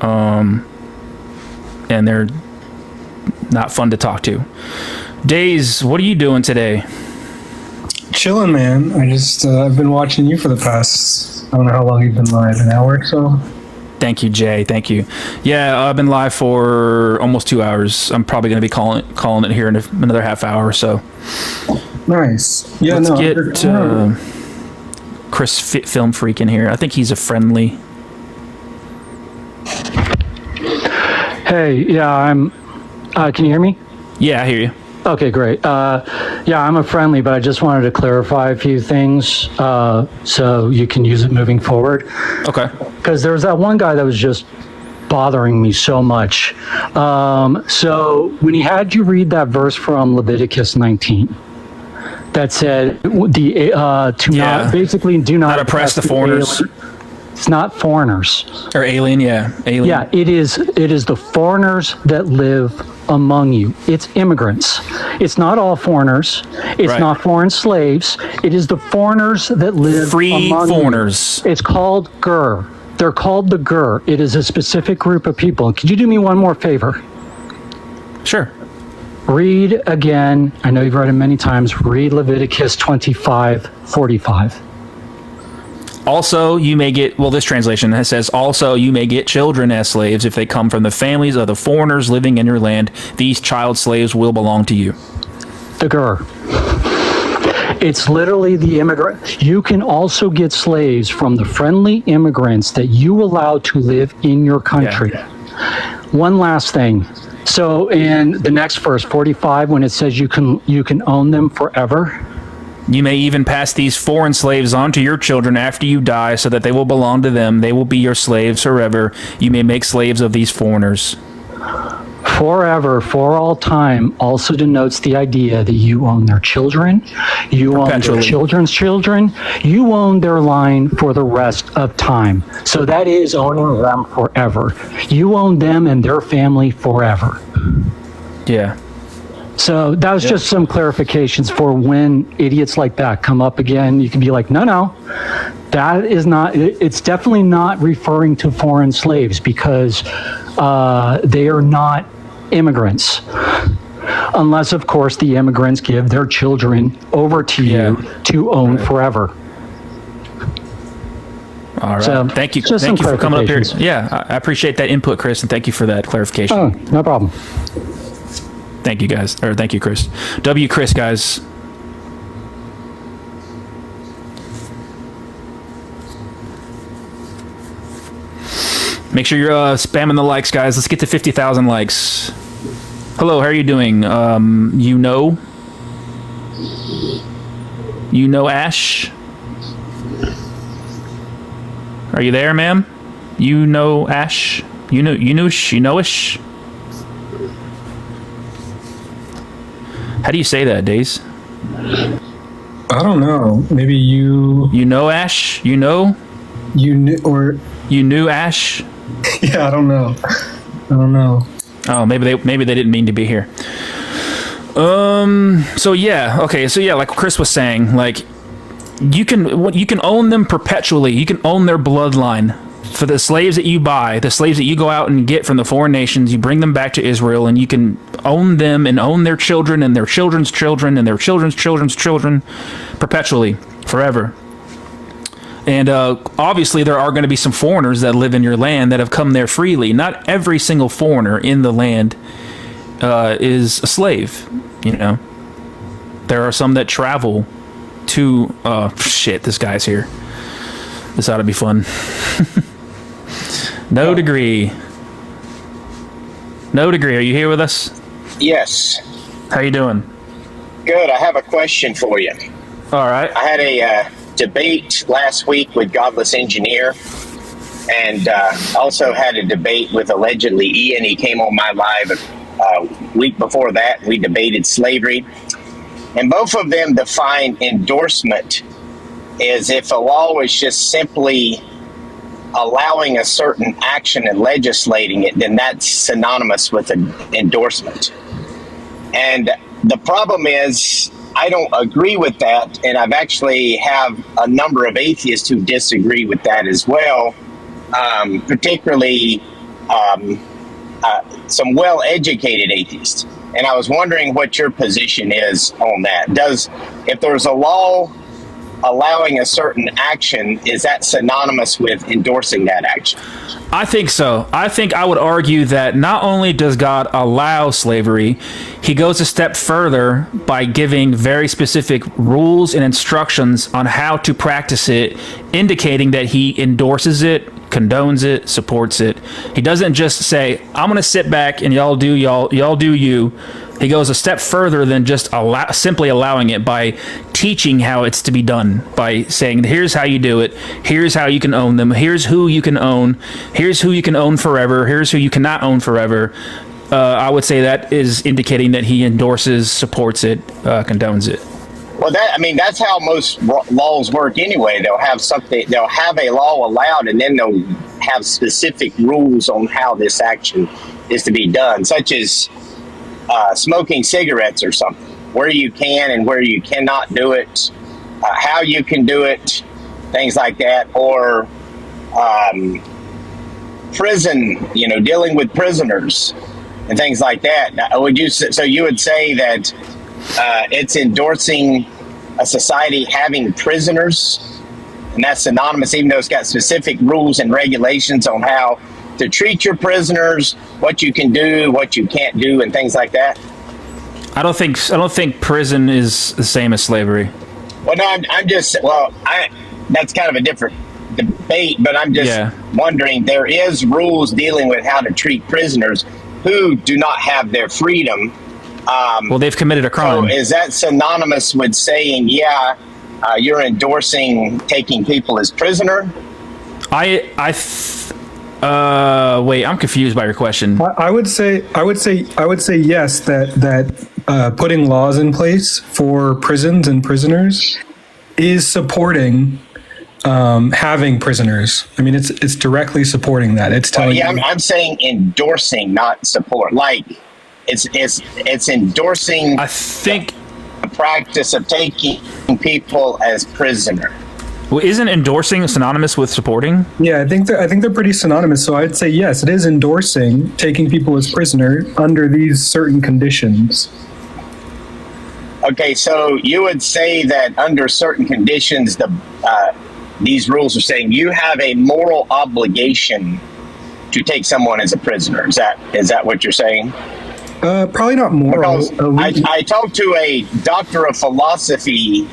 And they're not fun to talk to. Days, what are you doing today? Chilling, man. I've been watching you for the past, I don't know how long you've been live, an hour or so. Thank you, Jay. Thank you. Yeah, I've been live for almost 2 hours. I'm probably going to be calling it here in another half hour or so. Nice. Yeah, Let's get Chris Film Freak in here. I think he's a friendly. Hey, yeah, I'm. Can you hear me? Yeah, I hear you. Okay, great. Yeah, I'm a friendly, but I just wanted to clarify a few things so you can use it moving forward. Okay. Because there was that one guy that was just bothering me so much. So when he had you read that verse from Leviticus 19. That said, do not oppress the foreigners. It's not foreigners or alien. Yeah, alien. Yeah, it is the foreigners that live among you. It's immigrants. It's not all foreigners. It's not foreign slaves. It is the foreigners that live among foreigners. You. It's called Gur. They're called the Gur. It is a specific group of people. Could you do me one more favor? Sure. Read again, I know you've read it many times, read Leviticus 25:45. Also, you may get, this translation says, also you may get children as slaves if they come from the families of the foreigners living in your land. These child slaves will belong to you. The Gur. It's literally the immigrant. You can also get slaves from the friendly immigrants that you allow to live in your country. Yeah. One last thing. So in the next verse, 45, when it says you can own them forever. You may even pass these foreign slaves on to your children after you die so that they will belong to them. They will be your slaves forever. You may make slaves of these foreigners. forever, for all time, also denotes the idea that you own their children, you own their children's children, you own their line for the rest of time. So that is owning them forever. You own them and their family forever. Yeah. So that was just some clarifications for when idiots like that come up again. You can be like, no, that is not, it's definitely not referring to foreign slaves because they are not immigrants. Unless, of course, the immigrants give their children over to you to own forever. All right. So, thank you. just Thank some you for coming up here. clarifications. Yeah, I appreciate that input, Chris, and thank you for that clarification. Oh, no problem. Thank you, guys. Or thank you, Chris. W. Chris, guys. Make sure you're spamming the likes, guys. Let's get to 50,000 likes. Hello, how are you doing? You know Ash? Are you there, ma'am? You know Ash? You know-ish? How do you say that, Days? I don't know. Maybe you... You know Ash? You know? You knew, or... You knew Ash? Yeah, I don't know. Oh, maybe they didn't mean to be here. So yeah, okay. So yeah, like Chris was saying, like you can own them perpetually. You can own their bloodline. For the slaves that you buy, the slaves that you go out and get from the foreign nations, you bring them back to Israel, and you can own them and own their children and their children's children and their children's children's children perpetually, forever. And obviously there are going to be some foreigners that live in your land that have come there freely. Not every single foreigner in the land is a slave, you know. There are some that travel to... shit, this guy's here. This ought to be fun. No degree. No degree, are you here with us? Yes. How you doing? Good. I have a question for you. All right. I had a debate last week with Godless Engineer, and also had a debate with allegedly Ian. He came on my live a week before that. We debated slavery, and both of them define endorsement as if a law is just simply allowing a certain action and legislating it, then that's synonymous with an endorsement. And the problem is, I don't agree with that, and I've actually have a number of atheists who disagree with that as well, particularly some well-educated atheists. And I was wondering what your position is on that. If there's a law allowing a certain action, is that synonymous with endorsing that action? I think so. I think I would argue that not only does God allow slavery, he goes a step further by giving very specific rules and instructions on how to practice it, indicating that he endorses it, condones it, supports it. He doesn't just say, I'm going to sit back and y'all do you. He goes a step further than just simply allowing it by teaching how it's to be done, by saying, here's how you do it, here's how you can own them, here's who you can own, here's who you can own forever, here's who you cannot own forever. I would say that is indicating that he endorses, supports it, condones it. Well, that's how most laws work anyway. They'll have a law allowed, and then they'll have specific rules on how this action is to be done, such as smoking cigarettes or something, where you can and where you cannot do it, how you can do it, things like that, or prison, dealing with prisoners and things like that. So you would say that it's endorsing a society having prisoners, and that's synonymous, even though it's got specific rules and regulations on how to treat your prisoners, what you can do, what you can't do, and things like that? I don't think prison is the same as slavery. Well, no, that's kind of a different debate, but I'm just wondering, there is rules dealing with how to treat prisoners who do not have their freedom. Well, they've committed a crime. So is that synonymous with saying, you're endorsing taking people as prisoner? Wait, I'm confused by your question. I would say yes. That putting laws in place for prisons and prisoners is supporting having prisoners. I mean, it's directly supporting that. It's telling. Well, I'm saying endorsing, not support. Like it's endorsing. I think the practice of taking people as prisoner. Well, isn't endorsing synonymous with supporting? Yeah, I think they're pretty synonymous. So I'd say yes, it is endorsing taking people as prisoner under these certain conditions. Okay, so you would say that under certain conditions, these rules are saying you have a moral obligation to take someone as a prisoner. Is that what you're saying? Probably not moral. Because I talked to a doctor of philosophy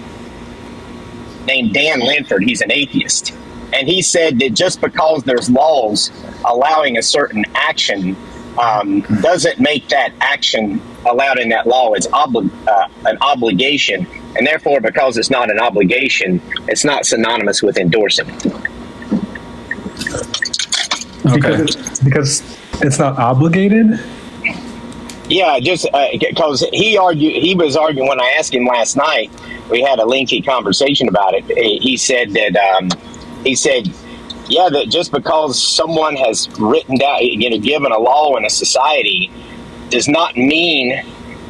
named Dan Linford. He's an atheist. And he said that just because there's laws allowing a certain action doesn't make that action allowed in that law as an obligation. And therefore, because it's not an obligation, it's not synonymous with endorsing. Okay. Because it's not obligated? Yeah, just because he was arguing when I asked him last night. We had a lengthy conversation about it. He said that that just because someone has written down, given a law in a society, does not mean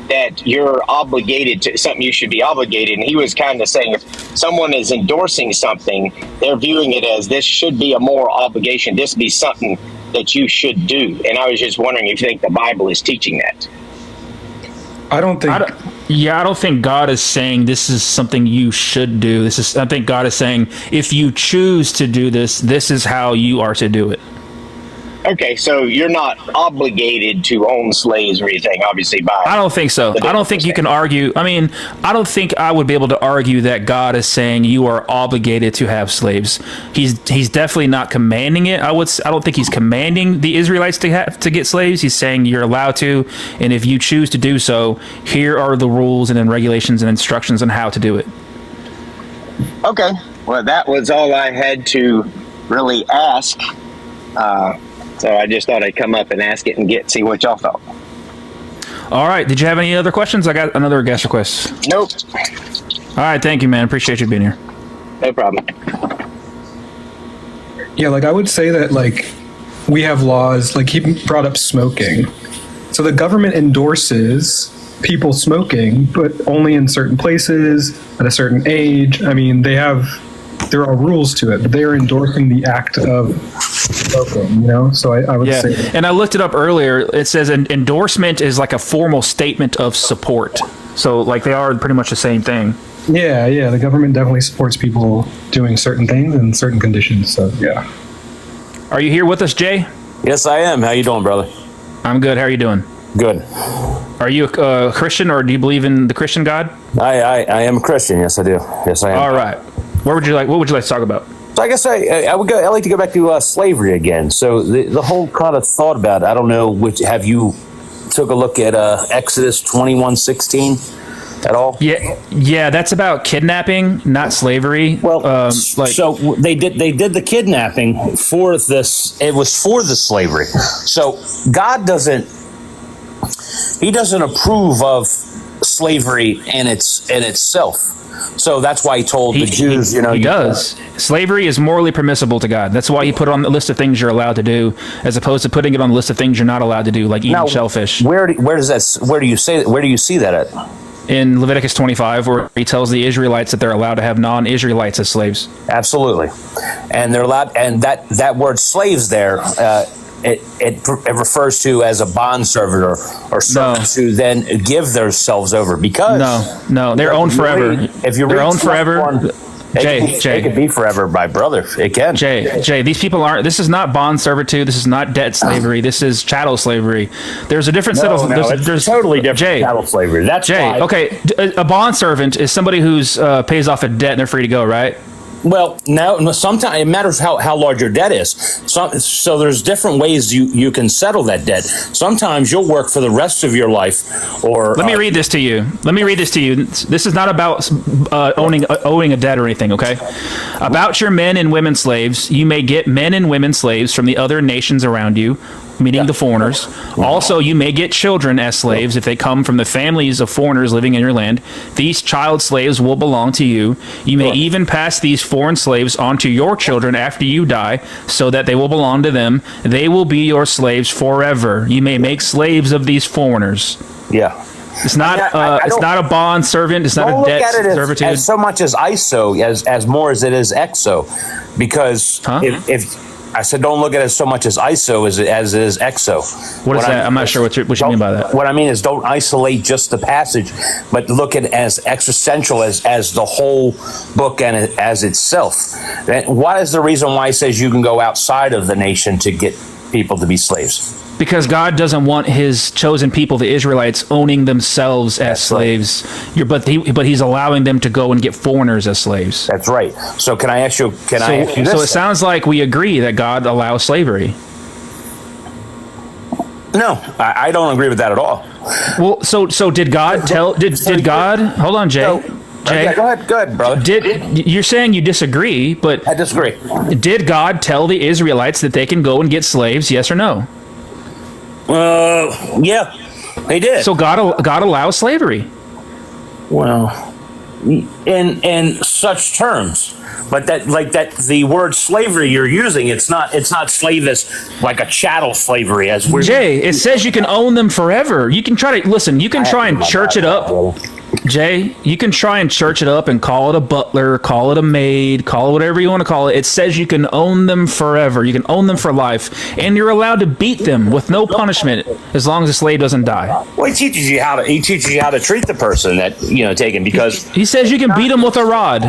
that you're obligated to something. You should be obligated. And he was kind of saying if someone is endorsing something, they're viewing it as this should be a moral obligation. This be something that you should do. And I was just wondering if you think the Bible is teaching that. I don't think. I don't think God is saying this is something you should do. I think God is saying if you choose to do this, this is how you are to do it. Okay, so you're not obligated to own slaves or anything, obviously. I don't think so. I don't think you can argue. I mean, I don't think I would be able to argue that God is saying you are obligated to have slaves. He's definitely not commanding it. I don't think he's commanding the Israelites to get slaves. He's saying you're allowed to, and if you choose to do so, here are the rules and then regulations and instructions on how to do it. Okay, well, that was all I had to really ask. So I just thought I'd come up and ask it and see what y'all thought. All right. Did you have any other questions? I got another guest request. Nope. All right. Thank you, man. Appreciate you being here. No problem. Yeah, I would say that we have laws. He brought up smoking. So the government endorses people smoking, but only in certain places at a certain age. I mean, there are rules to it, but they're endorsing the act of smoking, So I would say. And I looked it up earlier. It says an endorsement is like a formal statement of support. So they are pretty much the same thing. Yeah. The government definitely supports people doing certain things in certain conditions. So yeah. Are you here with us, Jay? Yes, I am. How you doing, brother? I'm good. How are you doing? Good. Are you a Christian, or do you believe in the Christian God? I am a Christian. Yes, I do. Yes, I am. All right. What would you like to talk about? So I guess I like to go back to slavery again. So the whole kind of thought about it, I don't know, have you took a look at Exodus 21:16 at all? Yeah, that's about kidnapping, not slavery. Well, so they did the kidnapping for this. It was for the slavery. So God doesn't approve of slavery in itself. So that's why he told the Jews, he does. Slavery is morally permissible to God. That's why he put it on the list of things you're allowed to do, as opposed to putting it on the list of things you're not allowed to do, like eating shellfish. Where do you see that at? In Leviticus 25, where he tells the Israelites that they're allowed to have non-Israelites as slaves. Absolutely, and they're allowed. And that word "slaves" there. It refers to as a bondservant or servants who then give themselves over, because no, they're owned forever. If you're owned forever, Jay, it could be forever, my brother. It can. Jay, these people aren't. This is not bond servitude. This is not debt slavery. This is chattel slavery. There's a different set of. There's totally different. chattel slavery. That's Jay. why. Okay, a bond servant is somebody who's pays off a debt and they're free to go, right? Well, now sometimes it matters how large your debt is. So there's different ways you can settle that debt. Sometimes you'll work for the rest of your life. Or let me read this to you. This is not about owing a debt or anything. Okay, about your men and women slaves, you may get men and women slaves from the other nations around you, meaning the foreigners. Also, you may get children as slaves if they come from the families of foreigners living in your land. These child slaves will belong to you. You may even pass these foreign slaves on to your children after you die, so that they will belong to them. They will be your slaves forever. You may make slaves of these foreigners. Yeah. It's not. It's not a bond servant. It's not a debt servitude. As so much as ISO as more as it is EXO, because if I said don't look at it so much as ISO as it is EXO. What is that? I'm not sure what you mean by that. What I mean is don't isolate just the passage, but look at it as existential as the whole book and as itself. What is the reason why it says you can go outside of the nation to get people to be slaves? Because God doesn't want his chosen people, the Israelites, owning themselves as slaves. But he's allowing them to go and get foreigners as slaves. That's right. So can I ask you? I ask you this? So it sounds like we agree that God allows slavery. No, I don't agree with that at all. Well, so did God tell? Did God? Hold on, Jay. Jay, yeah, go ahead, brother. You're saying you disagree, but I disagree. Did God tell the Israelites that they can go and get slaves? Yes or no? Yeah, they did. So God allows slavery. Well, in such terms, but the word slavery you're using, it's not slave as like a chattel slavery as we're. Jay, it says you can own them forever. You can try to listen. You can try and church it up. Jay, you can try and church it up and call it a butler, call it a maid, call it whatever you want to call it. It says you can own them forever. You can own them for life, and you're allowed to beat them with no punishment as long as the slave doesn't die. Well, he teaches you how to treat the person that taken, because he says you can beat them with a rod.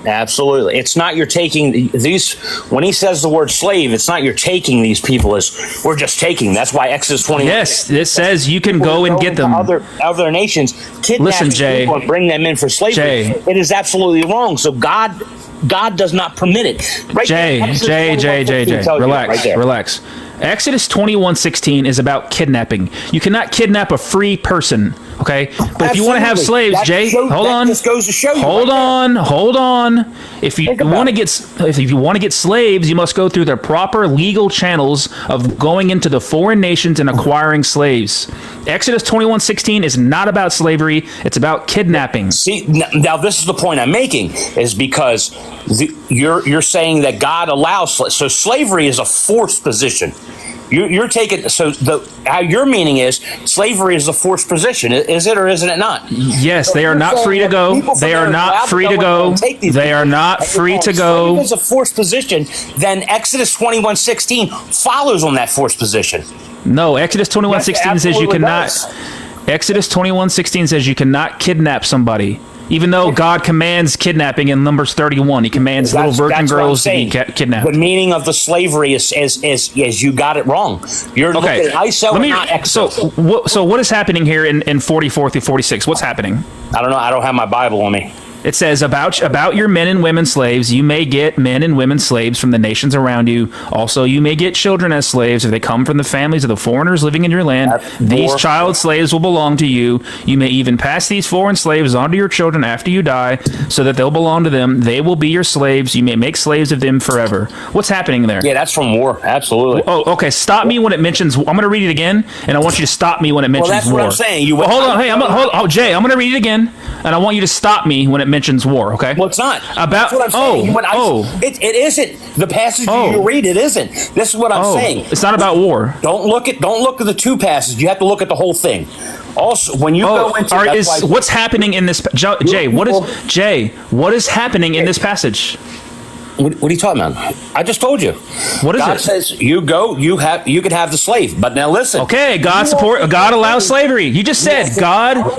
Absolutely, it's not you're taking these. When he says the word slave, it's not you're taking these people as we're just taking. That's why Exodus 21. Yes, it says you can go and get them. Other nations kidnap people and bring them in for slavery. Jay. It is absolutely wrong. So God does not permit it. Right Jay, relax. Exodus 21:16 is about kidnapping. You cannot kidnap a free person, okay? But if you want to have slaves, Jay, hold on. Just goes to show you. Hold on. If you want to get slaves, you must go through the proper legal channels of going into the foreign nations and acquiring slaves. Exodus 21:16 is not about slavery, it's about kidnapping. See, now this is the point I'm making, is because you're saying that God allows so slavery is a forced position. You're taking how your meaning is slavery is a forced position. Is it or isn't it not? Yes, they are not free to go. They are not free to go. They are not free to go. If it's a forced position, then Exodus 21:16 follows on that forced position. No, Exodus 21:16 says you cannot. Exodus 21:16 says you cannot kidnap somebody. Even though God commands kidnapping in Numbers 31, he commands little virgin girls to be kidnapped. The meaning of the slavery is you got it wrong. You're looking at ISO and not EXO. So what is happening here in 44 through 46? What's happening? I don't know. I don't have my Bible on me. It says about your men and women slaves, you may get men and women slaves from the nations around you. Also, you may get children as slaves if they come from the families of the foreigners living in your land. These child slaves will belong to you. You may even pass these foreign slaves on to your children after you die, so that they'll belong to them. They will be your slaves. You may make slaves of them forever. What's happening there? Yeah, that's from war. Absolutely. Oh, okay. Stop me when it mentions. I'm going to read it again, and I want you to stop me when it mentions war. Well, that's what I'm saying. Hold on. Hey, Jay, I'm going to read it again, and I want you to stop me when it mentions war, okay? Well, it's not. About that's what I'm saying. It isn't. The passage you read, it isn't. This is what I'm saying. It's not about war. Don't look at the two passages. You have to look at the whole thing. Also, when you go into what's happening in this Jay, what is happening in this passage? What are you talking about? I just told you. What is God it? says you go, you can have the slave. But now listen. Okay, God allows slavery. You just said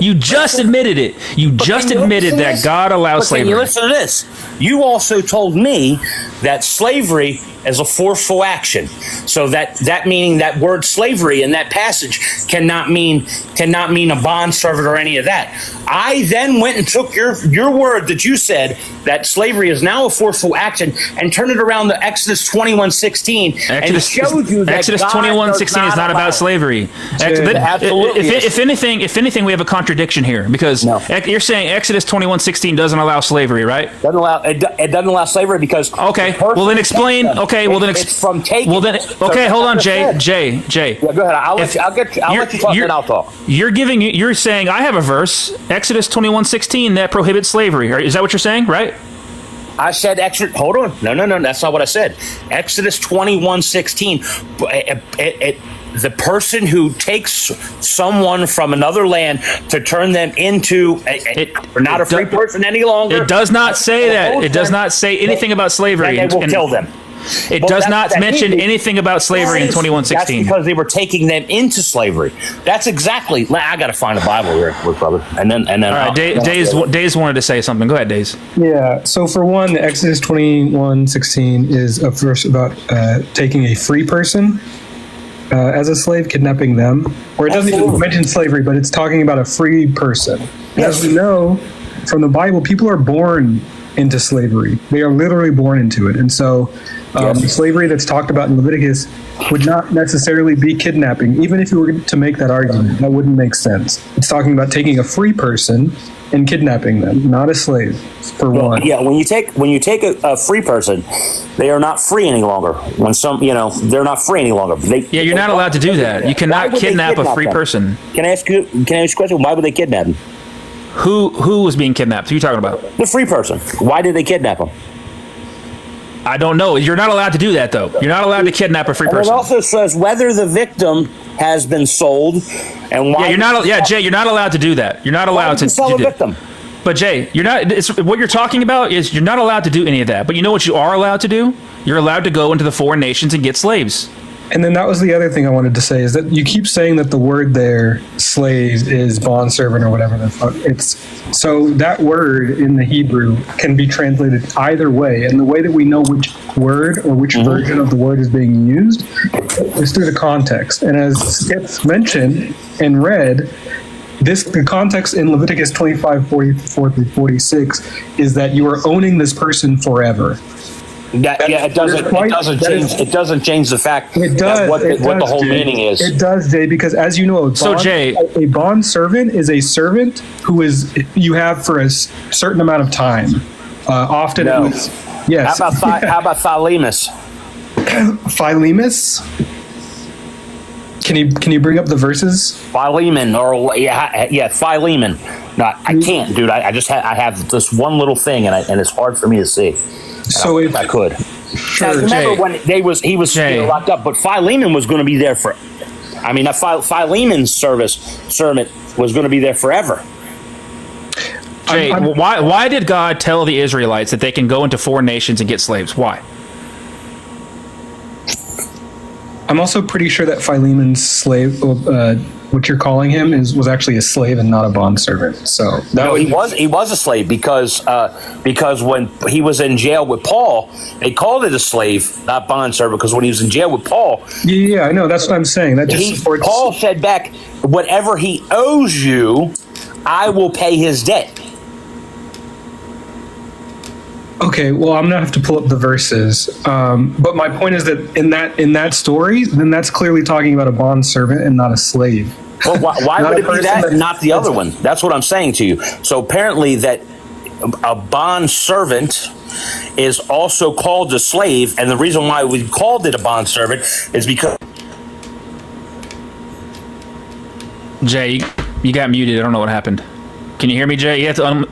you just admitted it. You just admitted that God allows slavery. You listen to this. You also told me that slavery as a forceful action. So that meaning that word slavery in that passage cannot mean a bondservant or any of that. I then went and took your word that you said that slavery is now a forceful action and turned it around to Exodus 21:16 and showed you that Exodus God 21:16 is not about slavery. If anything, we have a contradiction here because you're saying Exodus 21:16 doesn't allow slavery, right? It doesn't allow slavery because well then explain. It's from taking. Well then hold on, Jay. Yeah, go ahead. I'll let you talk, then I'll talk. You're saying I have a verse, Exodus 21:16, that prohibits slavery. Is that what you're saying, right? I said Exodus. Hold on. No. That's not what I said. Exodus 21:16. The person who takes someone from another land to turn them into not a free person any longer. It does not say that. It does not say anything about slavery. And they will kill them. It does not mention anything about slavery in 21:16. That's because they were taking them into slavery. That's exactly. I got to find a Bible here, brother. And then. All right, Days wanted to say something. Go ahead, Days. Yeah. So for one, Exodus 21:16 is a verse about taking a free person as a slave, kidnapping them. Or it doesn't even mention slavery, but it's talking about a free person. As we know from the Bible, people are born into slavery. They are literally born into it. And so the slavery that's talked about in Leviticus would not necessarily be kidnapping. Even if you were to make that argument, that wouldn't make sense. It's talking about taking a free person and kidnapping them, not a slave, for one. Yeah, when you take a free person, they are not free any longer. When they're not free any longer. You're not allowed to do that. You cannot kidnap a free person. Can I ask you a question? Why would they kidnap him? Who was being kidnapped? Who are you talking about? The free person. Why did they kidnap him? I don't know. You're not allowed to do that, though. You're not allowed to kidnap a free person. It also says whether the victim has been sold and why. Jay, you're not allowed to do that. You're not allowed to sell a victim. But Jay, you're not. What you're talking about is you're not allowed to do any of that. But you know what you are allowed to do? You're allowed to go into the foreign nations and get slaves. And then that was the other thing I wanted to say is that you keep saying that the word there, slave, is bondservant or whatever the fuck. So that word in the Hebrew can be translated either way. And the way that we know which word or which version of the word is being used is through the context. And as Skits mentioned and read, the context in Leviticus 25:44-46 is that you are owning this person forever. It doesn't change the fact that what the whole meaning is. It does, Jay, because as you know, a bond servant is a servant who you have for a certain amount of time. Often it was, yes. How about Philemus? Philemus? Can you bring up the verses? Philemon Philemon. No, I can't, dude. I have this one little thing, and it's hard for me to see. So if I could, sure. Now, remember when he was locked up, but Philemon was going to be there for. I mean, Philemon's servant was going to be there forever. Jay, why did God tell the Israelites that they can go into foreign nations and get slaves? Why? I'm also pretty sure that Philemon's slave, what you're calling him, was actually a slave and not a bondservant. So he was a slave because when he was in jail with Paul, they called it a slave, not bondservant. Because when he was in jail with Paul, yeah, I know, that's what I'm saying. That just supports. Paul said back, "Whatever he owes you, I will pay his debt." Okay, well, I'm gonna have to pull up the verses, but my point is that in that story, then that's clearly talking about a bond servant and not a slave. Well, why would it be that and not the other one? That's what I'm saying to you. So apparently, that a bond servant is also called a slave, and the reason why we called it a bond servant is because. Jay, you got muted. I don't know what happened. Can you hear me, Jay? You have to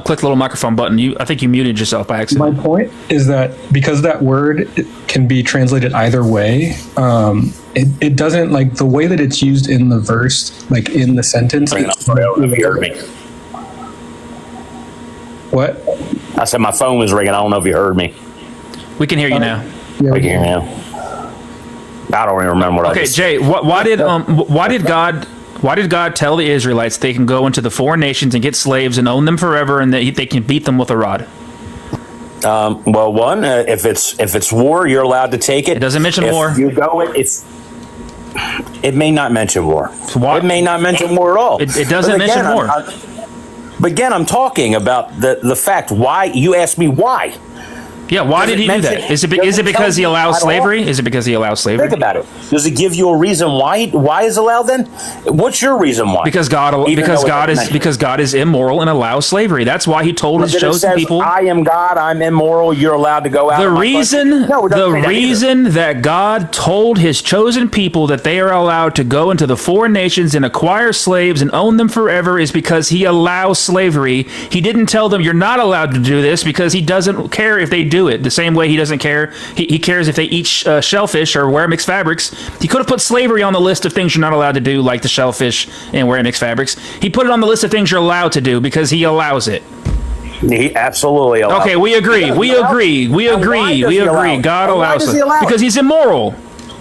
click the little microphone button. I think you muted yourself by accident. My point is that because that word can be translated either way, it doesn't, like, the way that it's used in the verse, like in the sentence. I don't know if you heard me. What? I said my phone was ringing. I don't know if you heard me. We can hear you now. Yeah, we can hear you now. I don't even remember what I just Jay, why did God tell the Israelites they can go into the foreign nations and get slaves and own them forever, and that they can beat them with a rod? Well, one, if it's war, you're allowed to take it. It doesn't mention if war. You go. It may not mention war. It may not mention war at all. It doesn't mention war. But again, I'm talking about the fact why you asked me why. Yeah, why did he do that? Is it because he allows slavery? Is it because he allows slavery? Think about it. Does it give you a reason why is allowed then? What's your reason why? Because God is immoral and allows slavery. That's why he told his chosen people. I am God. I'm immoral. You're allowed to go out. The reason that God told his chosen people that they are allowed to go into the foreign nations and acquire slaves and own them forever is because he allows slavery. He didn't tell them you're not allowed to do this because he doesn't care if they do it. The same way he doesn't care. He cares if they eat shellfish or wear mixed fabrics. He could have put slavery on the list of things you're not allowed to do, like the shellfish and wear mixed fabrics. He put it on the list of things you're allowed to do because he allows it. He absolutely allows. Okay, we agree. We agree. God allows it because he's immoral.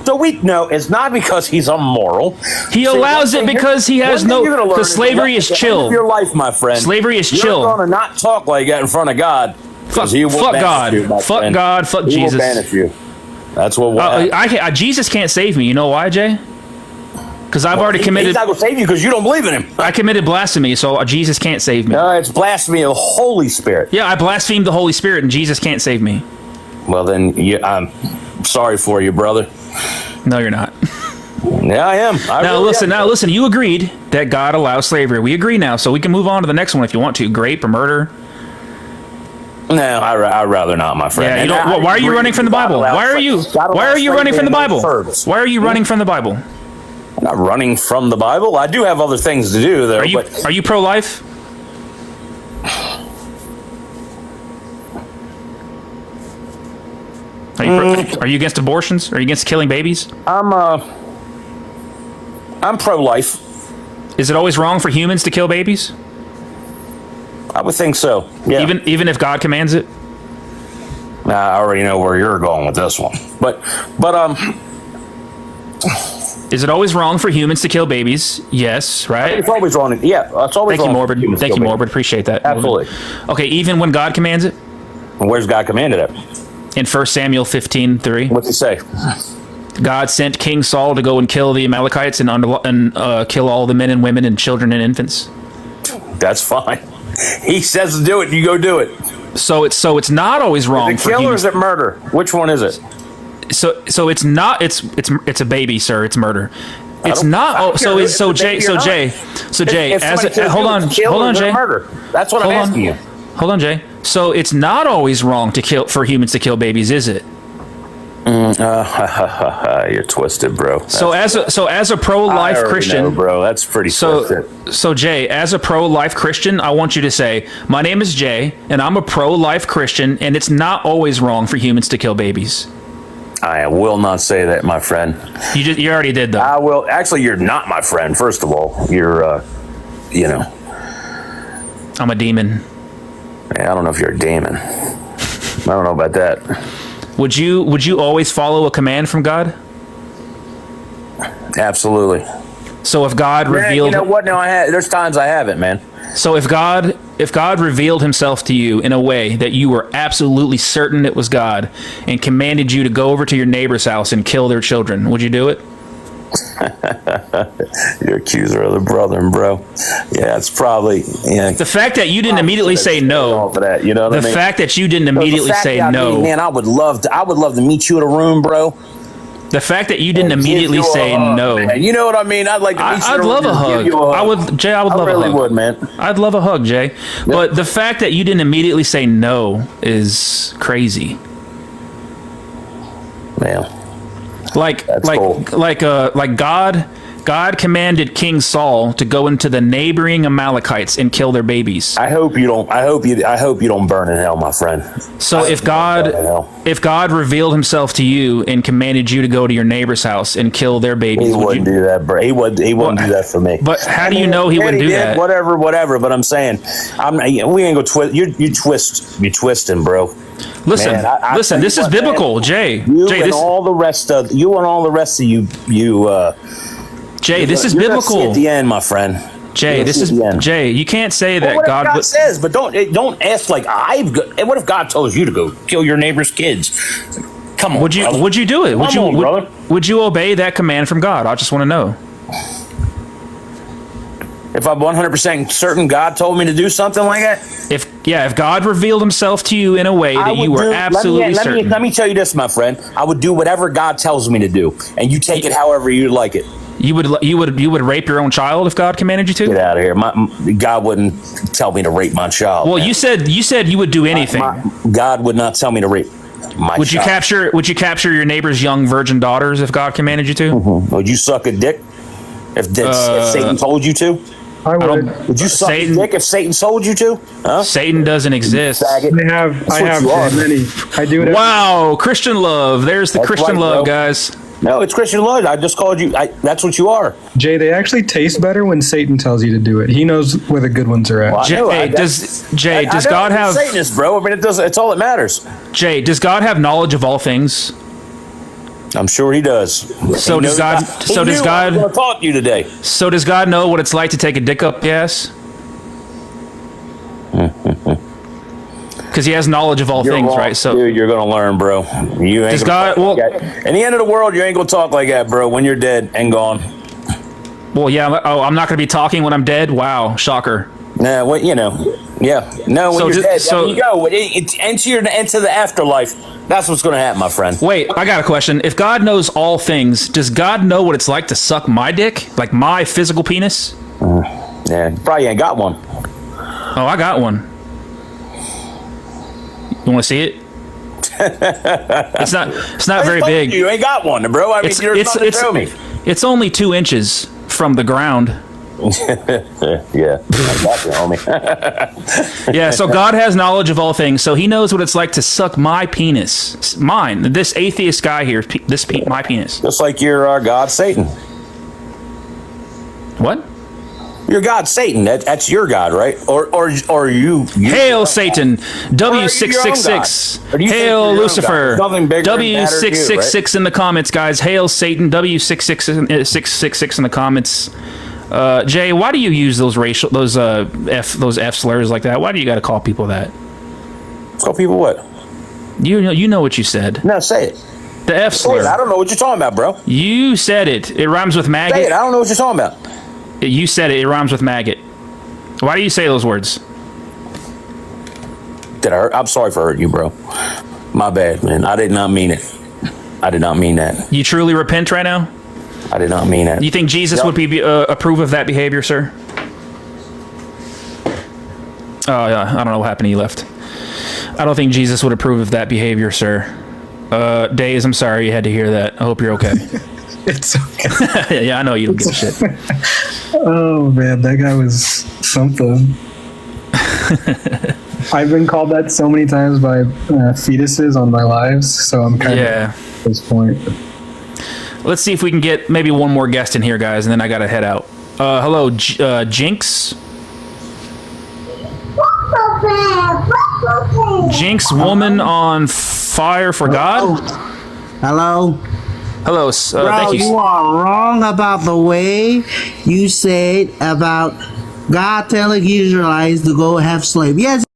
So no, it's not because he's immoral. He allows it because he has no. Because slavery is chill. Your life, my friend. Slavery is chill. You're gonna not talk like that in front of God. Fuck God. Fuck God. Fuck Jesus. He will banish you. That's what. Jesus can't save me. You know why, Jay? Because I've already committed. He's not going to save you because you don't believe in him. I committed blasphemy, so Jesus can't save me. No, it's blasphemy of the Holy Spirit. Yeah, I blasphemed the Holy Spirit, and Jesus can't save me. Well, then I'm sorry for you, brother. No, you're not. Yeah, I am. Now listen. You agreed that God allows slavery. We agree now, so we can move on to the next one if you want to. Grape or murder. No, I'd rather not, my friend. Yeah, why are you running from the Bible? Why are you running from the Bible? Why are you running from the Bible? I'm not running from the Bible. I do have other things to do there. Are you pro-life? Are you against abortions? Are you against killing babies? I'm pro-life. Is it always wrong for humans to kill babies? I would think so. Yeah. Even if God commands it? I already know where you're going with this one. But is it always wrong for humans to kill babies? Yes, right? It's always wrong. Yeah, it's always wrong. Thank you, Morbid. Appreciate that. Absolutely. Okay, even when God commands it? Where's God commanded it? In 1 Samuel 15:3. What's it say? God sent King Saul to go and kill the Amalekites and kill all the men and women and children and infants. That's fine. He says to do it, you go do it. So it's not always wrong. Is it kill or is it murder? Which one is it? So it's not. It's a baby, sir. It's murder. It's not. Jay. Hold on, Jay. Murder. That's what I'm asking you. Hold on, Jay. So it's not always wrong for humans to kill babies, is it? You're twisted, bro. So as a pro-life Christian, know, bro, that's pretty twisted. So Jay, as a pro-life Christian, I want you to say, my name is Jay, and I'm a pro-life Christian, and it's not always wrong for humans to kill babies. I will not say that, my friend. You already did, though. I will. Actually, you're not my friend. First of all, you're, I'm a demon. Yeah, I don't know if you're a demon. I don't know about that. Would you always follow a command from God? Absolutely. So if God revealed, you know what? No, there's times I haven't, man. So if God revealed himself to you in a way that you were absolutely certain it was God and commanded you to go over to your neighbor's house and kill their children, would you do it? You're accuser of the brethren, bro. Yeah, it's probably the fact that you didn't immediately say no. For that, you know what I mean? Fact that you didn't immediately say no. Man, I would love to meet you in a room, bro. The fact that you didn't immediately say no. Man. You know what I mean? I'd like to meet you. I'd love a hug. I would love a hug. I really would, man. I'd love a hug, Jay. Yep. But the fact that you didn't immediately say no is crazy. Man. Like God commanded King Saul to go into the neighboring Amalekites and kill their babies. I hope you don't burn in hell, my friend. So if God revealed himself to you and commanded you to go to your neighbor's house and kill their babies, he wouldn't do that, bro. He wouldn't do that for me. But how do you know he wouldn't do that? Whatever. But I'm saying, we ain't go twist. You're twisting, bro. Listen, man, listen. This is biblical, man. Jay. And all the rest of you, Jay, this is biblical. At the end, my friend. Jay, this is Jay. You can't say that what God, if God says, but don't ask like I've. What if God tells you to go kill your neighbor's kids? Come on, would you brother. would you do it? Would Come you on, would you obey that command from God? I just want to know. If I'm 100% certain God told me to do something like that, if God revealed Himself to you in a way that you were absolutely certain. Let me tell you this, my friend. I would do whatever God tells me to do, and you take it however you like it. You would rape your own child if God commanded you to? Get out of here! God wouldn't tell me to rape my child. Well, man. you said you would do anything. God would not tell me to rape my Would you child. capture your neighbor's young virgin daughters if God commanded you to? Would you suck a dick if Satan told you to? I would. Would you suck a dick if Satan told you to? Huh? Satan doesn't exist. I have many. I do it. Wow, Christian love. There's the Christian love, guys. No, it's Christian love. I just called you. That's what you are. Jay, they actually taste better when Satan tells you to do it. He knows where the good ones are at. Well, does God have Satanist, bro? I mean, it's all that matters. Jay, does God have knowledge of all things? I'm sure He does. So does God? So does God? I'm going to talk to you today. So does God know what it's like to take a dick up the ass? Because He has knowledge of all things, right? So dude, you're going to learn, bro. You ain't. Does God? Well, in the end of the world, you ain't going to talk like that, bro. When you're dead and gone. Well, yeah. Oh, I'm not going to be talking when I'm dead. Wow, shocker. Nah, well, yeah. No, when you're dead, you go. It's into the afterlife. That's what's going to happen, my friend. Wait, I got a question. If God knows all things, does God know what it's like to suck my dick? Like my physical penis? Yeah, probably ain't got one. Oh, I got one. You want to see it? It's not very big. You ain't got one, bro. I mean, you're not to show me. It's only 2 inches from the ground. Yeah, I got you, homie. Yeah, so God has knowledge of all things, so He knows what it's like to suck my penis. Mine. This atheist guy here, my penis. Just like your God, Satan. What? Your God, Satan. That's your God, right? Or you. Hail Satan. W666. Hail Lucifer. W666 in the comments, guys. Hail Satan. W666 in the comments. Jay, why do you use those F slurs like that? Why do you got to call people that? Call people what? You know what you said. No, say it. The F slur. I don't know what you're talking about, bro. You said it. It rhymes with maggot. Say it. I don't know what you're talking about. You said it. It rhymes with maggot. Why do you say those words? Did I hurt? I'm sorry for hurting you, bro. My bad, man. I did not mean it. I did not mean that. You truly repent right now? I did not mean that. You think Jesus would approve of that behavior, sir? Oh, yeah. I don't know what happened. He left. I don't think Jesus would approve of that behavior, sir. Days, I'm sorry you had to hear that. I hope you're okay. It's okay. Yeah, I know you don't give a shit. Oh, man, that guy was something. I've been called that so many times by fetuses on my lives, so I'm kind of at this point. Let's see if we can get maybe one more guest in here, guys, and then I gotta head out. Hello, Jinx. Jinx, woman on fire for God. Hello. Hello. Bro, you are wrong about the way you said about God telling Israelites to go have slaves. Yes.